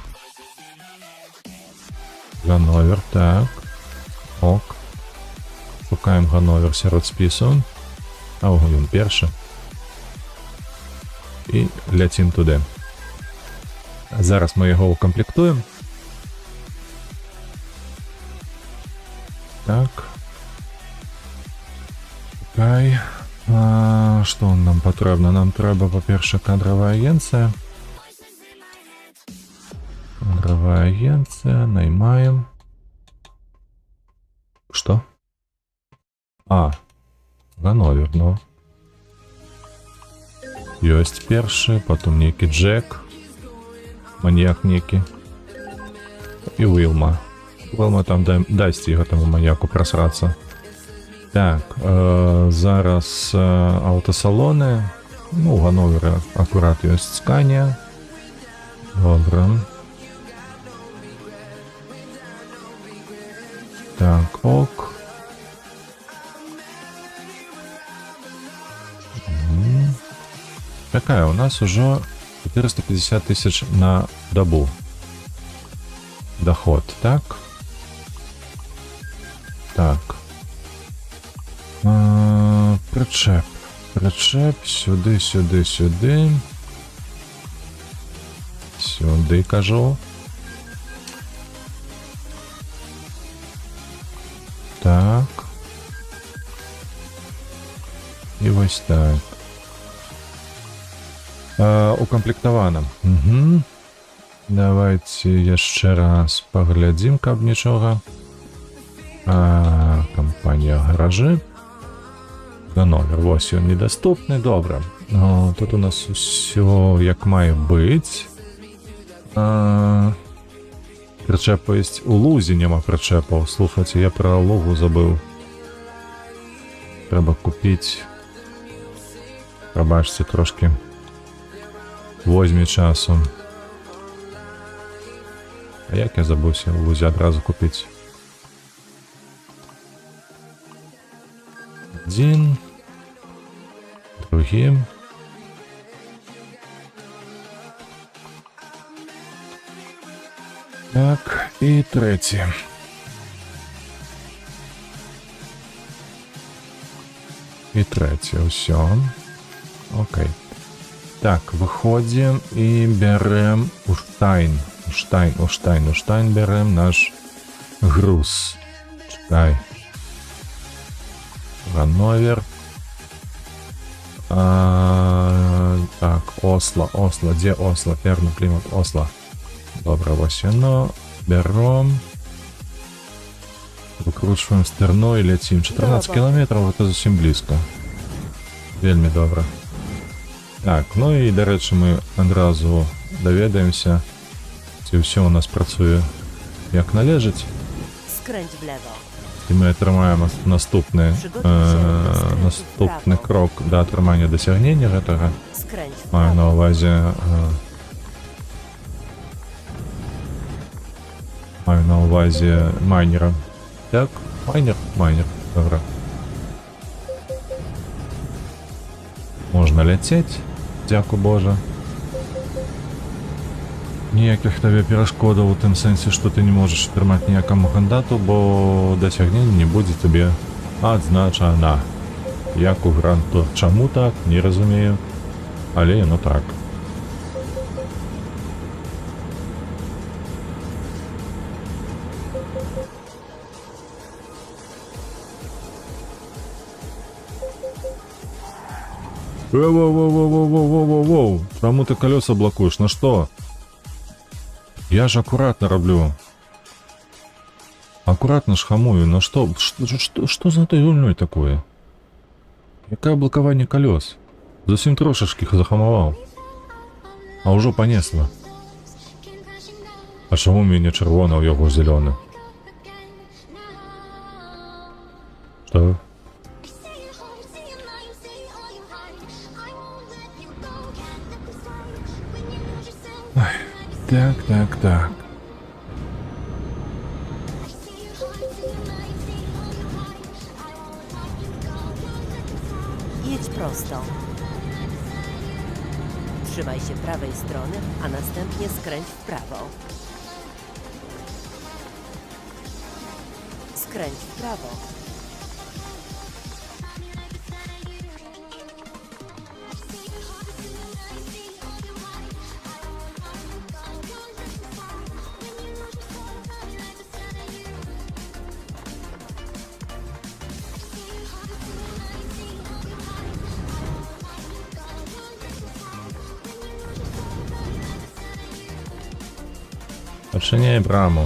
Ганновер, так. Ок. Шукаем Ганновер сярод спісу. Ён першы. І ляцім туди. Зараз ми його укомплектуємо. Так. Окей. Що нам потрібно? Нам треба, по-перше, кадрова агенція. Наймаємо. Що? Ганновер, ну. Ёсць першы, потом некі Джек, маньяк некі, і Вилма. Вилма там дасць гэтаму маньяку просрацца. Так, зараз аўтасалоны. Ну, у Ганновера акурат ёсць Сканія. Добра. Так, ок. Какая у нас уже 450 тысяч на добу доход, так? Так. Причеп сюди. Сюди кажу. Так. І ось так. Укомплектовано. Угу. Давайте яшчэ раз паглядзім, каб нічога. Кампанія гаражы. Ганновер, вось ён недаступны, добра. Тут у нас все як має бути. Причепа є. У лузі нема причепа. Слухайте, я про лугу забив. Треба купити. Пробачте трошки. Возьмі часу. А як я забувся у лузі одразу купити? Один. Другим. Так, і третій. І третє, все. Окей. Так, виходимо і беремо у штайн беремо наш груз. Чекай. Ганновер. Так, Осло. Де Осло? Перний клімат Осло. Добре, ось воно. Беремо. Викручуємо стерно і летим. 14 кілометрів, це зовсім близько. Вельми добре. Так, ну і, до речі, ми одразу довідаємося, чи все у нас працює як належить.
Skręć w lewo.
І ми отримаємо наступний крок до отримання досягнення цього.
Skręć w
Маю
prawo.
на увазі майнера. Так, майнер, добре. Можна летіти, дякую Боже. Ніяких тобі перешкодів у тим сенсі, що ти не можеш отримати ніякому кандидату, бо досягнення не буде тобі відзначено. Як у гранту. Чому так, не розумію. Але ну так. Воу-воу-воу-воу-воу-воу-воу-воу. Чому ти колеса блокуєш? На що? Я ж аккуратно роблю. Аккуратно ж хамую. На что? Что за этой гульней такое? Яке блокування колес? Зовсім трошечки захамував. А уже понесло. А чому мені червоне, у його зелене? Що? Так.
Jedź prosto. Trzymaj się prawej strony, a następnie skręć w prawo. Skręć w prawo.
Odczyniaj bramą.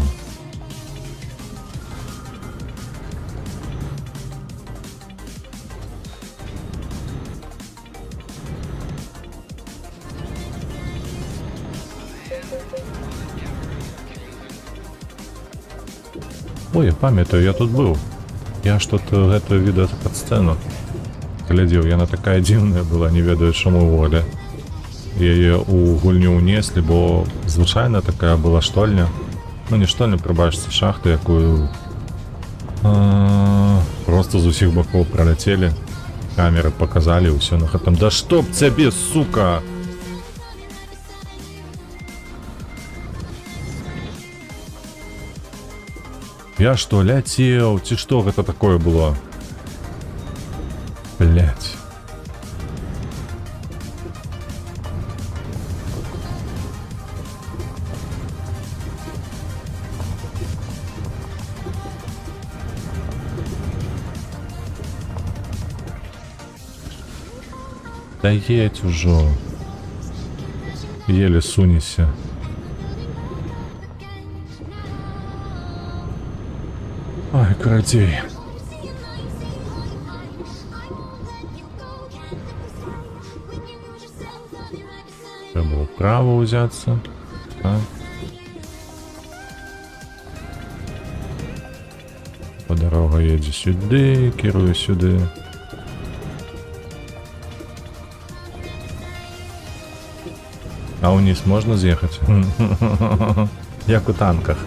Ой, я пам'ятаю, я тут був. Я ж тут гэтую відео під сцену глядів. Яна така дивна була, не ведаю чому воля. Яе у гульню унеслі, бо звычайна такая была штольня. Ну не штольня, прыбачце, шахта, якую просто з усіх бокоў праляцелі. Камеры показалі, ўсё на гэтым. Да чтоб цябе, сука! Я што, ляцеў? Ці што гэта такое было? Блять. Да едь уже. Еле сунься. Ай, крадей. вправо взяться. Так. По дорога едзе сюды, кіруе сюды. А униз можно з'ехать? Як у танках.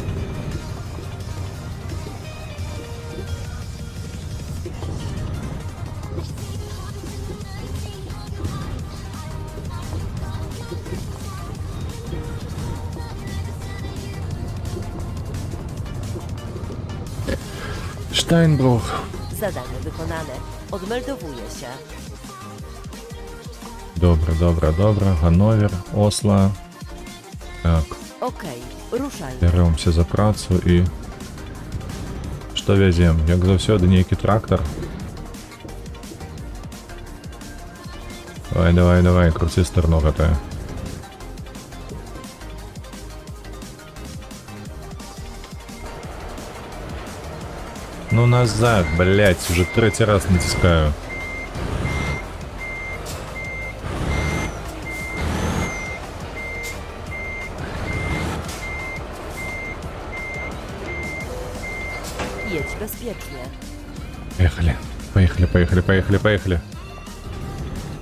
Штайнбрух.
Zadanie wykonane. Odmeldowuję się.
Добре. Ганновер, Осло. Так,
Okej, ruszaj.
беремся за працу і... Што вязем? Як заўсёды, нейкі трактор. Давай, круці сторону гэтае. Ну назад, блять, уже третий раз натискаю.
Jedź bezpiecznie.
Поехали.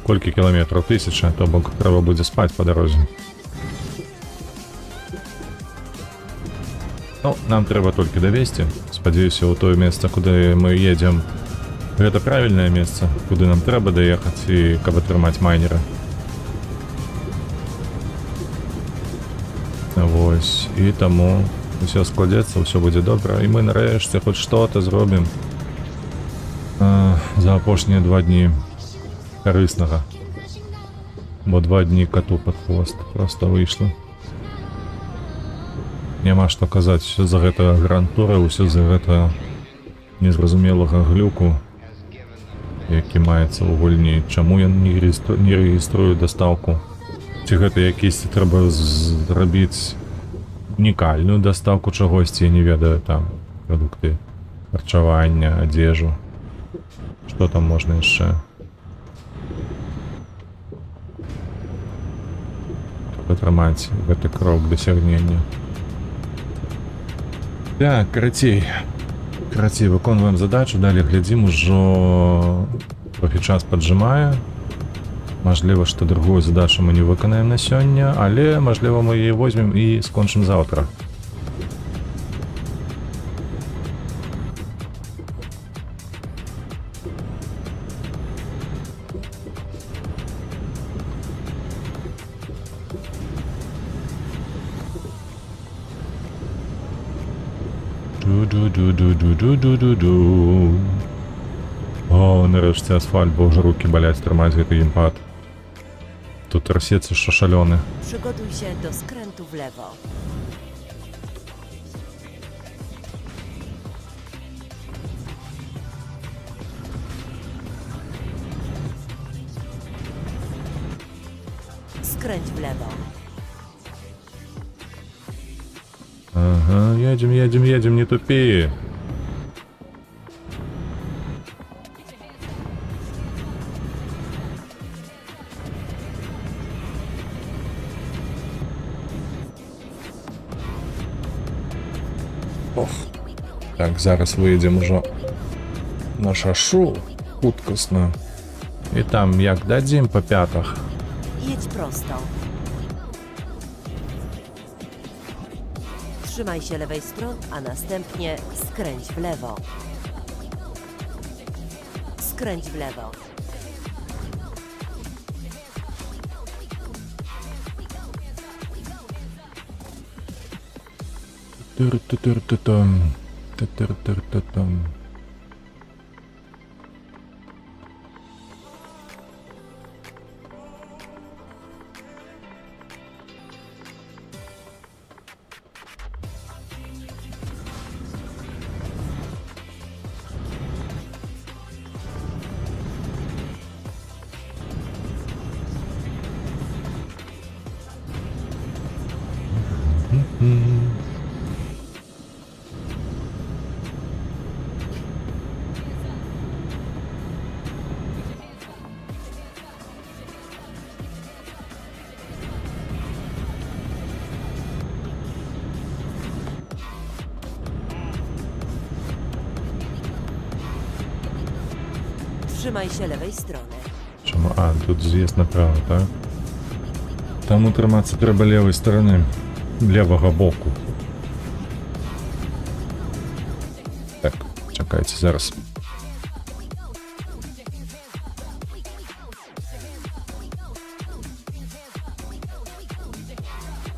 Колькі кілометрів? 1000, то бок треба буде спать по дорозі. Ну, нам треба толькі давесці. Спадзяюся, у тое месца, куды мы едзем, гэта правільнае месца, куды нам трэба даехаць і каб атрымаць майнера. Вось, і таму усё складзецца, усё будзе добра, і мы нарэшце хоць што-то зробім за апошнія 2 дні карыснага. Бо 2 дні кату пад хвост проста выйшла. Няма што казаць, усё за гэтага грантура, усё за гэта незразумелага глюку, які маецца ў гульні. Чаму я не рэгіструю дастаўку? Ці гэта якісьці трэба зрабіць унікальную дастаўку чагосьці, я не ведаю, там прадукты харчавання, адзежу. Што там можна яшчэ? Атрымаць гэты крок дасягнення. Так, карацей, выконваем задачу, далее глядзім, ужо трохі час паджимае. Мажліва, што другую задачу мы не выканаем на сёння, але, мажліва, мы яе возьмем і скончым заўтра. Ду-ду-ду-ду-ду-ду-ду-ду. О, нарэшце асфальт, бо ўжо рукі баляць трымаць гэты геймпад. Тут трасецца, што шалёны.
Przygotuj się do skrętu w lewo. Skręć w lewo.
Ага, едем, не тупи. Ох. Так, зараз выедзем ужо на шашу хуткасна. І там як дадзім па пятах.
Jedź prosto. Trzymaj się lewej strony, a następnie skręć w lewo. Skręć w lewo.
Тыр-тыр-тыр-тым.
Trzymaj się lewej strony.
Чому? А, тут з'їзд направо, так? Там утриматися треба лівої сторони. Лівого боку. Так, чекайте, зараз.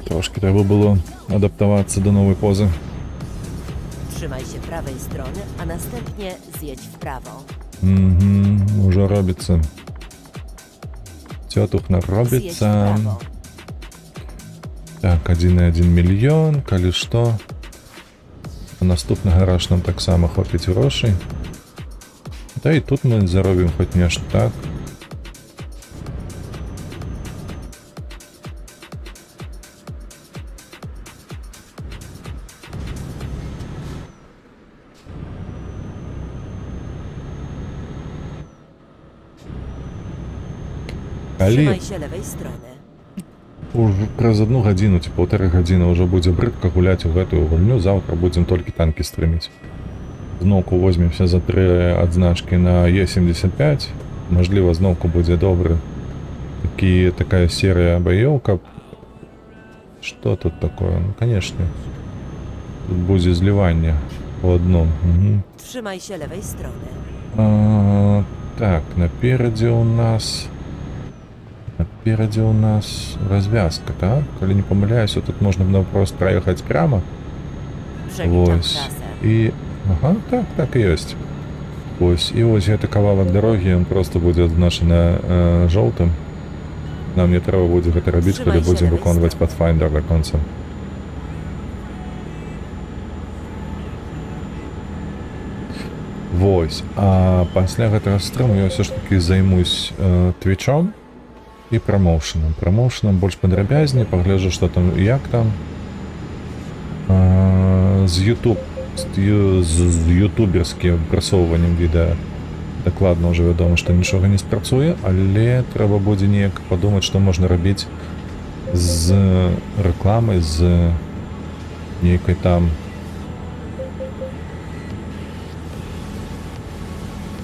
Трошки треба було адаптуватися до нової пози.
Trzymaj się prawej strony, a następnie zjedź w prawo.
Угу, уже робиться. Тетухна
Zjedź w
робиться.
prawo.
Так, 1,1 мільйон, калі што. А наступны гараж нам таксама хопіць грошай. Да і тут мы заробім хоць нешта, так? Калі
Trzymaj się lewej strony.
Уже праз 1 гадзіну ці 1,5 гадзіны ўжо будзе брыдка гуляць у гэтую гульню, заўтра будзем толькі танкі стрыміць. Зноўку возьмемся за 3 адзначкі на Е75. Мажліва, зноўку будзе добры такая серыя баёў, каб... Што тут такое? Ну, канешне. Тут будзе зліванне по адном. Угу.
Trzymaj się lewej strony.
Так, наперадзе у нас... Наперадзе у нас развязка, так? Калі не памыляюся, тут можна наўпрост праехаць прямо.
Przekraczam
Вось.
trasę.
І... Ага, так і ёсць. Вось. І вось гэты кавалак дарогі, ён просто будзе адзначаны жоўтым. Нам не трэба будзе гэта рабіць, калі
Trzymaj się
будзем
lewej
выконваць
strony.
Pathfinder да конца. Вось. А пасля гэтага стрыму я ўсё ж такі займусь твічом і прамоушаном. Прамоушаном больш падрабязней, пагляджу, што там і як там. З YouTube, з ютуберскім прасоўваннем відэа дакладна ўжо вядома, што нічога не спрацуе, але трэба будзе неяк падумаць, што можна рабіць з рэкламай, з нейкай там...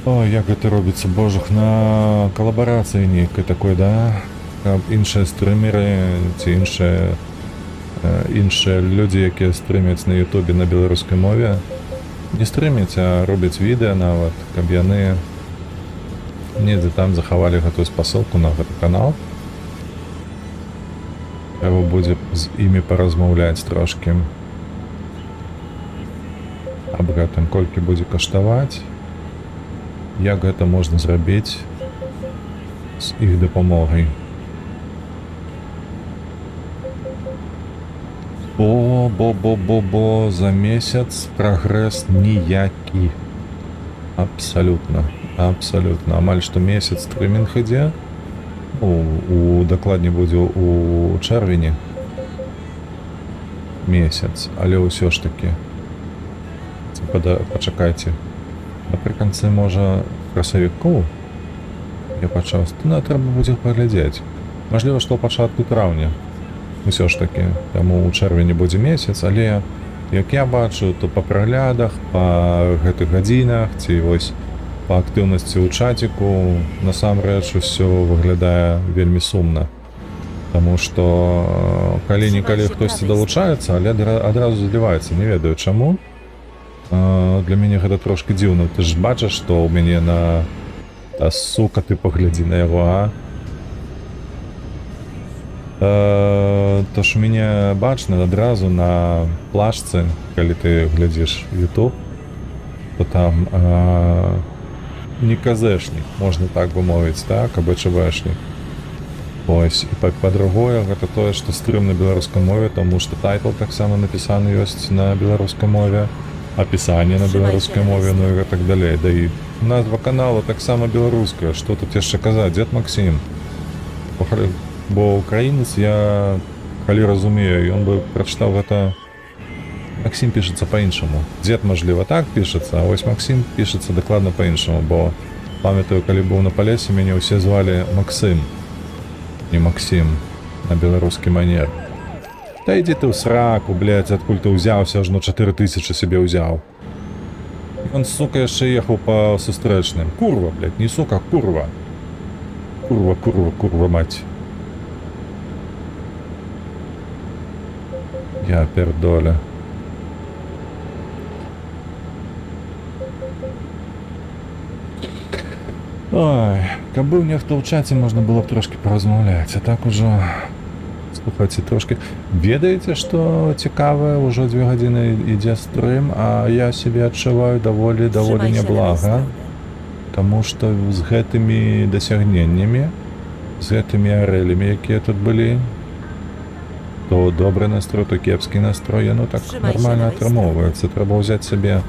О, як гэта робіцца, божах, на калабарацыі нейкай такой, да? Каб іншыя стрымеры ці іншыя людзі, якія стрымяць на ютубе на беларускай мове, не стрымяць, а робяць відэа нават, каб яны недзе там захавалі гэтую спасылку на гэты канал. Трэба будзе з імі паразмаўляць трошкі аб гэтым, колькі будзе каштаваць, як гэта можна зрабіць з іх дапамогай. Бо за месяц прагрэс ніякі. Абсалютна, абсалютна. Амаль што месяц стрымінг ідзе. Дакладней будзе у чэрвені месяц, але ўсё ж такі. Пачакайце. Напрыканцы, можа, красавіку я пачаў. Трэба будзе паглядзець. Мажліва, што ў пачатку траўня. Усё ж такі, таму ў чэрвені будзе месяц, але як я бачу, то па праглядах, па гэтых гадзінах, ці вось па актыўнасці ў чаціку, насамрэч усё выглядае вельмі сумна. Таму што калі-нікалі хтосьці далучаецца, але адразу зліваецца, не ведаю чаму. Для мяне гэта трошки дзіўна. Ты ж бачыш, што ў мяне на... Та сука, ты паглядзі на яго, а? То ж у мяне бачна адразу на плашцы, калі ты глядзіш YouTube, то там не казэшнік, можна так бы мовіць, так, а БЧВшнік. Ось, і па-другое, гэта тое, што стрым на беларускай мове, таму што тайтл таксама напісаны ёсць на беларускай мове, апісанне на беларускай мове, ну і так далей. Да і назва канала таксама беларуская, што тут яшчэ казаць, Дзед Максім. Бо украінец, я, калі разумею, ён бы прачытаў гэта... Максім пішацца па-іншаму. Дзед, мажліва, так пішацца, а вось Максім пішацца дакладна па-іншаму, бо памятаю, калі быў на Палесе, мяне ўсе звалі Максым, не Максім, на беларускі манер. Та ідзі ты ў сраку, блядь, адкуль ты ўзяўся, аж на 4000 сябе ўзяў. Он, сука, яшчэ ехаў па сустрэчным. Курва, блядь, не сука, курва. Курва, курва, курва, мать. Я пердоля. Ой, каб быў нехто ў чаце, можна было б трошки паразмаўляць, а так ужо... Слухайце, трошки... Ведаеце, што цікавае, ўжо 2 гадзіны ідзе стрым, а я сябе адчуваю даволі
Trzymaj się lewej
няблага.
strony.
Таму што з гэтымі дасягненнямі, з гэтымі арэлямі, якія тут былі, то добры настрой, то кепскі настрой, ну так
Trzymaj się
нармальна
lewej
атрымоўваецца. Трэба ўзяць сабе,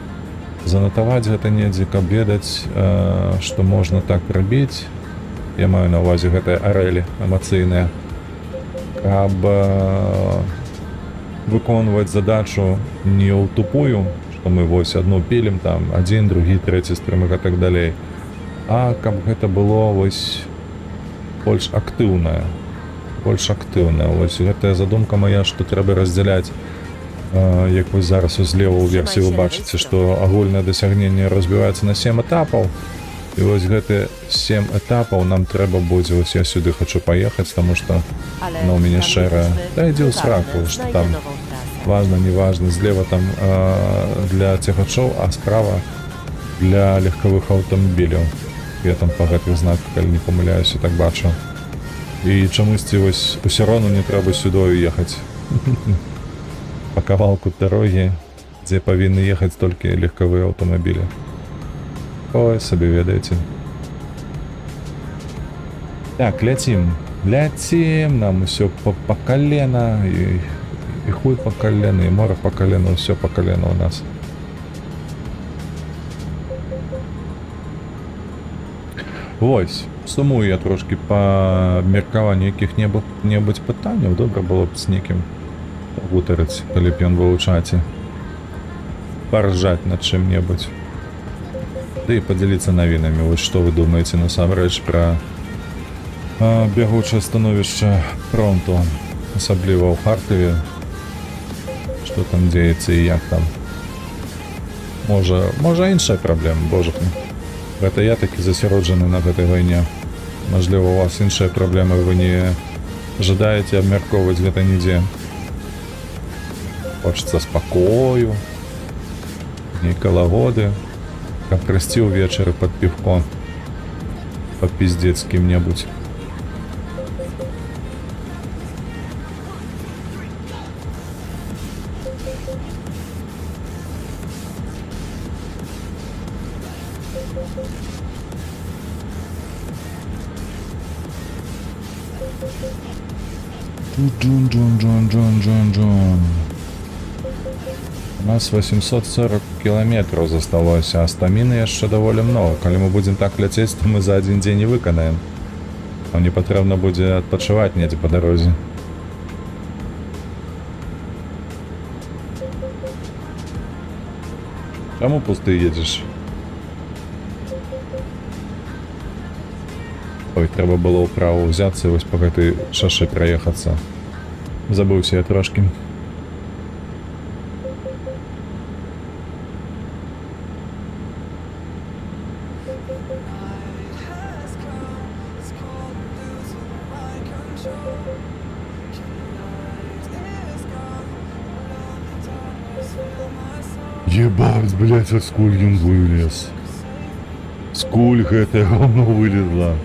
занатаваць гэта недзе, каб ведаць, што можна так рабіць. Я маю на ўвазе гэтыя арэлі эмацыйныя. Каб выконваць задачу не ў тупую, што мы вось адну пілім, там, адзін, другі, трэці стрымак і так далей, а каб гэта было вось больш актыўнае. Больш актыўнае. Вось гэтая задумка мая, што трэба раздзяляць, як вось зараз злева ў версіі вы бачыце, што агульнае дасягненне разбіваецца на 7 этапаў. І вось гэты 7 этапаў нам трэба будзе, вось я сюды хочу паехаць, таму што
Ale
no mnie
tam
szczere.
byliśmy,
Daj dział
nieważne,
sraku, że
znajdę
tam-
nową trasę.
важно, неважно, злева там для цягачоў, а справа для легкавых аўтамабіляў. Я там па гэтых знаках, калі не памыляюся, так бачу. І чамусьці вось усё роўна не трэба сюдою ехаць. Па кавалку дарогі, дзе павінны ехаць толькі легкавыя аўтамабілі. Ой, сабе ведаеце. Так, ляцім. Ляцім, нам усё па калена, і хуй па калена, і мора па калена, ўсё па калена у нас. Вось, сумую я трошки па меркаванню якіх-небудзь пытанняў. Добра было б з некім пагутарыць, калі б ён быў у чаце. Паржаць над чым-небудзь. Ды і падзяліцца навінамі. Вось што вы думаеце насамрэч пра бягучае становішча фронту, асабліва ў Харкове. Што там дзеецца і як там. Можа іншая праблема, божак мой. Гэта я такі засяроджаны на гэтай вайне. Мажліва, у вас іншая праблема, вы не жадаеце абмяркоўваць гэта нідзе. Хочацца спакою, нейкай лагоды, каб прайсці ўвечары пад півко, папіздзець з кім-небудзь. Джун. У нас 840 кілометраў засталося, а стаміны яшчэ даволі многа. Калі мы будзем так ляцець, то мы за адзін дзень не выканаем. Нам не патрэбна будзе адпачываць недзе па дарозе. Чаму пусты едзеш? Ой, трэба было ўправо ўзяцца і вось па гэтай шашы праехацца. Забыўся я трошки. Ебать, блядь, откуль ён вылез? Скуль гэтае говно вылезла?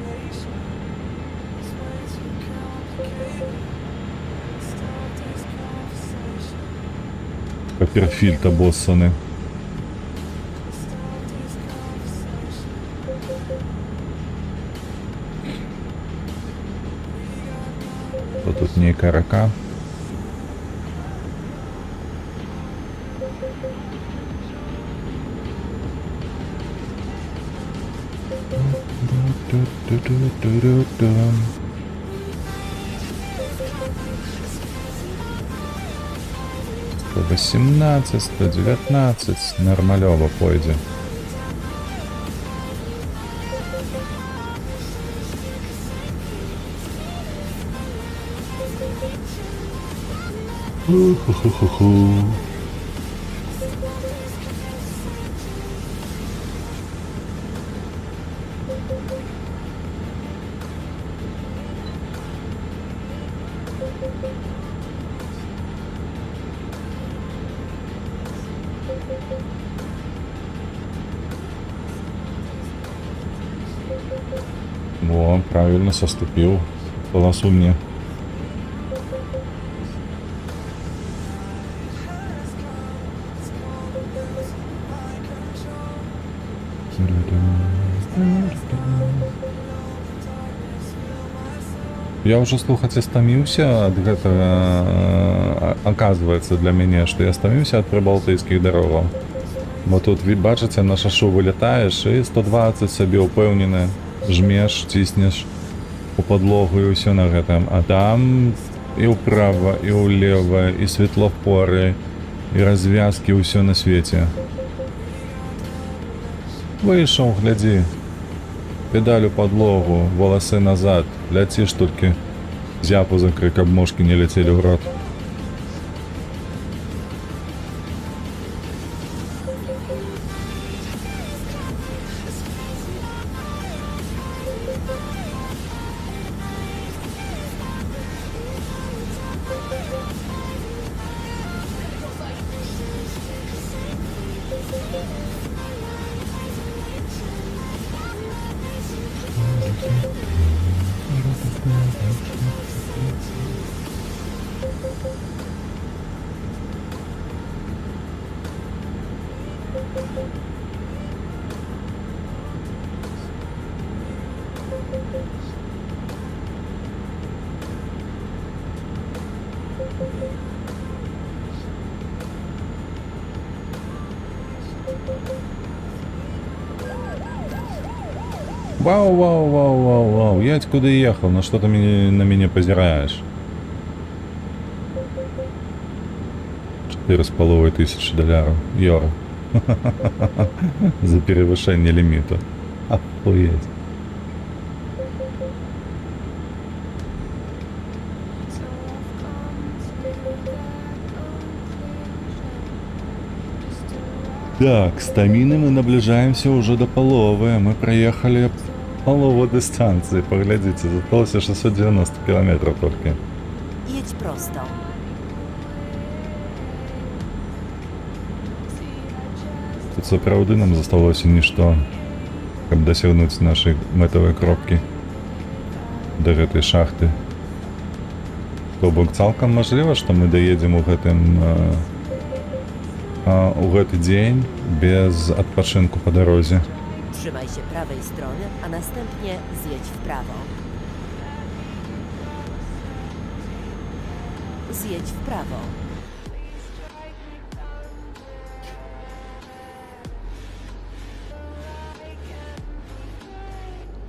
Копперфильд обоссаны. Что тут некая рака? Сто 18, 119, нормалёво пойдзе. О, правильно соступил. Полосу мне. Я уже слухаць стаміўся ад гэтага, оказывается для мяне, што я стаміўся ад прыбалтыйскіх дарогаў. Бо тут бачыце, на шашу вылетаеш і 120 сабе ўпэўнены жмеш, ціснеш у падлогу і ўсё на гэтым. А там і ўправа, і ўлева, і светлафоры, і развязкі, ўсё на свеце. Выйшаў, глядзі. Педаль у падлогу, воласы назад. Ляціш толькі зяпу закрый, каб мошкі не ляцелі ў рот. Вау, вау, вау, вау, вау. Я откуда ехал? На что ты на меня позираешь? 4500 долларов. Евро. За перевышение лимита. Охуеть. Так, с Тамины мы наближаемся уже до половы. Мы проехали полову дистанции. Поглядите, затолся 690 километров только.
Jedź prosto.
Тут сапраўды нам засталося нішто, каб дасягнуць нашай мэтавай кропкі да гэтай шахты. То бок цалкам мажліва, што мы даедзем у гэты дзень без адпачынку па дарозе.
Trzymaj się prawej strony, a następnie zjedź w prawo. Zjedź w prawo.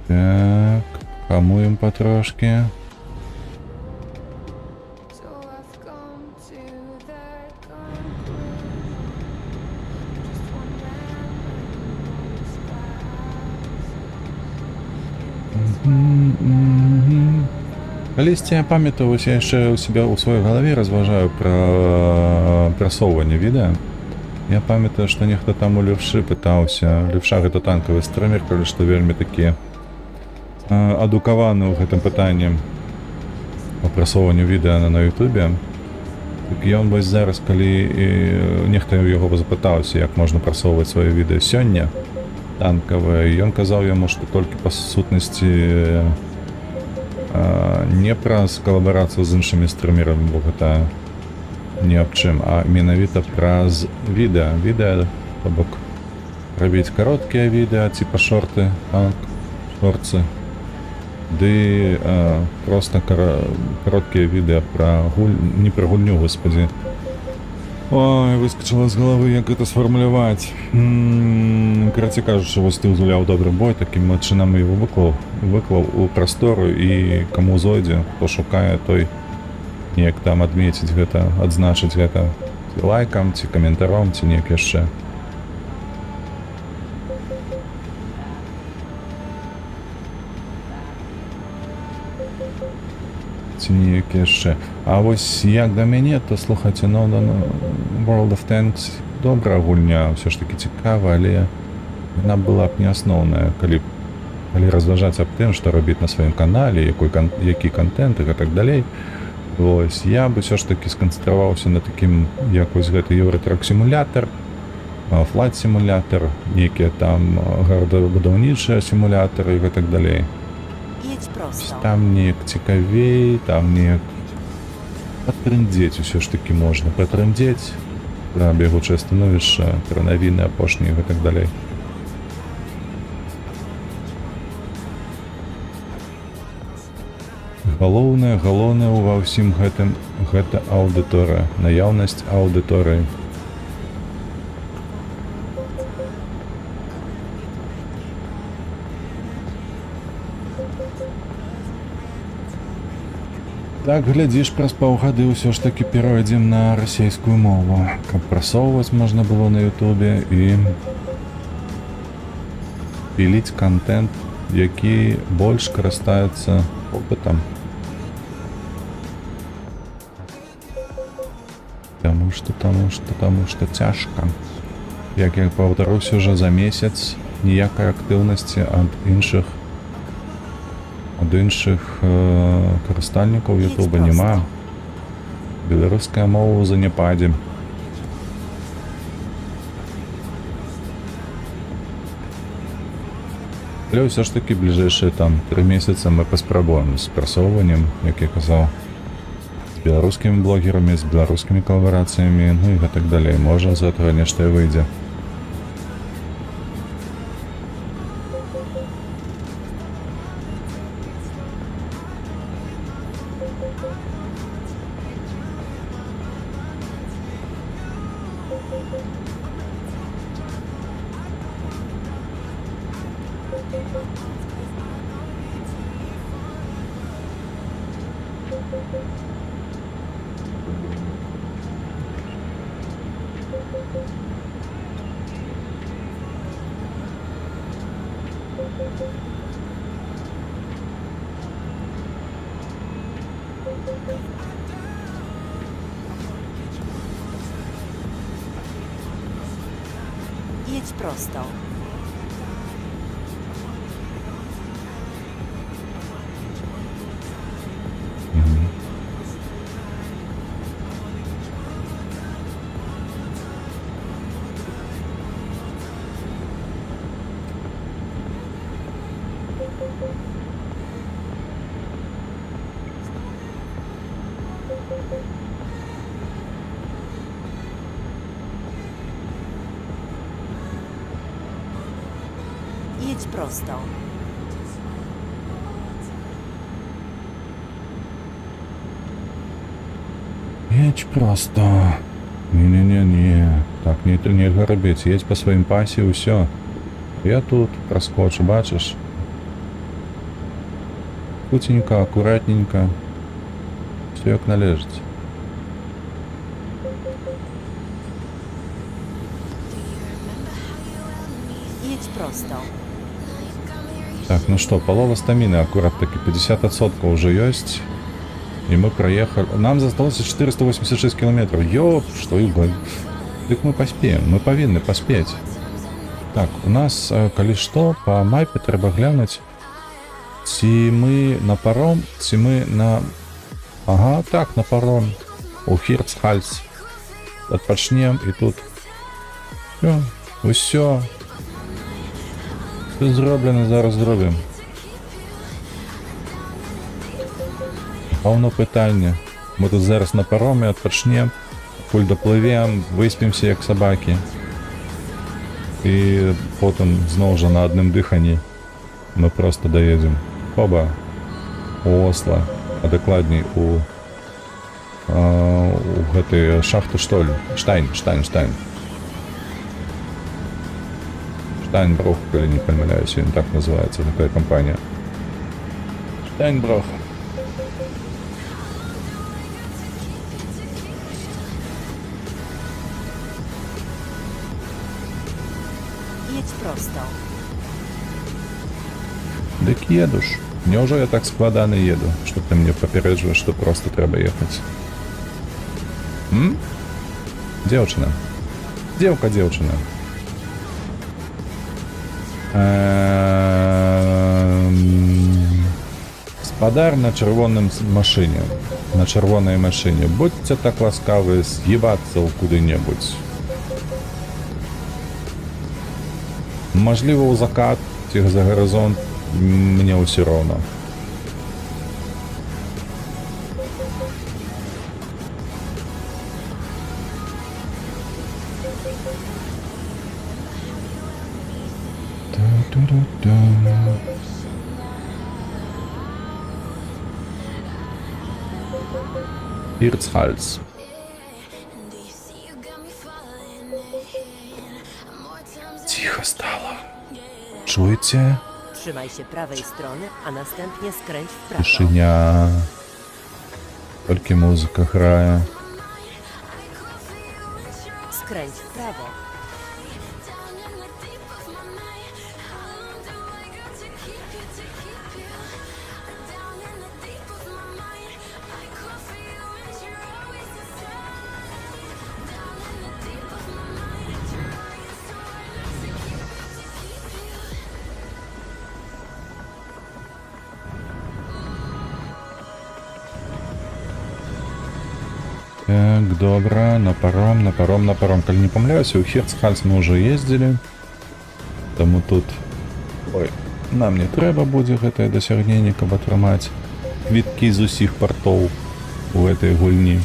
Так, хамуем потрошки.
So I've come to that conclusion. Just one man
Калісьці я памятаю, вось я яшчэ у себя ў сваёй галаве разважаю пра прасоўванне відэа. Я памятаю, што нехта там у левшы пытаўся. Левша гэта танкавы стрымер, калі што вельмі такі адукаваны ў гэтым пытанні па прасоўванню відэа на ютубе. Так ён вось зараз, калі нехта яго запытаўся, як можна прасоўваць сваё відэа сёння танкавае, ён казаў яму, што толькі па сутнасці не праз калабарацыю з іншымі стрымерамі, бо гэта не аб чым, а менавіта праз відэа. Відэа, то бок рабіць кароткія відэа, типа шорты, шорцы, ды проста кароткія відэа пра не пра гульню, господі. Ой, выскочила з головы, як гэта сфармуляваць. Караце кажучы, вось ты ўзуляў добры бой, такім чынам его выклаў у прастору, і каму зойдзе, хто шукае, той неяк там адмеціць гэта, адзначыць гэта ці лайкам, ці каментаром, ці неяк яшчэ. Ці неяк яшчэ. А вось як да мяне, то слухайце, World of Tanks добрая гульня, ўсё ж таки цікава, але яна была б не асноўная, калі разважаць аб тым, што рабіць на сваім канале, які контент і так далей. Вось, я бы ўсё ж таки сканцэнтраваўся на такім, як вось гэты Евротрак-сімулятар, флайт-сімулятар, нейкія там гарадабудаўнічыя сімулятары і так далей.
Jedź prosto.
Там неяк цікавей, там неяк патрындзець усё ж таки можна. Патрындзець пра бегучае становішча, пра навіны апошнія і так далей. Галоўнае ува ўсім гэтым гэта аўдыторыя, наяўнасць аўдыторыі. Так, глядзіш, праз паўгады ўсё ж такі перайдзем на расейскую мову, каб прасоўваць можна было на ютубе і піліць контент, які больш карыстаецца попытам. Таму што цяжка. Як я паўтаруся ўжо за месяц, ніякай актыўнасці ад іншых карыстальнікаў ютуба няма. Беларуская мова ў заняпадзе. Але ўсё ж такі бліжэйшыя там 3 месяца мы паспрабуем з прасоўваннем, як я казаў, з беларускімі блогерамі, з беларускімі калабарацыямі, ну і гэтак далей. Можа, з гэтага нешта і выйдзе.
Jedź prosto. Jedź prosto.
Едь просто. Не. Так, нельга рабіць. Едь па сваім пасе, ўсё. Я тут праскочу, бачыш? Хутенька, акуратненько. Все як належыць.
Jedź prosto.
Так, ну что, полова стамины, аккурат таки 50% уже есть. И мы проехали. Нам осталось 486 километров. Ёп, что и бы. Так мы поспеем, мы повинны поспеть. Так, у нас, коли что, по мапе треба глянуть, ці мы на паром, ці мы на... Ага, так, на паром. У Хірцхальц. Отпочнем, и тут... Усё. Все зроблено, зараз зробимо. Повно питання. Ми тут зараз на паромі відпочнемо, куль допливемо, виспимося як собаки. І потім знову ж на одному диханні ми просто доїдемо. Оба. У Осло. А докладній у гэтай шахты, что ли? Штайн. Штайнбрух, или не помиляюсь, так называется такая компания. Штайнбрух.
Jedź prosto.
Дык еду ж. Неужо я так складано еду, что ты мне попередживаешь, что просто треба ехать? Девчина. Девчина. Спадар на червоным машине. На червоной машине. Будьте так ласкавы съебаться куды-небудь. Можливо, у закат, ці за горизонт, мне ўсё роўно. Та-та-та-та. Hirtshals. Тихо стало. Чуєте?
Trzymaj się prawej strony, a następnie skręć w prawo.
Тишиня. Тільки музика грає.
Skręć w prawo.
Так, добра, на паром. Калі не помиляюся, у Хірцхальс ми вже ездили. Тому тут... Ой, нам не трэба будзе гэтае дасягненне, каб атрымаць квіткі з усіх партоў у гэтай гульні.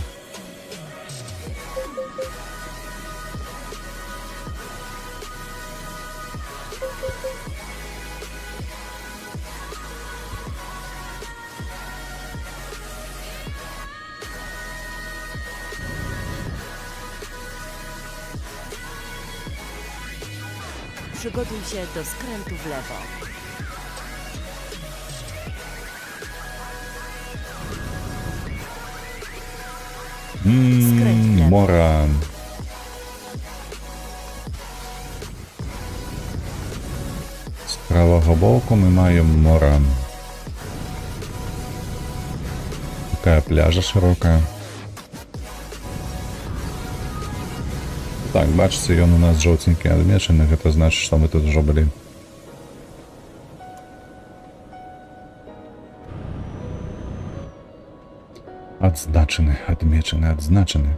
Przygotuj się do skrętu w lewo.
Мора. З правого боку ми маємо мора. Такая пляжа широкая. Так, бачите, ён у нас жоўтенькі адмечаны, гэта значыць, што мы тут ужо былі. Адзначаны, адзначаны.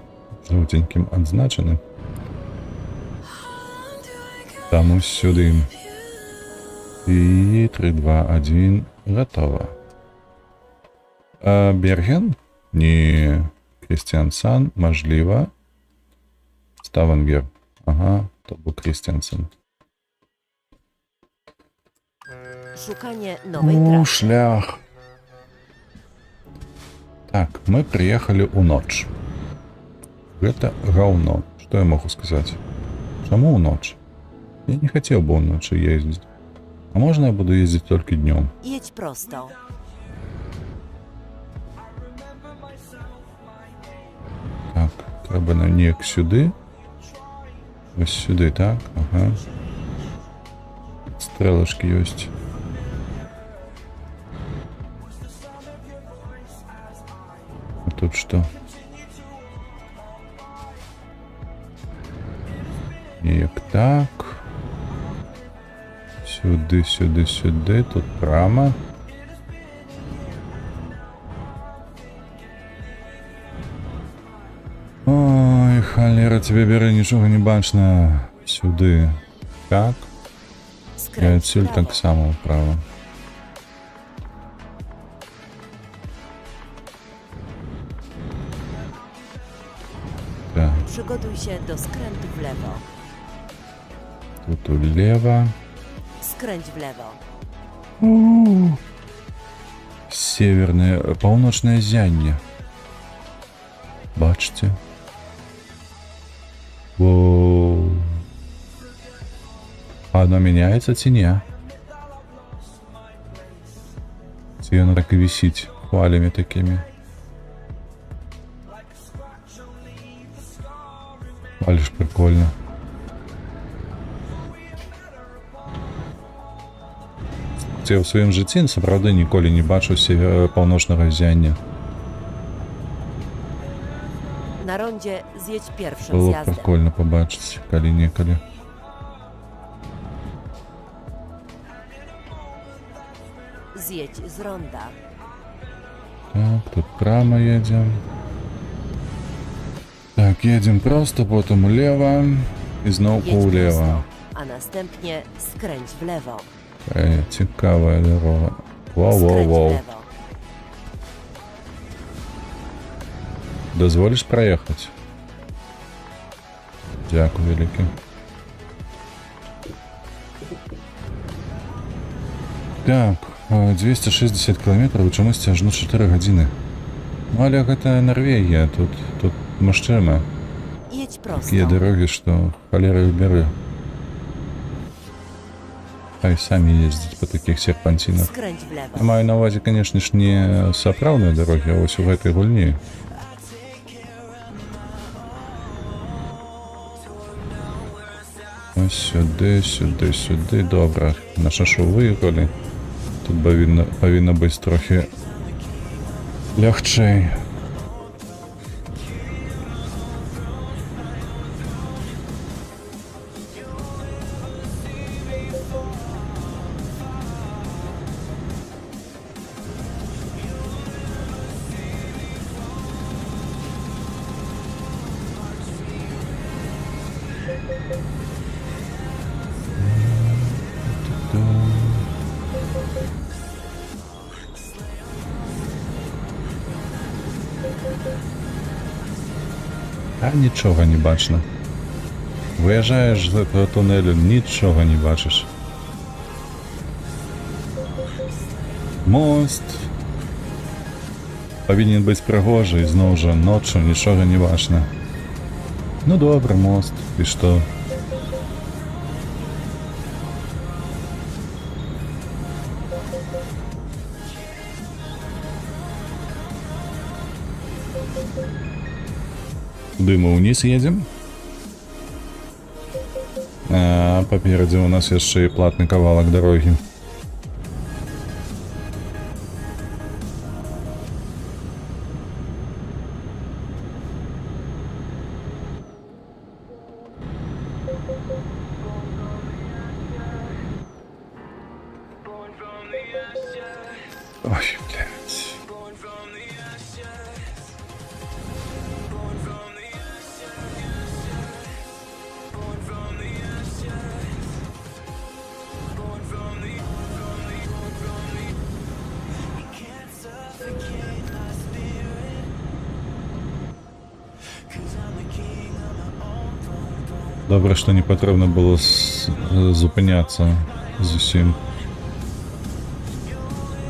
Жоўтенькім адзначаны. Таму сюды. І 3, 2, 1, гатова. Берген? Не. Крістіансан, мажліва. Ставангер. Ага, to był Christiansen.
Szukanie nowej trasy.
Шлях. Так, мы приехали у ноч. Это равно. Что я могу сказать? Чему у ноч? Я не хотел бы у ночи ездить. А можно я буду ездить только днем?
Jedź prosto.
Так, треба на неяк сюди. Ось сюди, так? Ага. Стрелочки есть. А тут что? Неяк так. Сюди, сюди, сюди. Тут прямо. Ой, холера, тебе бери, нічого не бачно. Сюди. Так. І
Skręć w
отсюль
prawo.
так само вправо. Так,
Przygotuj się do skrętu w lewo.
тут улево.
Skręć w lewo.
Северное, полночное зянье. Бачите? Воу. Оно меняется ці ні? Ці оно так и висит хвалями такими. Але ж прикольно. Я в своем житті, сапраўды, ніколі не бачу паўночнага зяння.
Na rondzie zjedź pierwszym
Было б
zjazdem.
прикольно побачыць, калі-некалі.
Zjedź z ronda.
Так, тут прямо едем. Так, едем просто, потом улево і знову
Jedź
улево.
prosto, a następnie skręć w lewo.
Цікава дорога.
Skręć w
Воу-воу-воу.
lewo.
Дозволиш проехать? Дякую велике. Так, 260 кілометрів, чомусь аж 4 години. Ну, але гэта Норвегія, тут машина.
Jedź prosto.
Такие дороги, что холера их бери. Хай сами ездить по таких серпантинах.
Skręć w lewo.
Я маю на увазі, конечно ж, не сапраўдныя дороги, а ось у гэтай гульні. Ось сюди, сюди, сюди. Добре. На шашу виїхали. Тут повинно бути трохи легчей. А нічого не бачно. Виїжджаєш з этого тунелю, нічого не бачиш. Мост. Повинен бути пригожий, знову ж ночі, нічого не бачно. Ну добре, мост, і що? Куди ми вниз їдемо? А, попереду у нас ще і платний кавалок дороги. Ой, блядь. Добре, що не потрібно було зупинятися з усім.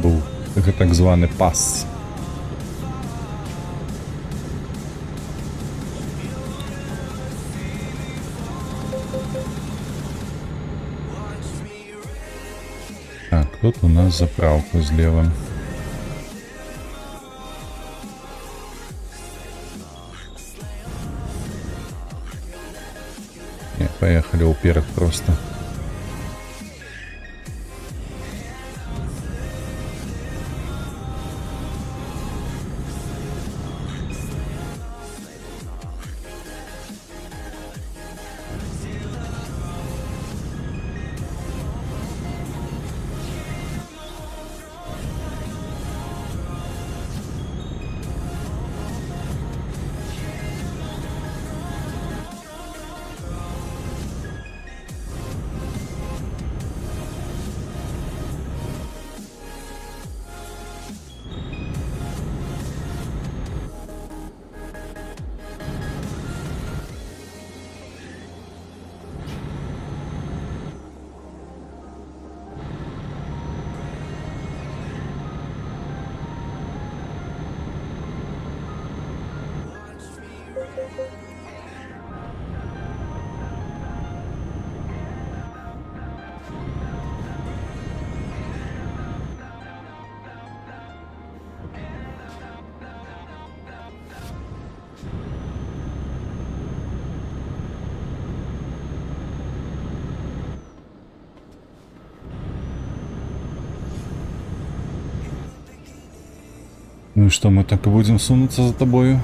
Був так званий пас. Так, тут у нас заправка зліва. Не, поехали вперед просто. Ну и что, мы так и будем сунуться за тобою?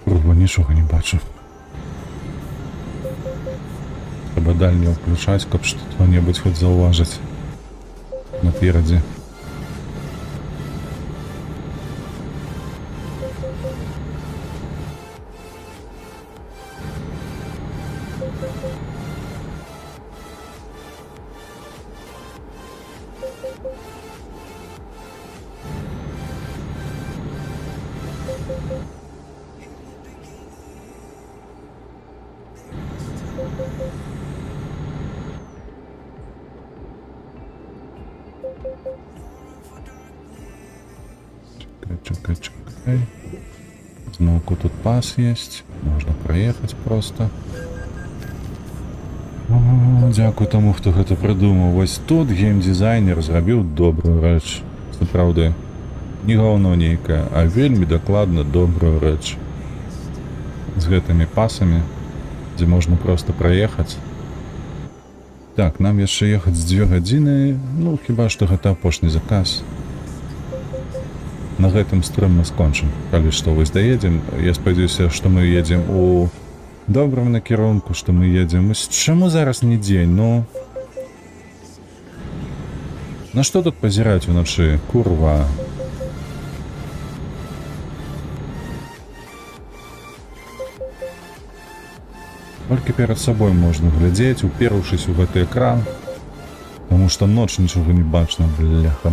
Курва, нічого не бачу. Треба дальнє включаць, каб што-небудзь хоць заўважыць наперадзе. Чекай. Знову тут пас есть. Можна проехать просто. О, дзякуй таму, хто гэта прыдумаў. Вось тут геймдизайнер зрабіў добрую рэч. Сапраўды. Не гаўно нейкае, а вельмі дакладна добрую рэч. З гэтымі пасамі, дзе можна просто праехаць. Так, нам яшчэ ехаць з 2 гадзіны, ну, хіба што гэта апошні заказ. На гэтым стрым мы скончым. Калі што вось даедзем, я спадзяюся, што мы едзем у добрым накірунку, што мы едзем. Чаму зараз не дзень, ну? На што тут пазіраць уначы? Курва. Толькі перад сабой можна глядзець, упершись у гэты экран, таму што ноч нічога не бачна, бляха.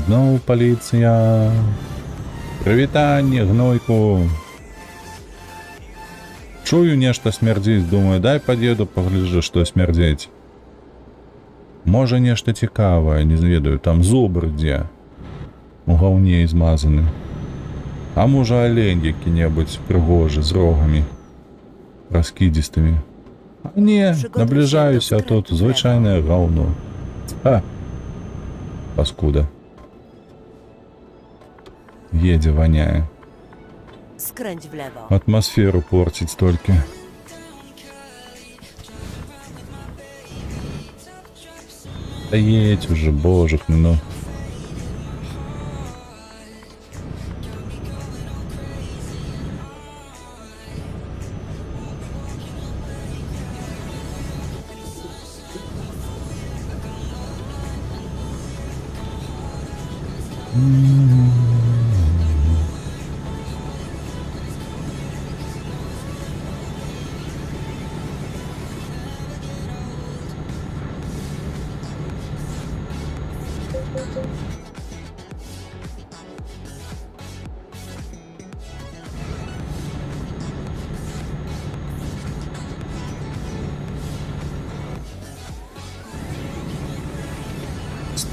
Зноў паліцыя. Прывітанне, гнойку. Чую, нешта смярдзіць, думаю, дай пад'еду, пагляджу, што смярдзець. Можа, нешта цікавае, не ведаю, там зубр дзе. У гаўне змазаны. А можа, алень які-небудзь прыгожы, з рогамі. Раскідзістымі. А не, набліжаюся, а тут звычайнае гаўно. Паскуда. Едзе, воняе.
Skręć w lewo.
Атмосферу портить толькі. Да едь уже, божик, ну.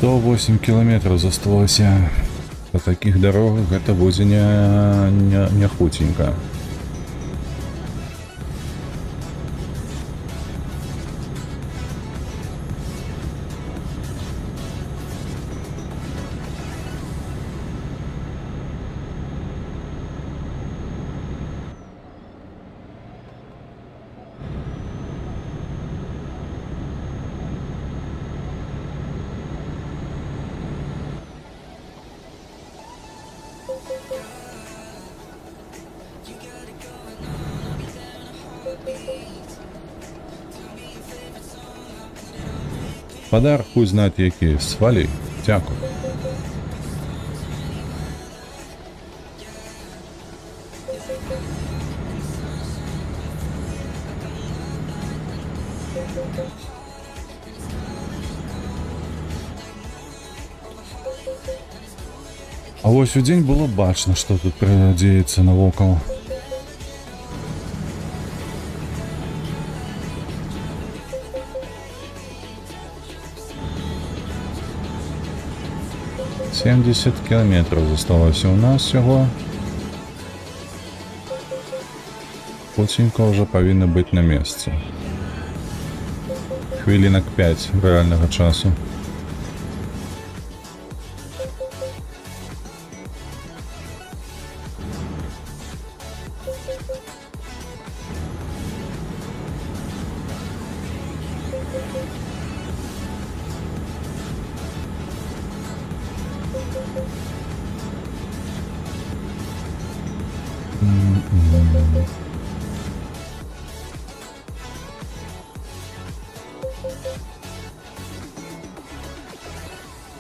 «108 километров засталося. По таких дорогах это будзе не хутенько. Подар хуй знает які, свали, дякую. А вось у дзень было бачна, што тут дзеецца навокал. «70 километров засталося у нас всього. Хутенько вже повинно бути на місці. Хвилинок 5 реального часу.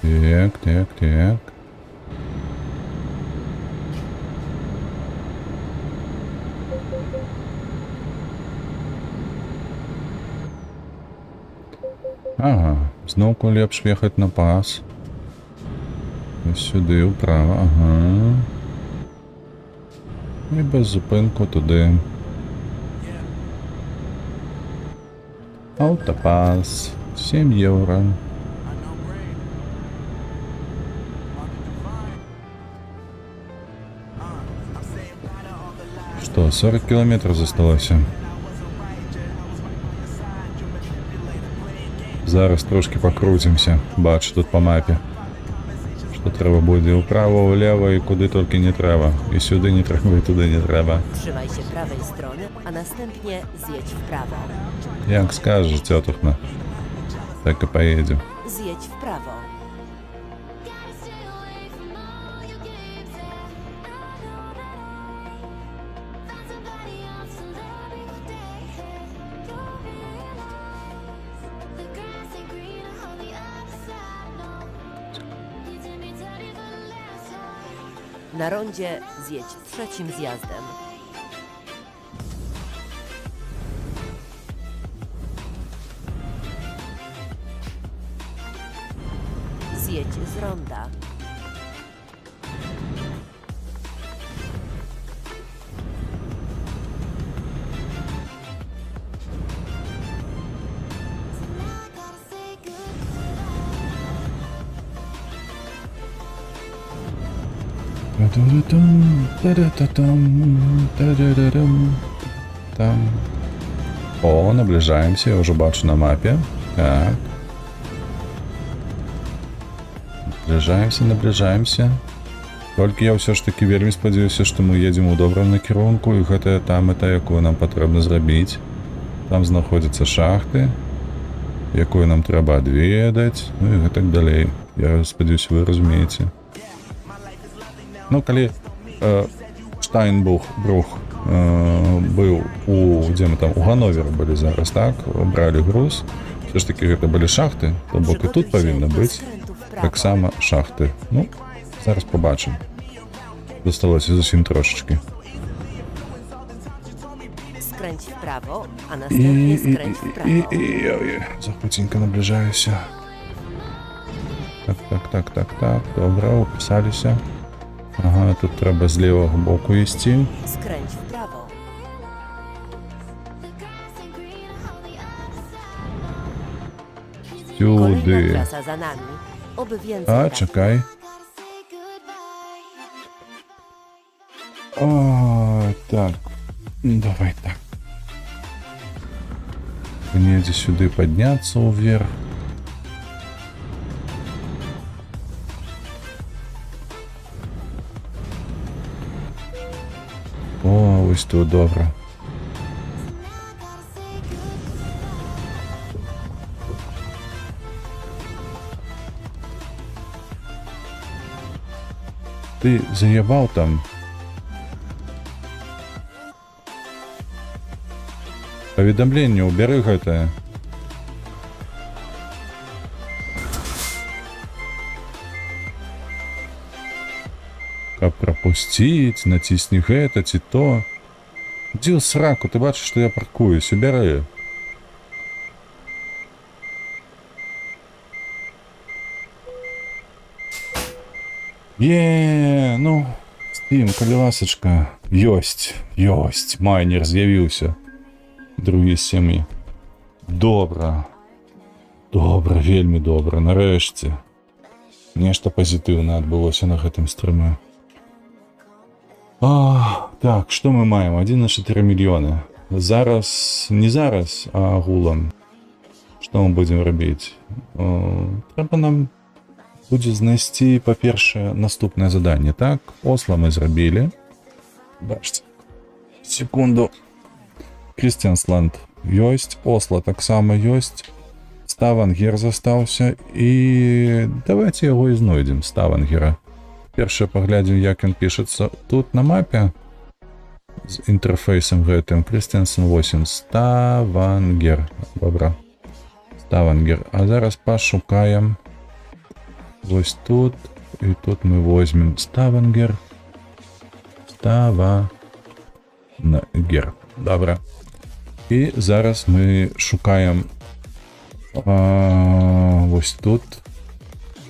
Так, так, так. Ага, знову лепш ехать на пас. Ось сюди, вправо, ага. І без зупинку туди. Автопас. 7 євро. Что, 40 километров осталось? Зараз трошки покрутимся. Бач, тут по мапі. Що треба буде вправо, вліво і куди тільки не треба. І сюди не треба, і туди не треба.
Trzymaj się prawej strony, a następnie zjedź w prawo.
Як скажеш, тетухна. Так і поїдемо.
Zjedź w prawo. Na rondzie zjedź trzecim zjazdem. Zjedź z ronda.
Там. О, наближаемся, я уже бачу на мапе. Так. Наближаемся, наближаемся. Толькі я все ж таки вельмі спадзяюся, што мы едзем у добрым накірунку, і гэта та мэта, якую нам патрэбна зрабіць. Там знаходзяцца шахты, якую нам трэба адведаць, ну і гэтак далей. Я спадзяюся, вы разумееце. Ну, калі Штайнбрух быў у, дзе мы там, у Ганновері былі зараз, так, бралі груз, все ж таки гэта былі шахты, то бок і тут
Przygotuj się
павінна
do
быць
skrętu w prawo.
таксама шахты. Ну, зараз побачым. Засталося зусім трошечки.
Skręć w prawo, a następnie skręć w prawo.
За хутенько наближаюся. Так, добре, уписалися. Ага, тут треба з лівого боку йти.
Skręć w prawo. Kolejna
Сюди.
trasa za nami. Oby więcej
А,
razy.
чекай. О, так. Давай так. Мне здесь сюда подняться вверх. О, ось тут добре. Ты заебал там? Поведомление убери гэта. Как пропустить, натисни гэта, ці то. Иди в сраку, ты бачиш, что я паркуюсь, убери. Ну, Steam, калівасочка. Ёсць, майнер з'явіўся. Другі сям'і. Добра, вельмі добра, нарэшце. Нешта пазітыўна адбылося на гэтым стрыме. Так, што мы маем? 1,4 мільёны. Зараз, не зараз, а агулам. Што мы будзем рабіць? Трэба нам будзе знайсці, па-першае, наступнае заданне, так? Осло мы зрабілі. Бачце. Секунду. Крістіансланд ёсць, Осло таксама ёсць. Ставангер застаўся і давайте яго і знойдзем, Ставангера. Першае паглядзім, як ён пішацца тут на мапе з інтэрфейсам гэтым. Крістенсен 8, Ставангер. Добра. Ставангер. А зараз пашукаем вось тут, і тут мы возьмем Ставангер. Ставангер. Добра. І зараз мы шукаем вось тут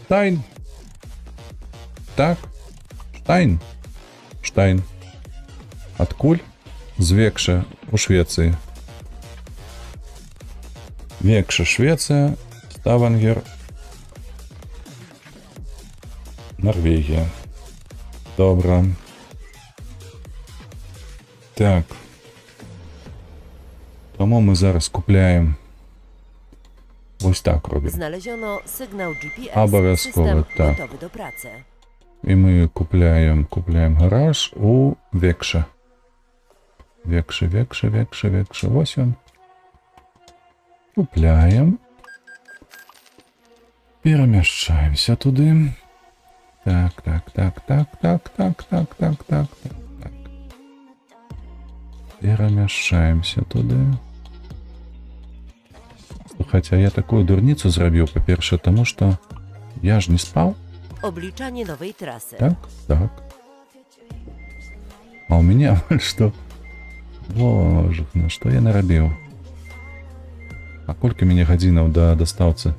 Штайн. Так, Штайн. Штайн. Адкуль? З Векша у Швецыі. Векша, Швецыя, Ставангер, Норвегія. Добра. Так. Тому ми зараз купляємо. Ось так робимо.
Znaleziono sygnał GPS.
Обов'язково,
System
так.
gotowy do pracy.
І ми купляємо гараж у Векша. Векша. Ось він. Купляємо. Переміщаємося туди. Так. Переміщаємося туди. Слухайте, а я такую дурницу зробив, по-перше, тому що я ж не спав.
Obliczanie nowej trasy.
Так. А у меня что? Боже, ну что я наробил? А колькі мне гадзінаў да дастаўцы?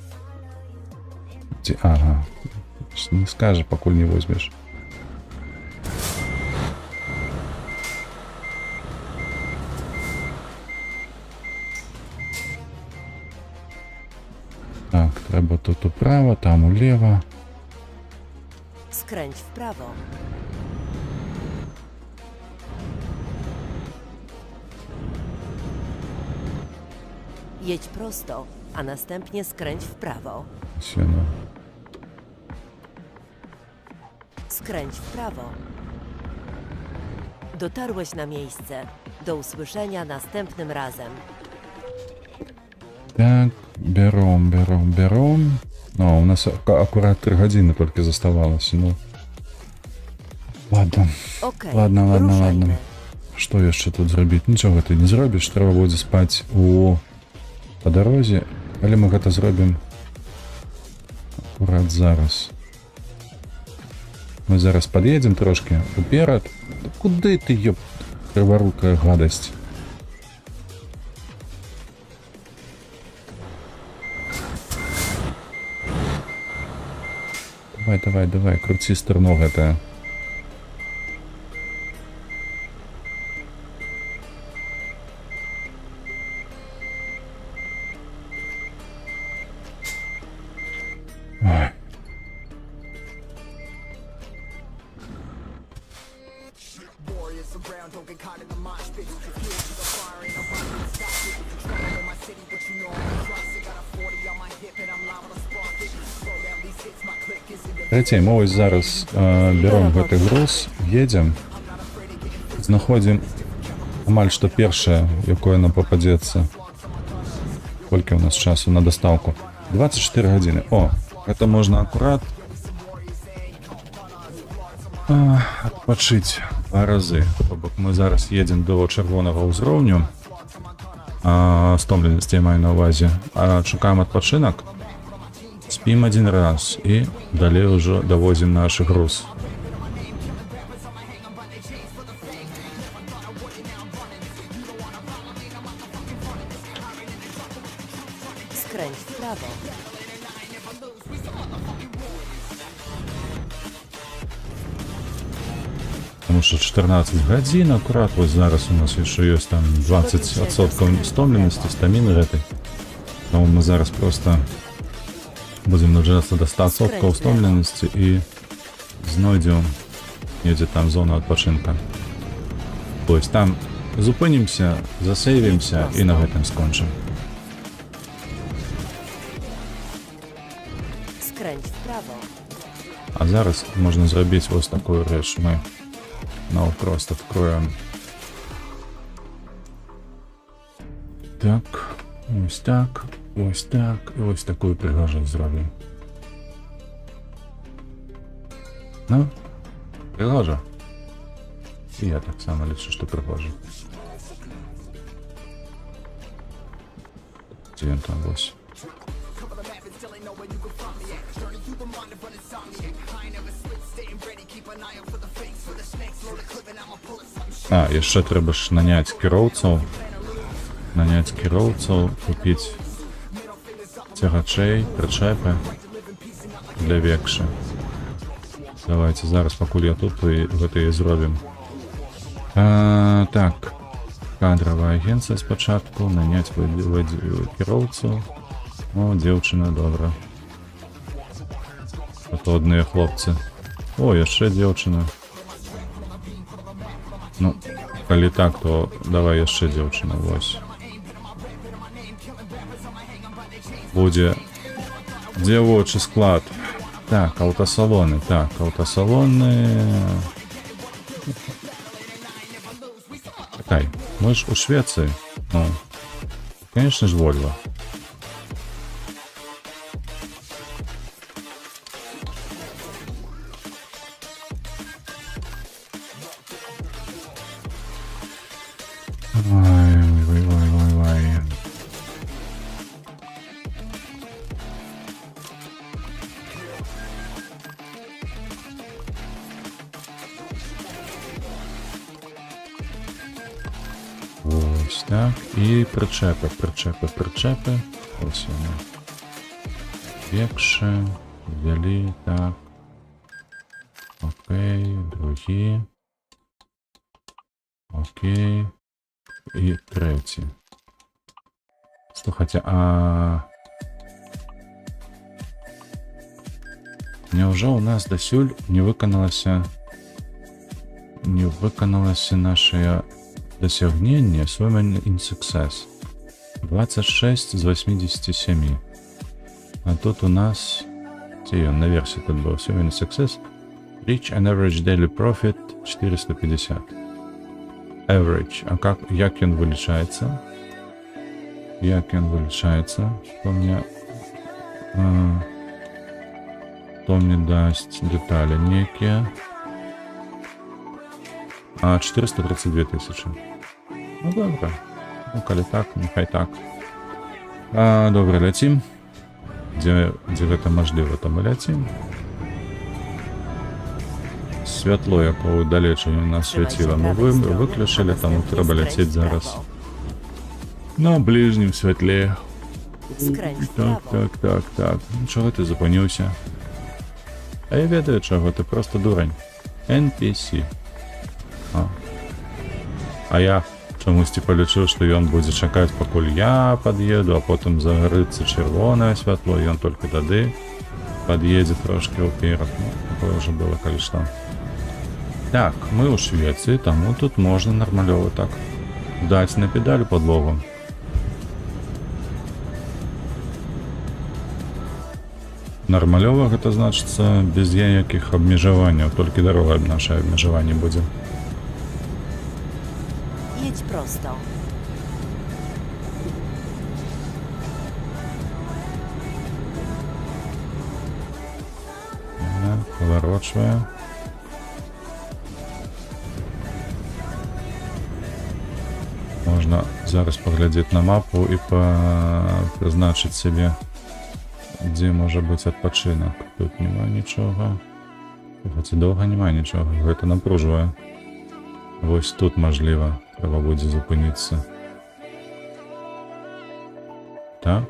Ага. Не скажа, пакуль не возьмеш. Так, трэба тут управо, там улево.
Skręć w prawo. Jedź prosto, a następnie skręć w prawo.
Сюда.
Skręć w prawo. Dotarłeś na miejsce. Do usłyszenia następnym razem.
Так, берем. Ну, у нас аккурат 3 гадзіны толькі заставалася, ну. Ладно.
Okej,
Ладно.
ruszajmy.
Што яшчэ тут зрабіць? Нічога ты не зробіш, трэба будзе спаць па дарозе, але мы гэта зробім акурат зараз. Мы зараз пад'едзем трошкі уперад. Куды ты, ёп, крыварукая гадасць? Давай, круці стырно гэтае. Ой.
Warriors around, don't get caught in the mosh pit. Fuel to the fire, ain't nobody can stop it. Trouble in my city, but you know I'm crossing. Got a 40 on my hip and I'm liable to spark it. Slow down these hits, my click is in the
Трэцяе, мы ось зараз берем гэты груз, едзем, знаходзім амаль што першае, якое нам попадзецца. Колькі у нас часу на дастаўку? 24 гадзіны. О, гэта можна акурат адпачыць 2 разы. То бок мы зараз едзем до чырвонага ўзроўню. Стомленасці я маю на ўвазе. Шукаем адпачынак. Спім 1 раз і далей ўжо давозім наш груз.
Skręć w prawo.
Потому что 14 гадзін, акурат вось зараз у нас яшчэ ёсць там 20% стомленасці, стаміны гэтай. Тому мы зараз просто будем наджацца до 100% стомленасці і знойдзем недзе там зону адпачынка. То есть там зупынімся, засейвімся і на гэтым скончым.
Skręć w prawo.
А зараз можна зрабіць вось такую рэч. Мы просто откроем. Так, ось так. Ось так, і ось такую пригожу зроблю. Ну, пригожа. І я так само лічу, що пригожа. Де він там ось? А, яшчэ трэба ж наняць кіроўцаў. Наняць кіроўцаў, купіць цягачэй, прычэпы для векша. Давайте зараз, пакуль я тут, і гэта і зробім. Так, кадравая агенцыя спачатку, наняць кіроўцаў. О, дзеўчына, добра. А то адныя хлопцы. О, яшчэ дзеўчына. Ну, калі так, то давай яшчэ дзеўчына, вось. Будзе дзявочы склад. Так, аўтасалоны, Чакай, мы ж у Швецыі. Ну, конечно ж, Вольво. Ой. Ось так. І причепи. Ось вони. Векши. Взяли, так. Окей, другі. Окей. І треті. Слухайте, а... Няўжо у нас дасюль не выканалася наше дасягненне Swimming in Success. 26 з 87. А тут у нас... Ці ён на версії тут був Swimming in Success. Reach an average daily profit 450. Average. А як ён вылічаецца? Хто мне дасть деталі некие? 432 тысячи. Ну добре. Ну коли так, нехай так. Добре, ляцім. Дзе гэта можливо, то мы ляцім. Святло, якого далече у нас святіло, ми виключили, тому треба ляцець зараз. На ближнім святлі. Так. Чого ти зупинився? А я ведаю чого, ти просто дурень. NPC. А я чомусь полічив, що ён буде чекати, покуль я під'їду, а потім загориться червоне світло, і він тільки тоді під'їде трошки вперед. Ну, такое вже було, коли що. Так, ми у Швеції, тому тут можна нормальово так дати на педаль подлогу. Нормальово гэта значыцца без ніякіх абмежаванняў, толькі дорога наше абмежаванне будзе.
Jedź prosto.
Поворачиваю. Можна зараз паглядзець на мапу і прызначыць себе, дзе можа быць адпачынак. Тут няма нічога. Хоць і доўга няма нічога, гэта напружвае. Вось тут, мажліва, трэба будзе зупыніцца. Так.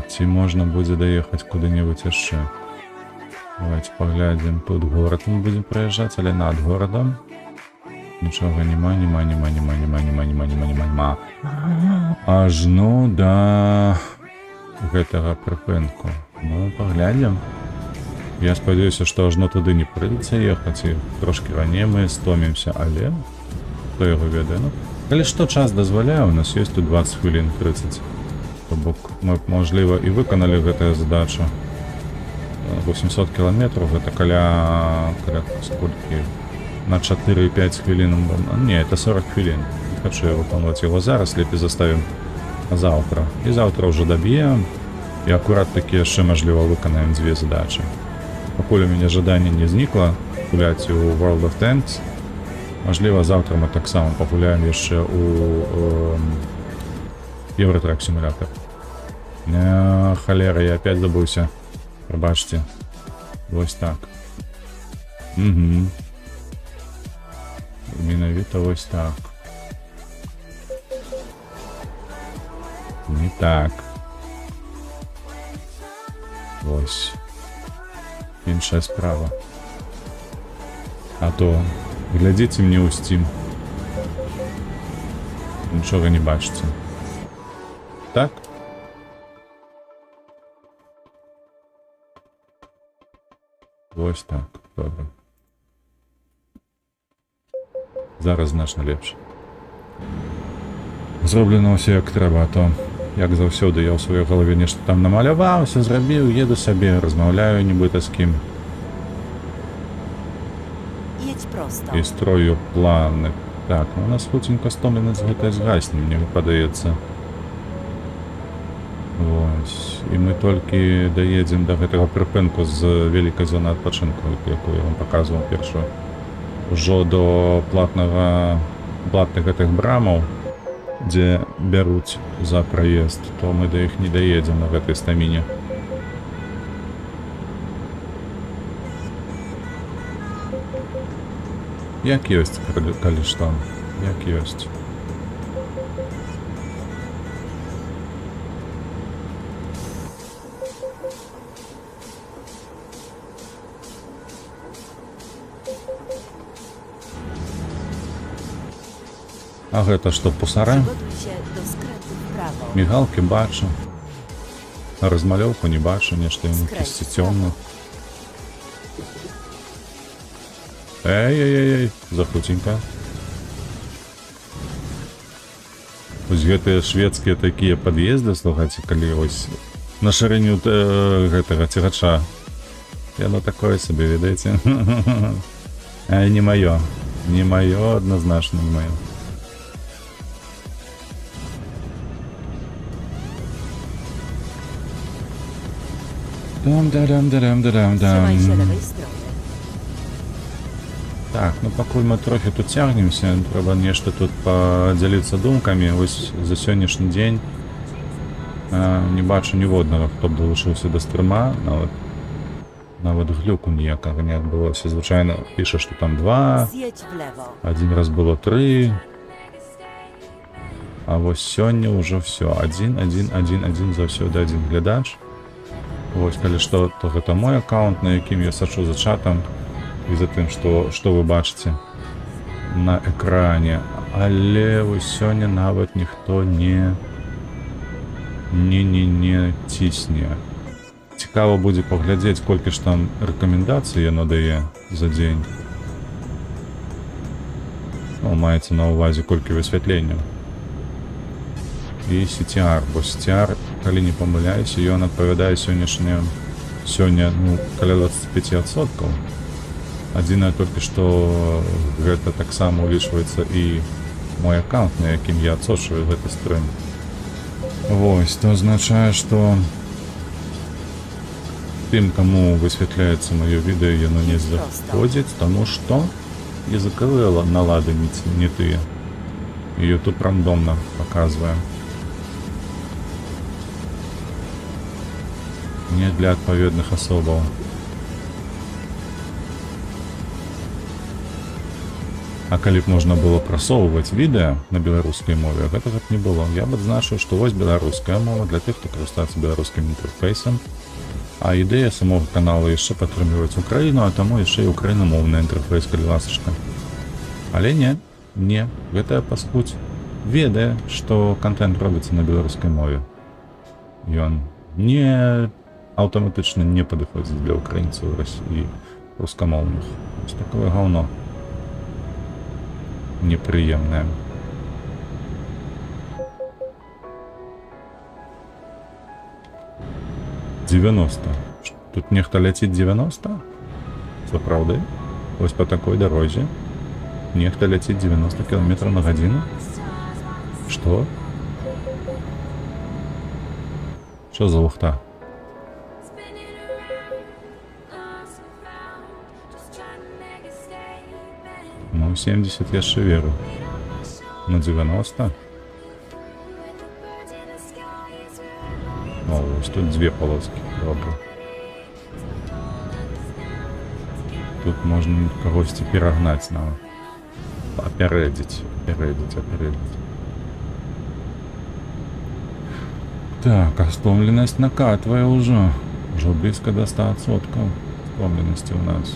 Ці можна будзе даехаць куды-небудзь яшчэ? Давайте паглядзім. Тут горад мы будзем праязджаць, але над горадам нічога няма. Аж ну да гэтага прыпынку. Ну, паглядзім. Я спадзяюся, што ажно туды не прыйдзецца ехаць, і трошкі раней мы стомімся, але хто яго ведае. Ну, калі што час дазваляе, у нас ёсць тут 20 хвілін 30. То бок мы, можліва, і выканалі гэтую задачу. 800 кілометраў, гэта каля сколькі? На 4-5 хвілін. Не, это 40 хвілін. Не хочу я выконваць яго зараз, лепей заставім заўтра. І заўтра ўжо даб'ем. І акурат такі яшчэ, мажліва, выканаем 2 задачы. Пакуль у мяне жаданне не знікла гуляць у World of Tanks, мажліва, заўтра мы таксама пагуляем яшчэ у Евротрак симулятор. Халера, я опять забыўся. Прабачце. Вось так. Угу. Менавіта вось так. Не так. Вось. Іншая справа. А то глядзіце мне ў Steam. Нічога не бачыце. Так? Вось так. Добра. Зараз значна лепш. Зроблено ўсё як трэба, а то як заўсёды я ў сваёй галаве нешта там намаляваў, ўсё зрабіў, еду сабе, размаўляю нібыта з кім.
Jedź prosto.
І строю планы. Так, ну у нас хуценька стомленасць гэтая згасне, мне падаецца. Вось. І мы толькі даедзем да гэтага прыпынку з вялікай зоны адпачынку, якую я вам паказваў першую. Ужо до платных гэтых брамаў, дзе бяруць за праезд, то мы да іх не даедзем на гэтай стаміне. Як ёсць, калі што. Як ёсць. А гэта што, пусары?
Przygotuj się do skrętu w prawo.
Мігалкі бачу. Размалёўку не бачу, нешта якісь цёмна. Эй, захуценька. Вось гэтыя шведскія такія пад'езды, слухайце, калі вось на шырыню гэтага цягача. Яно такое сабе, ведаеце? Не маё. Не маё, адназначна не маё.
Trzymaj się lewej strony.
Так, ну пакуль мы трохі тут цягнемся, трэба нешта тут падзяліцца думкамі. Вось за сённяшні дзень не бачу ніводнага, хто б далучыўся да стрыма, нават глюку ніякага не адбылося. Звычайна піша, што там 2,
Zjedź w lewo.
адзін раз было 3, а вось сёння ўжо ўсё. Адзін заўсёды адзін глядач. Вось, калі што, то гэта мой аккаунт, на якім я сачу за чатам і за тым, што вы бачыце на экране. Але вось сёння нават ніхто не цісне. Цікава будзе паглядзець, колькі ж там рэкамендацый яно дае за дзень. Ну, маецца на ўвазе, колькі высвятленняў. І CTR, бо CTR, калі не памыляюся, ён адпавядае сёння, ну, каля 25%. Адзінае толькі, што гэта таксама улічваецца і мой аккаунт, на якім я адсочваю гэты стрым. Вось, то азначае, што тым, каму высвятляецца маё відэо, яно не заходзіць, таму што языкавыя налады не тыя. І YouTube рандомна паказвае. Не для адпаведных асобаў. А калі б можна было прасоўваць відэа на беларускай мове, гэтага б не было. Я б адзначыў, што вось беларуская мова для тых, хто карыстаецца беларускім інтэрфейсам. А ідэя самога канала яшчэ падтрымліваць Украіну, а таму яшчэ і украінамоўны інтэрфейс, калі ласачка. Але не, гэтая паскудзь ведае, што контент робіцца на беларускай мове. Ён не аўтаматычна не падыходзіць для украінцаў і рускамоўных. Вось такое гаўно. Непрыемнае. Тут нехта ляціць 90? Сапраўды? Вось па такой дарозе нехта ляціць 90 км на гадзіну? Што? Що за лухта? Ну, 70 я ще вірю. На 90? О, ось тут дві полоски. Добре. Тут можна когось перегнати на... Опередить. Так, а стомленность накатывая уже. Уже близко до 100% стомленности у нас.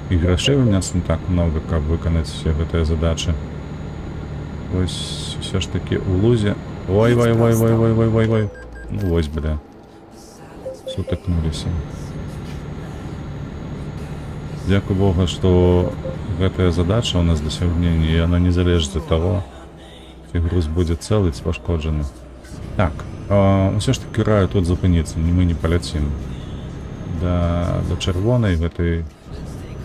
И грошей у нас не так много, как выполнить все эти задачи. То есть, все ж таки у лузе... Ой. Ну, ось, бля. Сутыкнулись. Дякую Богу, что эта задача у нас досягнення, и она не залежит от того, чи груз будет целый, ці пошкоджений. Так, все ж таки раю тут зупиниться, мы не полетим до червоной в этой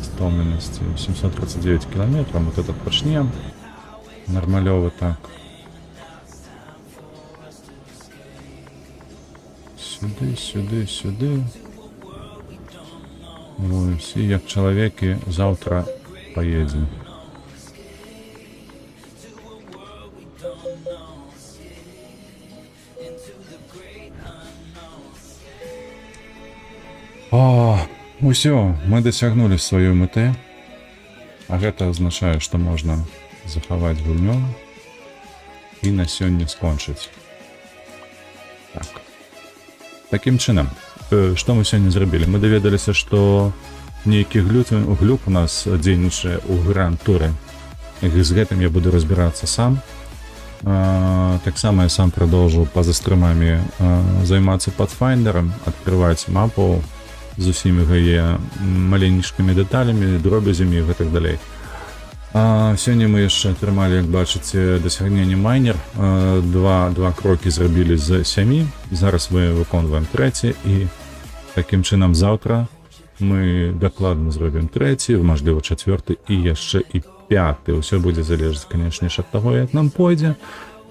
стомленности. 739 километров, вот этот почнем. Нормалево так. Сюди. Ось, і як чоловіки завтра поїдемо. Усё, мы досягнули сваёй мэты. А гэта азначае, што можна захаваць гульню і на сёння скончыць. Так. Такім чынам, што мы сёння зрабілі? Мы даведаліся, што нейкі глюк у нас дзейнічае ў гранд-туры. І з гэтым я буду разбірацца сам. Таксама я сам прадолжу па-за стрымамі займацца Pathfinder'ам, адкрываць мапу з усімі яе маленечкімі дэталямі, дробязямі і гэтак далей. Сёння мы яшчэ атрымалі, як бачыце, дасягненне майнер. Два крокі зрабілі з 7. Зараз мы выконваем 3 і такім чынам заўтра мы дакладна зробім 3, мажліва 4 і яшчэ і 5. Усё будзе залежаць, канешне ж, ад таго, як нам пойдзе.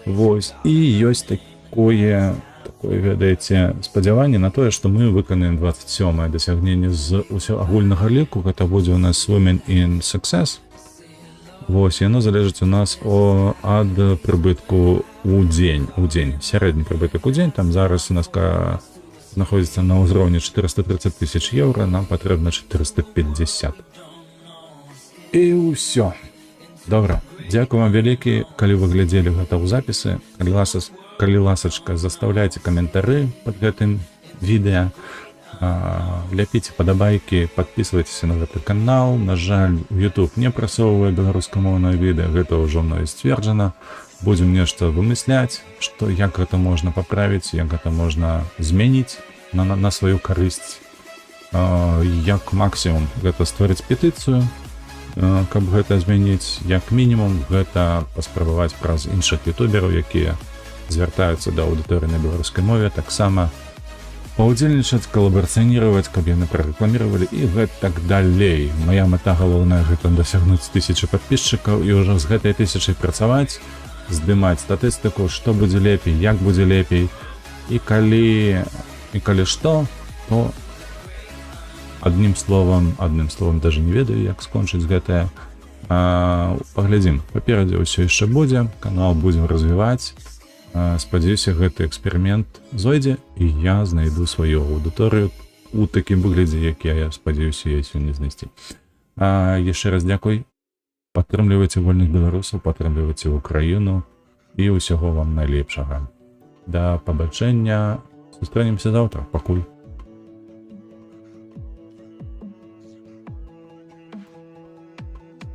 Вось. І ёсць такое, ведаеце, спадзяванне на тое, што мы выканаем 27-е дасягненне з агульнага ліку. Гэта будзе у нас Women in Success. Вось, яно залежыць у нас ад прыбытку у дзень. Сярэдні прыбытак у дзень, там зараз у нас знаходзіцца на ўзроўні 430 тысяч еўра, нам патрэбна 450. І ўсё. Добра, дзякую вам вялікі, калі вы глядзелі гэта ў запісы. Калі ласачка, застаўляйце каментары пад гэтым відэа. Ляпіце падабайкі, падпісвайцеся на гэты канал. На жаль, YouTube не прасоўвае беларускамоўнае відэа, гэта ўжо мною сцверджана. Будзем нешта вымысляць, як гэта можна паправіць, як гэта можна змяніць на сваю карысць. Як максімум гэта стварыць петыцыю, каб гэта змяніць. Як мінімум гэта паспрабаваць праз іншых ютубераў, якія звяртаюцца да аўдыторыі на беларускай мове, таксама паўдзельнічаць, калабарацыяніваць, каб яны прарэкламіравалі і гэтак далей. Мая мэта галоўная гэта дасягнуць 1000 падпісчыкаў і ўжо з гэтай 1000 працаваць, здымаць статыстыку, што будзе лепей, як будзе лепей. І калі што, то адным словам, даже не ведаю, як скончыць гэтае. Паглядзім. Паперадзе ўсё яшчэ будзе, канал будзем развіваць. Спадзяюся, гэты эксперымент зойдзе і я знайду сваю аўдыторыю у такім выглядзе, як я спадзяюся яе сёння знайсці. Яшчэ раз дзякуй. Падтрымлівайце вольных беларусаў, падтрымлівайце Украіну і ўсяго вам найлепшага. Да пабачэння. Сустрэнемся заўтра. Пакуль.